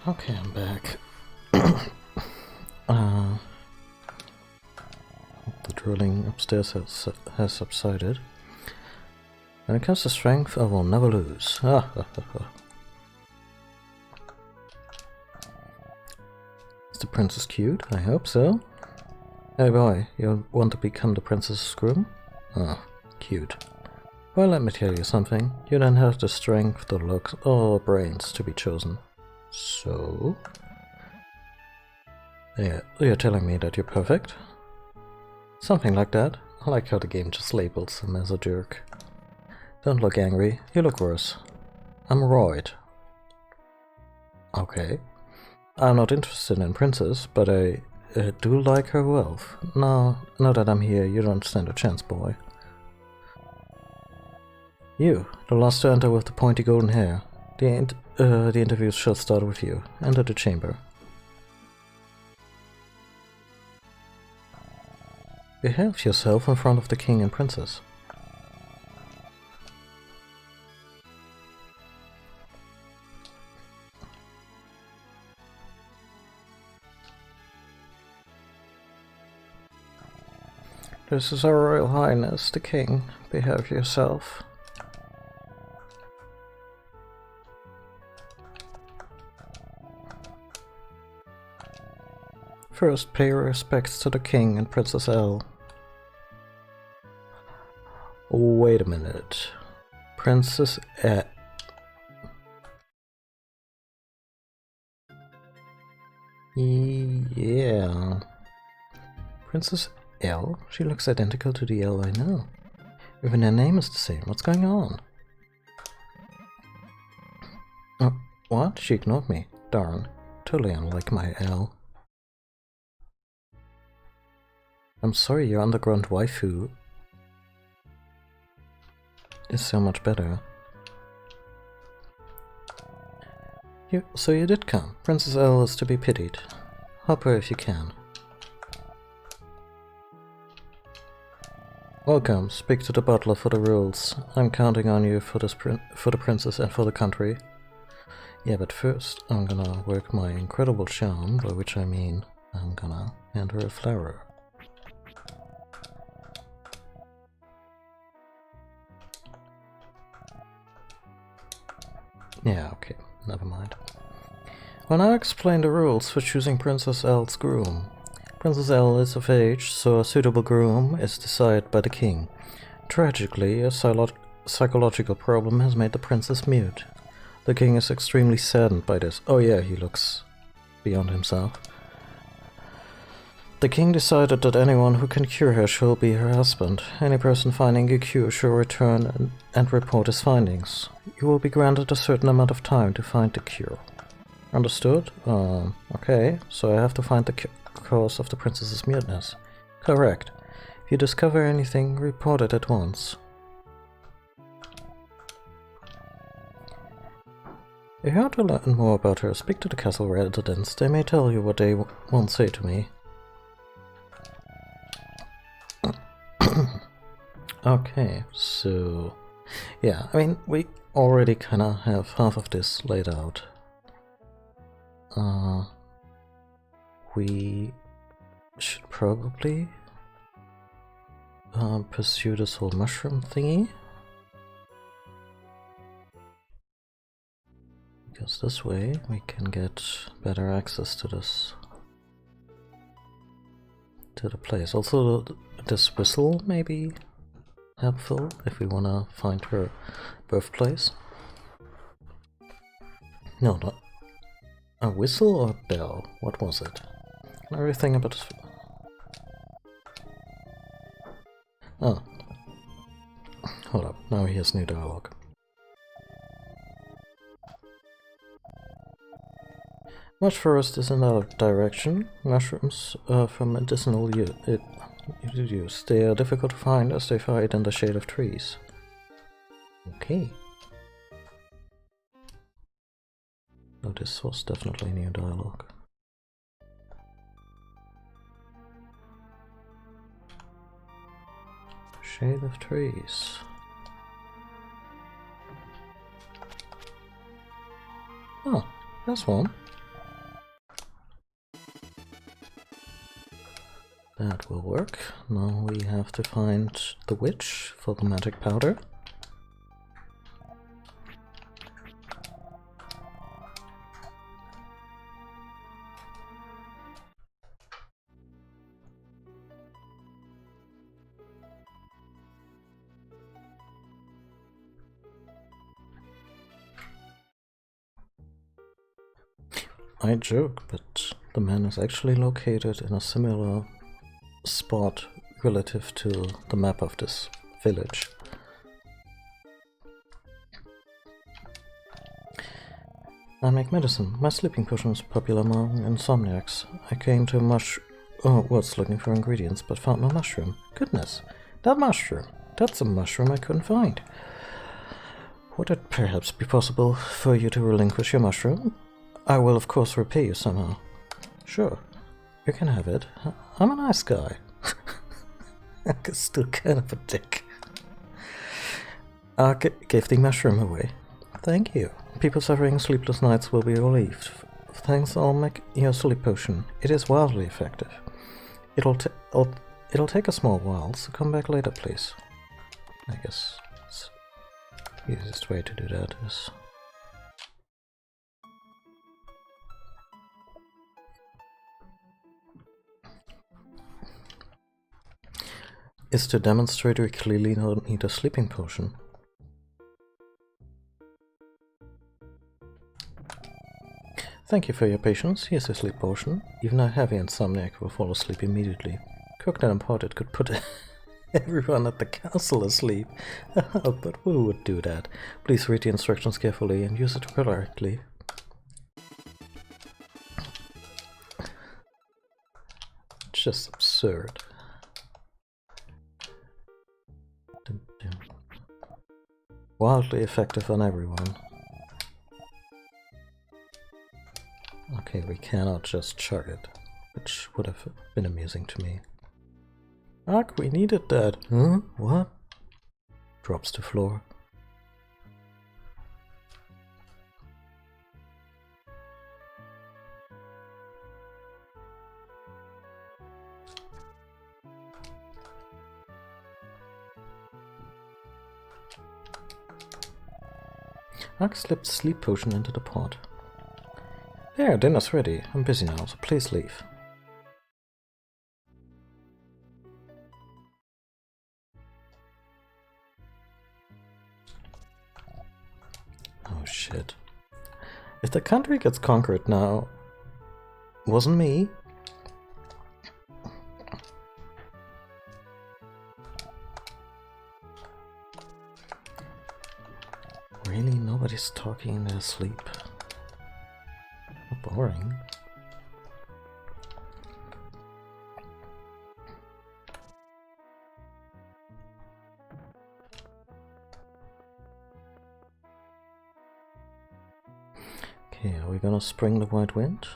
Okay, I'm back. The drilling upstairs has subsided. When it comes to strength, I will never lose. Is the princess cute? I hope so. Hey boy, you want to become the princess's groom? Ah, cute. Well, let me tell you something. You don't have the strength, the looks, or brains to be chosen. So? Yeah, you're telling me that you're perfect? Something like that. I like how the game just labels him as a jerk. Don't look angry, you look worse. I'm Royd. Okay. I'm not interested in Princess, but I do like her wealth. Now that I'm here, you don't stand a chance, boy. You, the last to enter with the pointy golden hair. The interviews shall start with you. Enter the chamber. Behave yourself in front of the king and princess. This is our Royal Highness, the king. Behave yourself. First, pay your respects to the king and Princess Elle. Wait a minute. Princess Elle. Yeah. Princess Elle? She looks identical to the Elle I know. Even her name is the same. What's going on? Oh, what? She ignored me. Darn. Totally unlike my Elle. I'm sorry, your underground waifu is so much better. So you did come. Princess Elle is to be pitied. Help her if you can. Welcome. Speak to the butler for the rules. I'm counting on you for the princess and for the country. Yeah, but first I'm gonna work my incredible charm, by which I mean I'm gonna hand her a flower. Yeah, okay, never mind. Well, now explain the rules for choosing Princess Elle's groom. Princess Elle is of age, so a suitable groom is decided by the king. Tragically, a psychological problem has made the princess mute. The king is extremely saddened by this. Oh yeah, he looks beyond himself. The king decided that anyone who can cure her shall be her husband. Any person finding a cure shall return and report his findings. You will be granted a certain amount of time to find the cure. Understood? Okay, so I have to find the cause of the princess's muteness. Correct. If you discover anything, report it at once. If you want to learn more about her, speak to the castle residents. They may tell you what they won't say to me. Okay, so... yeah, I mean, we already kinda have half of this laid out. We should probably pursue this whole mushroom thingy. Because this way we can get better access to this. To the place. Also, this whistle may be helpful if we wanna find her birthplace. No, not a whistle or a bell? What was it? Everything about this. Oh. Hold up, now here's new dialogue. Much forest is in another direction. Mushrooms for medicinal use. They are difficult to find as they hide in the shade of trees. Okay. Oh, this was definitely new dialogue. Shade of trees. Oh, there's one. That will work. Now we have to find the witch for the magic powder. I joke, but the man is actually located in a similar spot relative to the map of this village. I make medicine. My sleeping potion is popular among insomniacs. I came to Woods looking for ingredients, but found no mushroom. Goodness, that mushroom! That's a mushroom I couldn't find. Would it perhaps be possible for you to relinquish your mushroom? I will of course repay you somehow. Sure, you can have it. I'm a nice guy. I'm still kind of a dick. I gave the mushroom away. Thank you. People suffering sleepless nights will be relieved. Thanks, I'll make your sleep potion. It is wildly effective. It'll take a small while, so come back later, please. I guess the easiest way to do that is to demonstrate we clearly don't need a sleeping potion. Thank you for your patience. Here's a sleep potion. Even a heavy insomniac will fall asleep immediately. Cooked and imported could put everyone at the castle asleep. But who would do that? Please read the instructions carefully and use it correctly. It's just absurd. Wildly effective on everyone. Okay, we cannot just chug it, which would have been amusing to me. Ark, we needed that. Huh? What? Drops to floor. Ark slipped sleep potion into the pot. There, dinner's ready. I'm busy now, so please leave. Oh shit. If the country gets conquered now, wasn't me. Really? Nobody's talking in their sleep. Boring. Okay, are we gonna spring the white wind?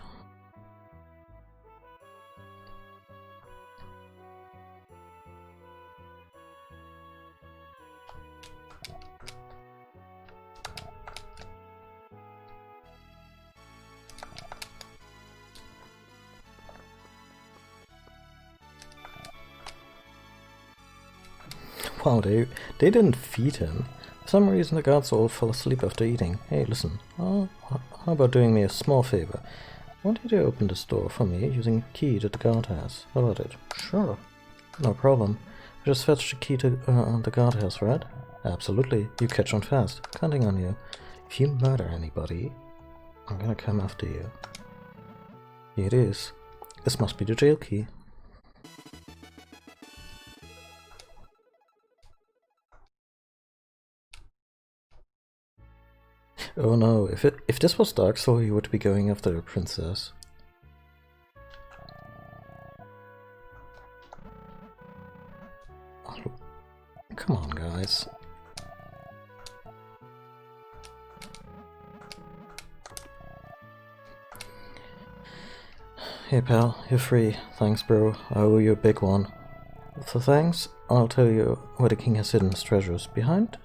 Wow, they didn't feed him. For some reason the guards all fell asleep after eating. Hey, listen, how about doing me a small favor? I want you to open this door for me using a key that the guard has. How about it? Sure. No problem. I just fetched the key to the guard house, right? Absolutely. You catch on fast. Counting on you. If you murder anybody, I'm gonna come after you. Here it is. This must be the jail key. Oh no, if this was Dark Soul, he would be going after the princess. Oh, come on, guys. Hey pal, you're free. Thanks bro, I owe you a big one. For thanks, I'll tell you where the king has hidden his treasures. Behind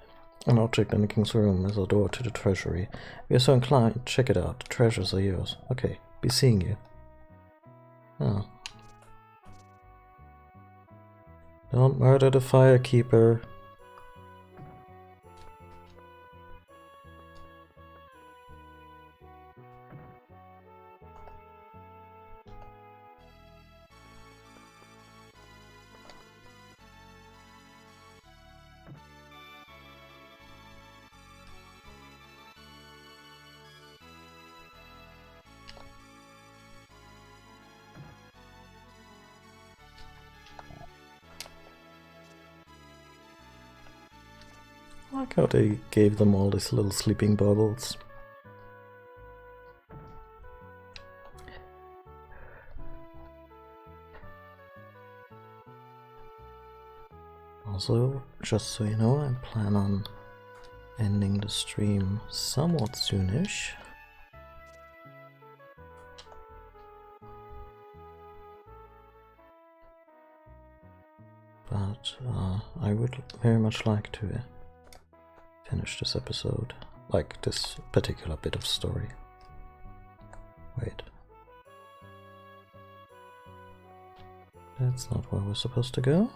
an object in the king's room is a door to the treasury. If you're so inclined, check it out. The treasures are yours. Okay, be seeing you. Oh. Don't murder the firekeeper. I like how they gave them all these little sleeping bubbles. Also, just so you know, I plan on ending the stream somewhat soonish. But I would very much like to finish this episode, like this particular bit of story. Wait. That's not where we're supposed to go.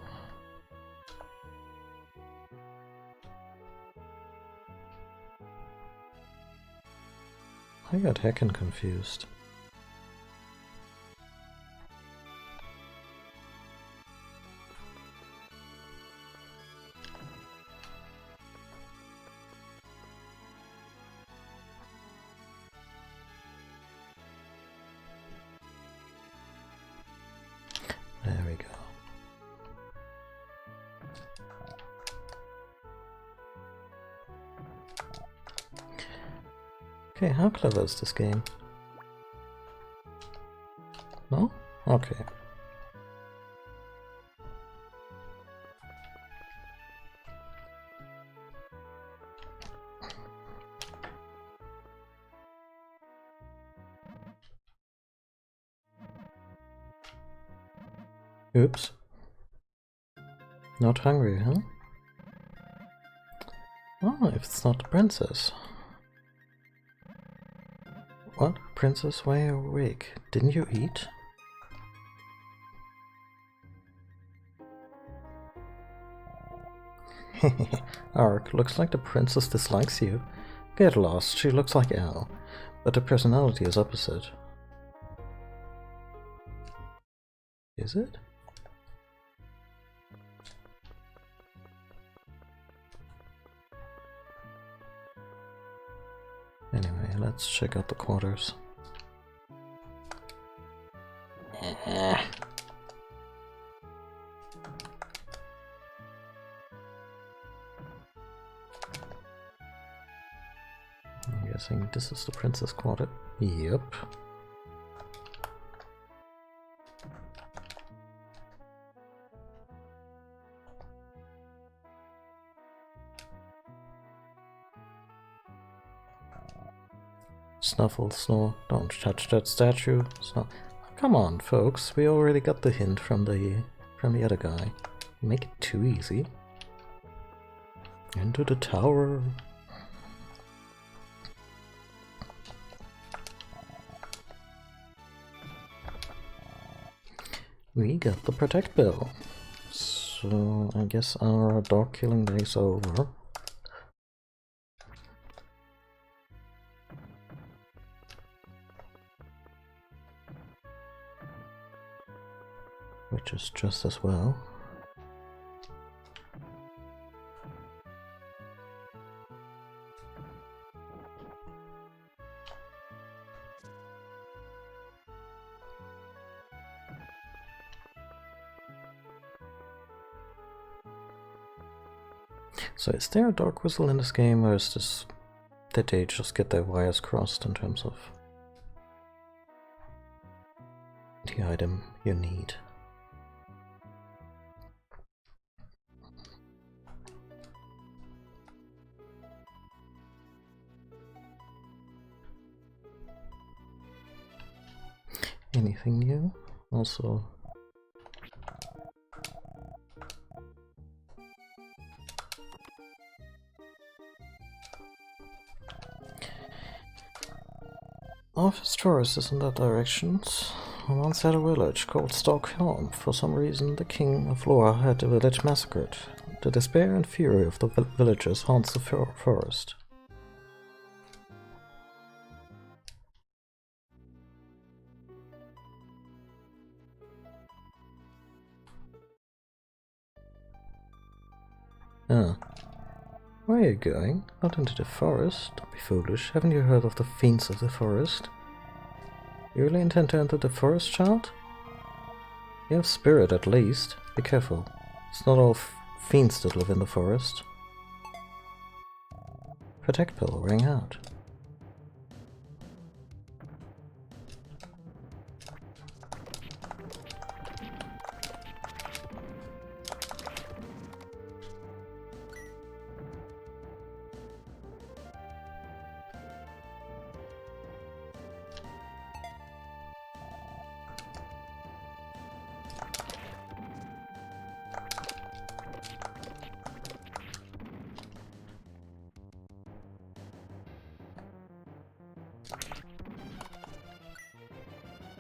I got heckin' confused. There we go. Okay, how clever is this game? No? Okay. Oops. Not hungry, huh? Oh, if it's not the princess. What? Princess, why are you awake? Didn't you eat? Ark, looks like the princess dislikes you. Get lost, she looks like Elle, but her personality is opposite. Is it? Anyway, let's check out the quarters. I'm guessing this is the princess quarter. Yep. Snuffle, Snore, don't touch that statue. So, come on, folks, we already got the hint from the other guy. Make it too easy. Into the tower. We got the protect bill. So I guess our dog killing day's over. Which is just as well. So is there a dog whistle in this game, or is this... did they just get their wires crossed in terms of the item you need? Anything new? Also... office drawers is in that direction. once had a village called Stockholm. For some reason, the king of Lore had the village massacred. The despair and fury of the villagers haunts the forest. Ah. Where are you going? Not into the forest. Don't be foolish. Haven't you heard of the fiends of the forest? You really intend to enter the forest, child? You have spirit, at least. Be careful. It's not all fiends that live in the forest. Protect pill rang out.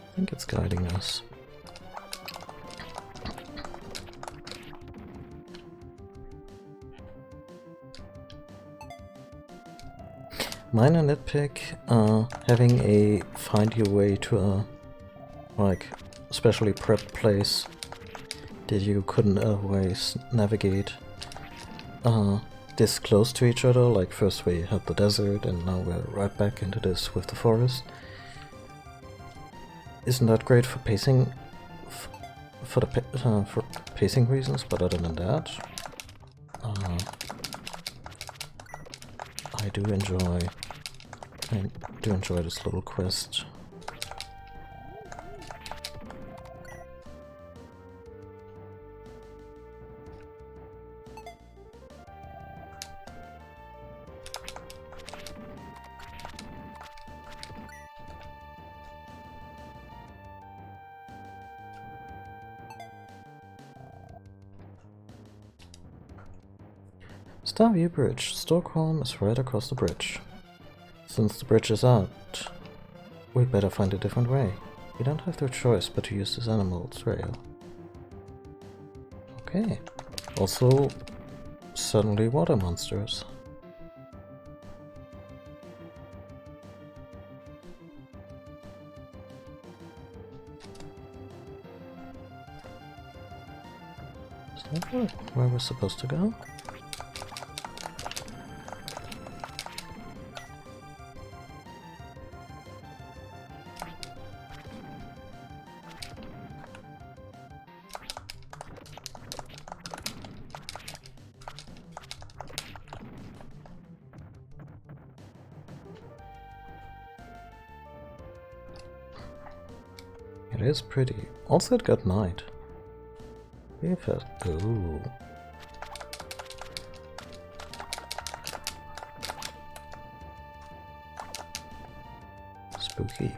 I think it's guiding us. Minor nitpick, having a find your way to a, like, specially prepped place that you couldn't always navigate this close to each other. Like, first we had the desert and now we're right back into this with the forest. Isn't that great for pacing, for pacing reasons? But other than that, I do enjoy this little quest. Starview Bridge. Stockholm is right across the bridge. Since the bridge is out, we'd better find a different way. We don't have no choice but to use this animal trail. Okay. Also, suddenly water monsters. Is that where we're supposed to go? It is pretty. Also, it got night. We've had. Ooh. Spooky.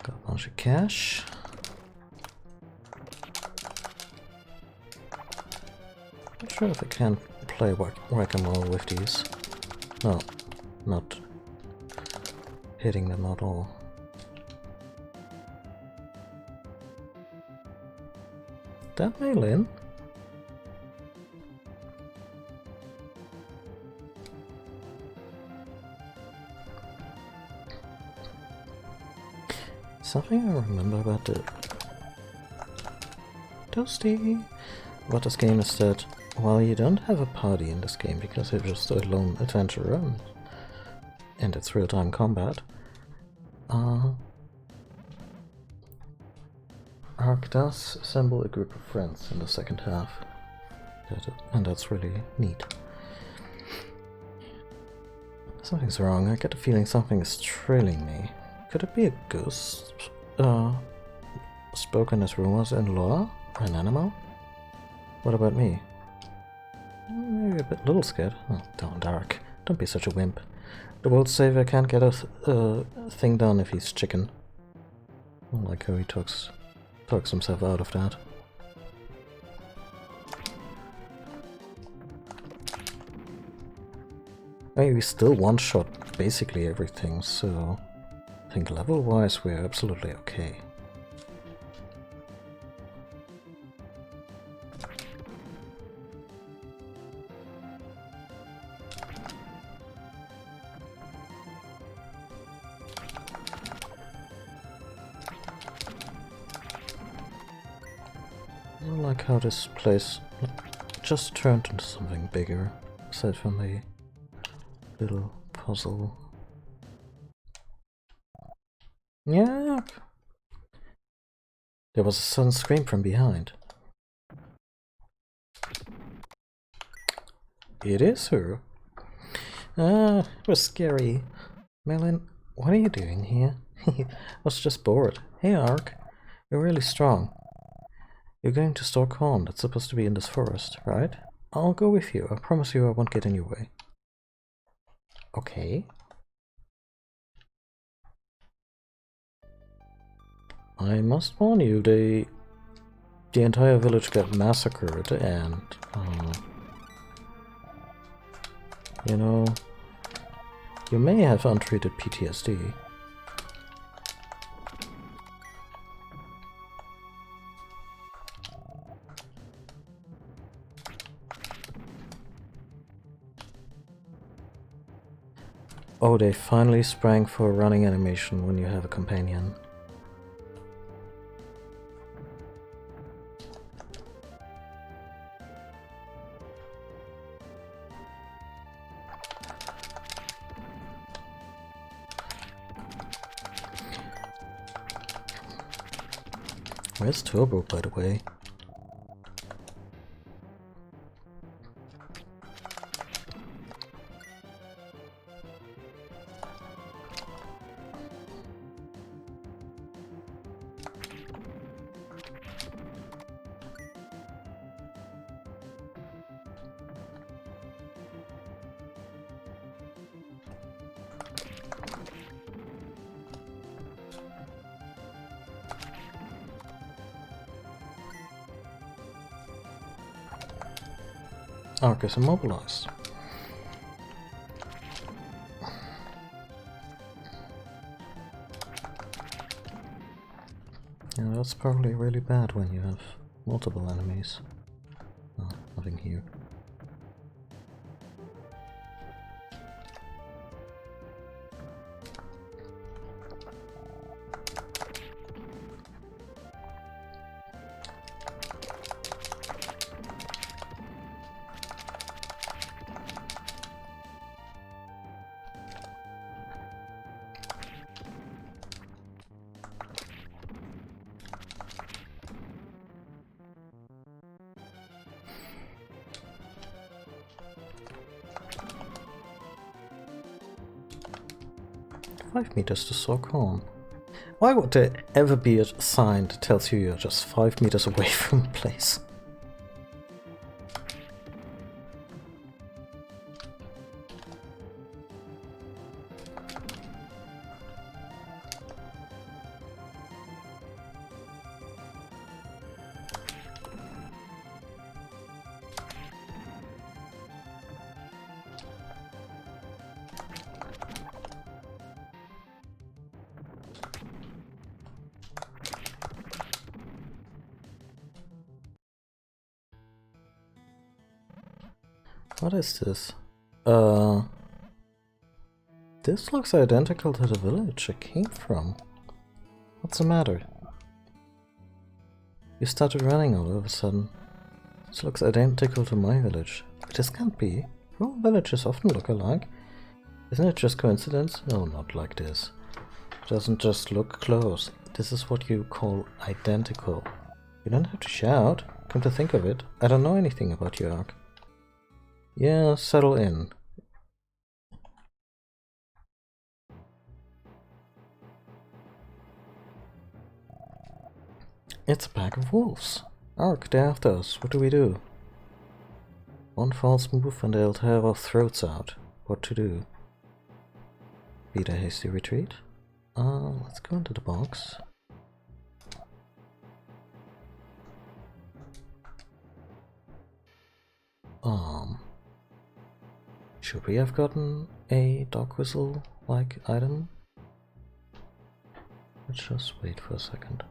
Got a bunch of cash. Not sure if I can play whack-a-mole with these. No, not hitting them at all. That mail in? Something I remember about the Toasty about this game is that while you don't have a party in this game because you're just a lone adventurer and it's real-time combat, Ark does assemble a group of friends in the second half, and that's really neat. Something's wrong. I get the feeling something is trailing me. Could it be a ghost spoken as rumors in lore? An animal? What about me? Maybe a little scared. Oh, darn Dark. Don't be such a wimp. The world savior can't get a thing done if he's chicken. I like how he talks himself out of that. I mean, we still one-shot basically everything, so I think level-wise we're absolutely okay. I like how this place just turned into something bigger, aside from the little puzzle. Yeah. There was a sudden scream from behind. It is her. Ah, it was scary. Melon, what are you doing here? I was just bored. Hey, Ark. You're really strong. You're going to Stockholm. That's supposed to be in this forest, right? I'll go with you. I promise you I won't get in your way. Okay. I must warn you, the entire village got massacred and, you know, you may have untreated PTSD. Oh, they finally sprang for a running animation when you have a companion. Where's Turbo, by the way? Ark is immobilized. Yeah, that's probably really bad when you have multiple enemies. Oh, nothing here. "5 meters to Stockholm." Why would there ever be a sign that tells you you're just 5 meters away from the place? What is this? This looks identical to the village it came from. What's the matter? You started running all of a sudden. This looks identical to my village. This can't be. All villages often look alike. Isn't it just coincidence? No, not like this. It doesn't just look close. This is what you call identical. You don't have to shout. Come to think of it, I don't know anything about you, Ark. Yeah, settle in. It's a pack of wolves. Ark, they're after us. What do we do? One false move and they'll tear our throats out. What to do? Lead a hasty retreat? Let's go into the box. Should we have gotten a dog whistle-like item? Let's just wait for a second.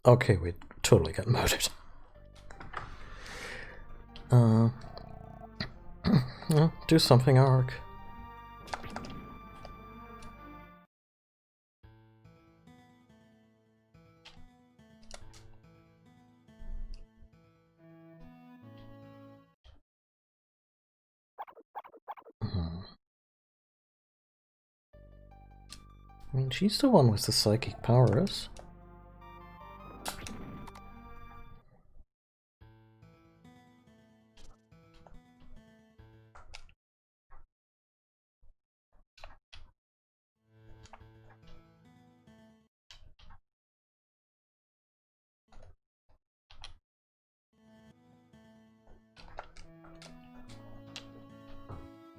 Okay, we totally got murdered. Do something, Ark. I mean, she's the one with the psychic powers.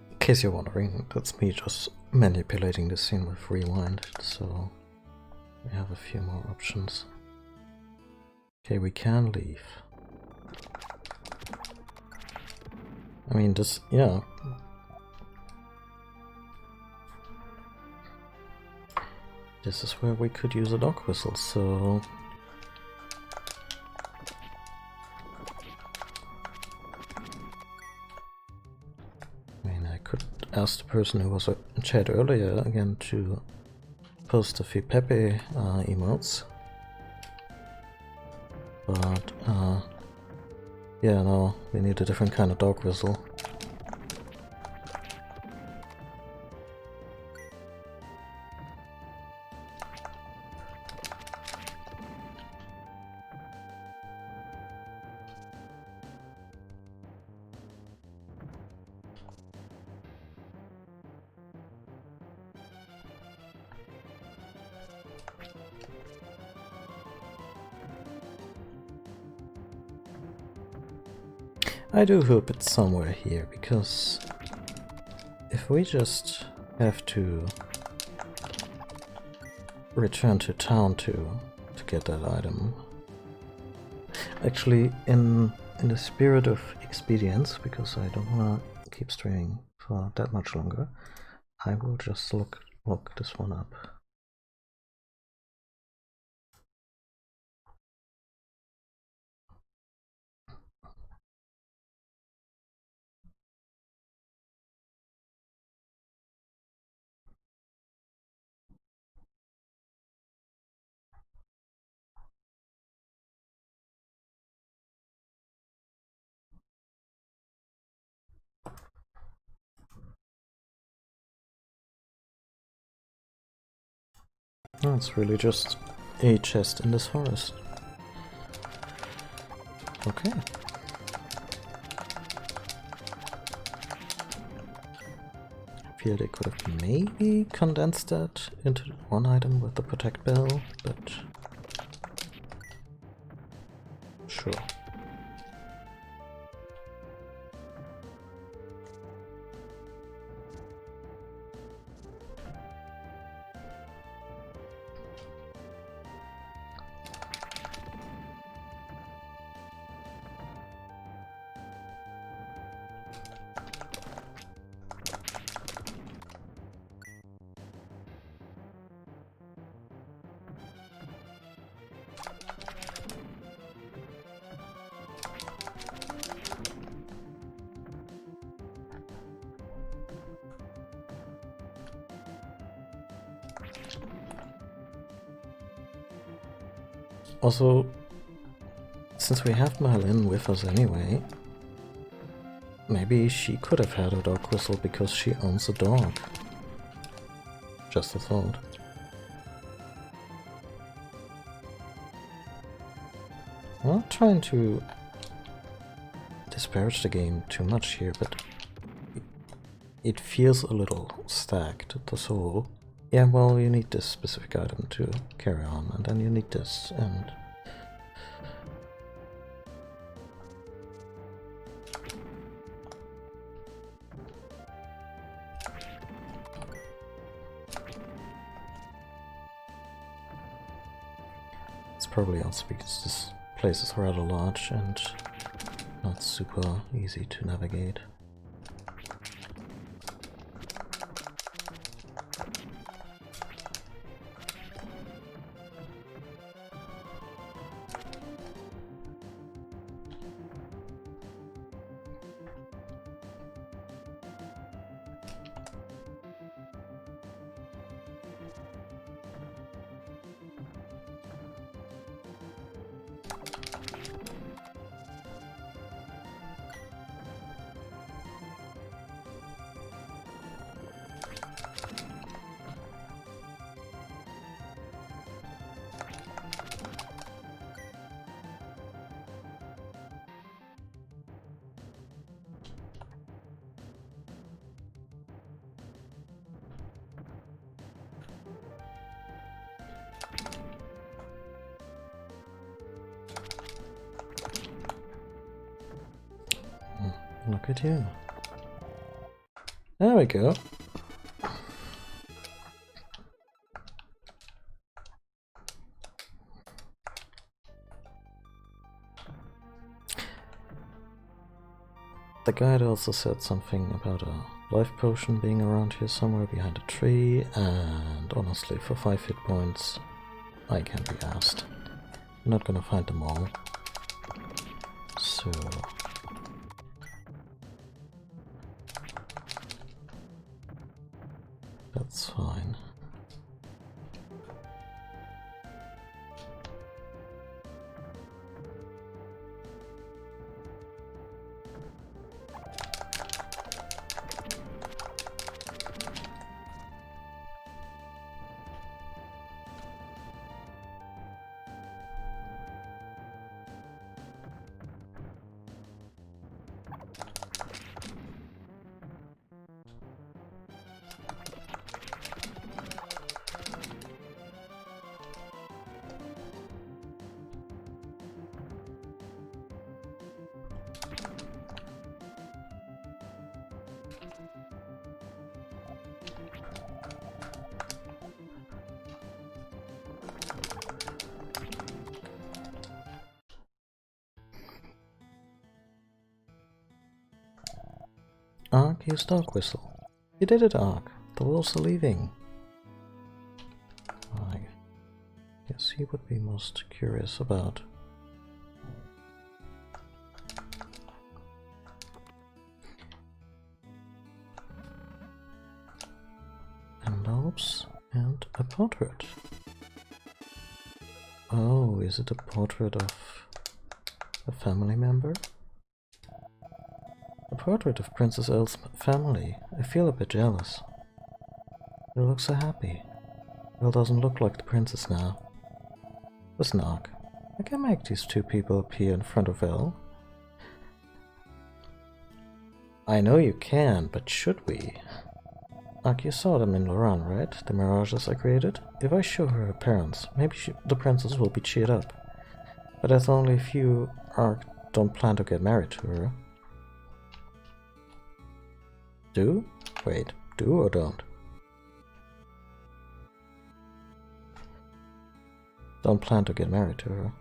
In case you're wondering, that's me just manipulating the scene with rewind, so we have a few more options. Okay, we can leave. I mean, this, yeah. This is where we could use a dog whistle, so... asked the person who was in chat earlier again to post a few Pepe emotes. But, yeah, no, we need a different kind of dog whistle. I do hope it's somewhere here, because if we just have to return to town to get that item. Actually, in the spirit of expedience, because I don't want to keep streaming for that much longer, I will just look this one up. No, it's really just a chest in this forest. Okay. I feel they could have maybe condensed that into one item with the protect bell, but sure. Also, since we have Marlene with us anyway, maybe she could have had a dog whistle because she owns a dog. Just a thought. I'm not trying to disparage the game too much here, but it feels a little stacked, the soul. Yeah, well, you need this specific item to carry on, and then you need this, and... It's probably also because this place is rather large and not super easy to navigate. Look at you. There we go. The guide also said something about a life potion being around here somewhere behind a tree, and honestly, for 5 hit points, I can't be asked. I'm not gonna find them all. So... that's fine. Ark, use dog whistle. You did it, Ark. The wolves are leaving. I guess he would be most curious about. Envelopes and a portrait. Oh, is it a portrait of a family member? A portrait of Princess Elle's family. I feel a bit jealous. They look so happy. Elle doesn't look like the princess now. Listen, Ark, I can make these two people appear in front of Elle. I know you can, but should we? Ark, you saw them in Loran, right? The mirages I created? If I show her her parents, maybe the princess will be cheered up. But that's only if you, Ark, don't plan to get married to her. Do? Wait, do or don't? Don't plan to get married to her.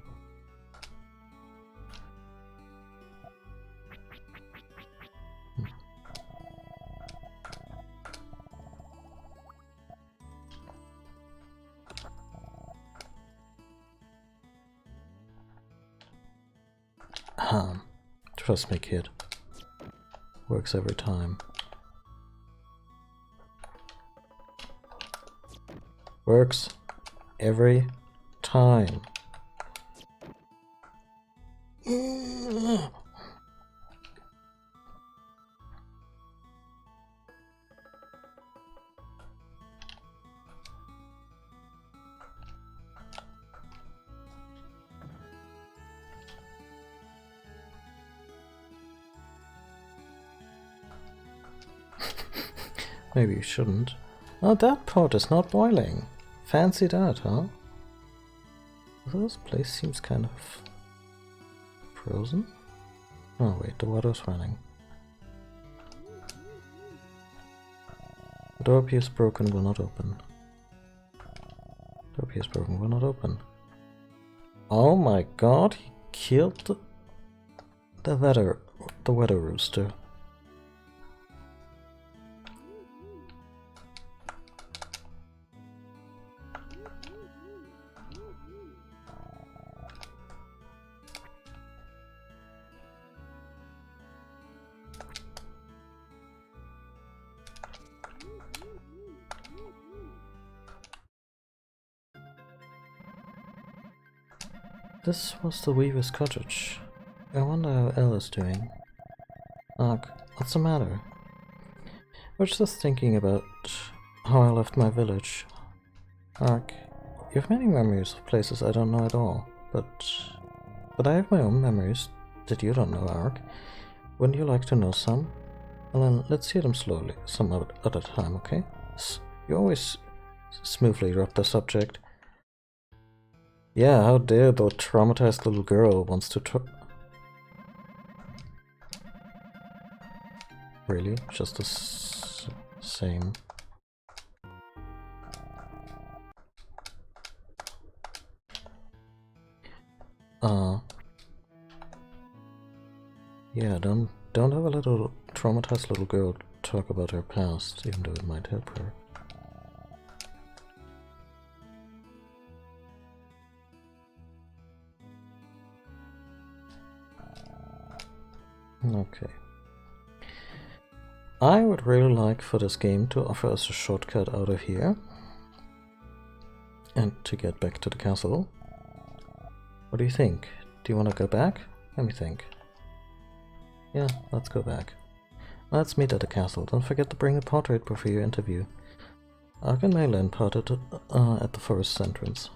Trust me, kid. Works every time. Works every time. Maybe you shouldn't. Oh, that pot is not boiling. Fancy that, huh? This place seems kind of frozen. Oh wait, the water's running. The door appears broken, will not open. Door appears broken, will not open. Oh my god, he killed the weather rooster. This was the Weaver's cottage. I wonder how Elle is doing. Ark, what's the matter? I was just thinking about how I left my village. Ark, you have many memories of places I don't know at all, but I have my own memories that you don't know, Ark. Wouldn't you like to know some? Well then, let's hear them slowly, some at a time, okay? You always smoothly drop the subject. Yeah, how dare the traumatized little girl wants to Really? Just the same. Yeah, don't have a little traumatized little girl talk about her past, even though it might help her. Okay. I would really like for this game to offer us a shortcut out of here. And to get back to the castle. What do you think? Do you want to go back? Let me think. Yeah, let's go back. Let's meet at the castle. Don't forget to bring a portrait before your interview. Ark and Maylan parted at the forest entrance.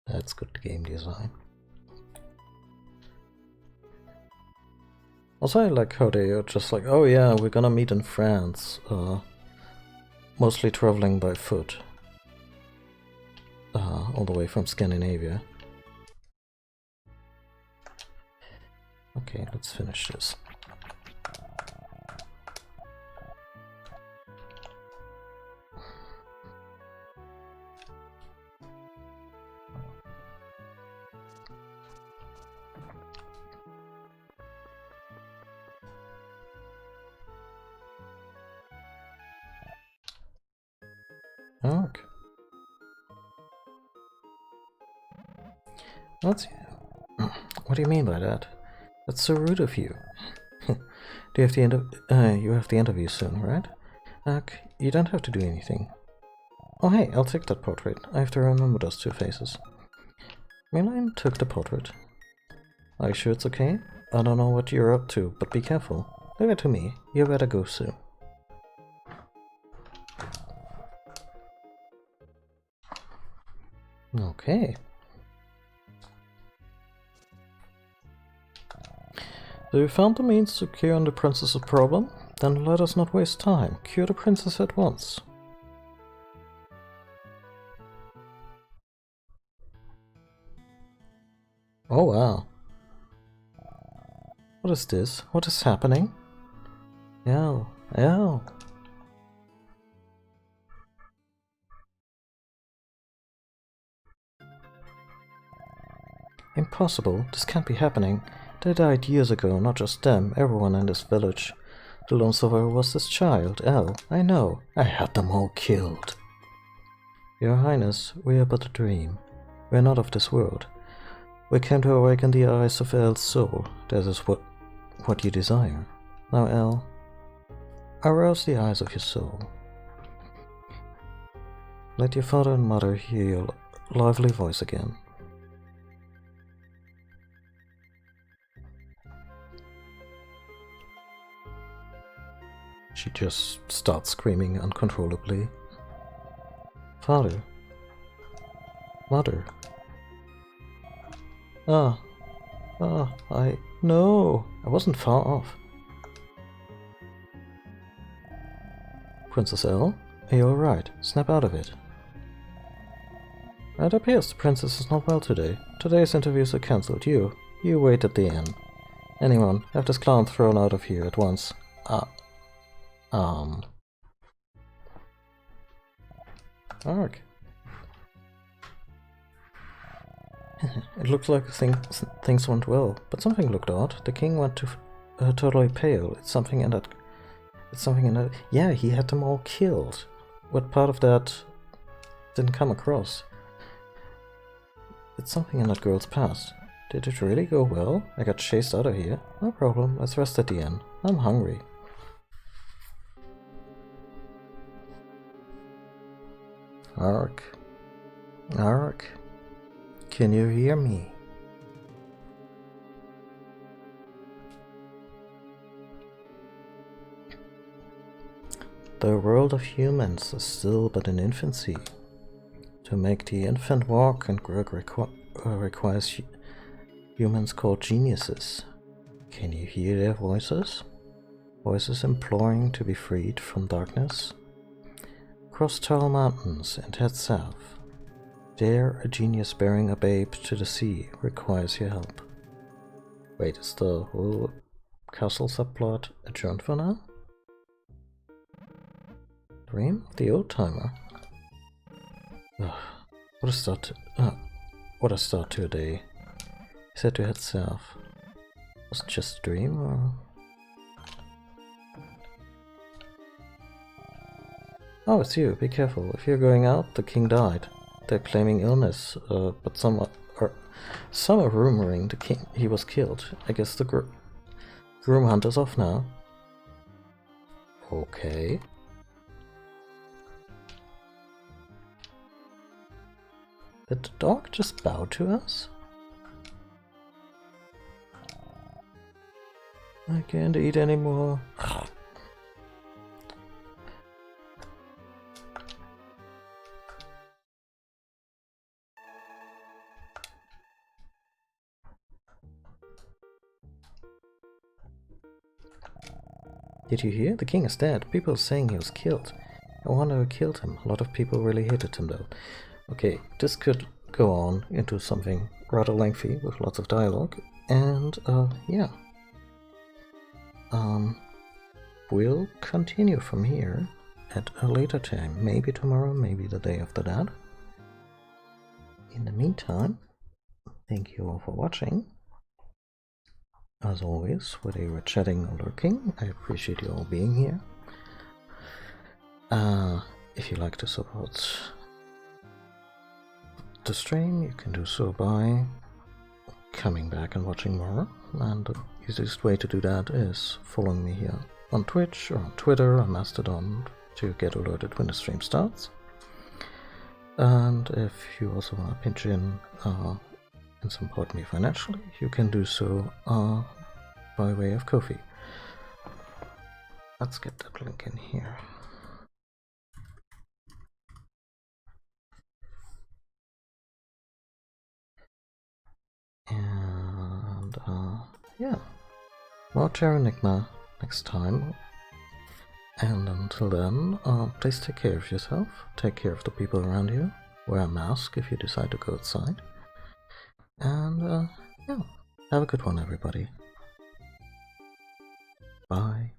That's good game design. Also, I like how they are just like, oh yeah, we're gonna meet in France. Mostly traveling by foot. All the way from Scandinavia. Okay, let's finish this. Ark. What do you mean by that? That's so rude of you. Do you have the interview soon, right? Ark, you don't have to do anything. Oh hey, I'll take that portrait. I have to remember those two faces. Maylan took the portrait. Are you sure it's okay? I don't know what you're up to, but be careful. Leave it to me. You better go soon. Okay. So you found the means to cure the princess's problem? Then let us not waste time. Cure the princess at once. Oh wow. What is this? What is happening? Elle. Impossible. This can't be happening. They died years ago, not just them, everyone in this village. The lone survivor was this child, Elle. I know. I had them all killed. Your Highness, we are but a dream. We are not of this world. We came to awaken the eyes of Elle's soul. That is what you desire. Now, Elle, arouse the eyes of your soul. Let your father and mother hear your lively voice again. She just starts screaming uncontrollably. Father. Mother. No! I wasn't far off. Princess Elle? Are you alright? Snap out of it. It appears the princess is not well today. Today's interviews are cancelled. You wait at the inn. Anyone, have this clown thrown out of here at once. Ark. It looked like things went well, but something looked odd. The king went totally pale. It's something in that. Yeah, he had them all killed. What part of that didn't come across? It's something in that girl's past. Did it really go well? I got chased out of here. No problem. Let's rest at the inn. I'm hungry. Ark. Ark. Can you hear me? The world of humans is still but in infancy. To make the infant walk and grow requires humans called geniuses. Can you hear their voices? Voices imploring to be freed from darkness? Cross tall mountains and head south. There, a genius bearing a babe to the sea requires your help. Wait, is the whole castle subplot adjourned for now? Dream of the old timer. What a start to a day. He said to head south. Was it just a dream or? Oh, it's you. Be careful. If you're going out, the king died. They're claiming illness, but some are rumoring he was killed. I guess the groom hunt is off now. Okay. Did the dog just bow to us? I can't eat anymore. Did you hear? The king is dead. People are saying he was killed. I wonder who killed him. A lot of people really hated him though. Okay, this could go on into something rather lengthy with lots of dialogue, and yeah. We'll continue from here at a later time, maybe tomorrow, maybe the day after that. In the meantime, thank you all for watching. As always, whether you were chatting or lurking, I appreciate you all being here. If you like to support the stream, you can do so by coming back and watching more, and the easiest way to do that is following me here on Twitch or on Twitter or Mastodon to get alerted when the stream starts. And if you also want to pinch in and support me financially, you can do so by way of Ko-fi. Let's get that link in here. And yeah, more Terranigma next time. And until then, please take care of yourself, take care of the people around you, wear a mask if you decide to go outside. And yeah, have a good one, everybody. Bye.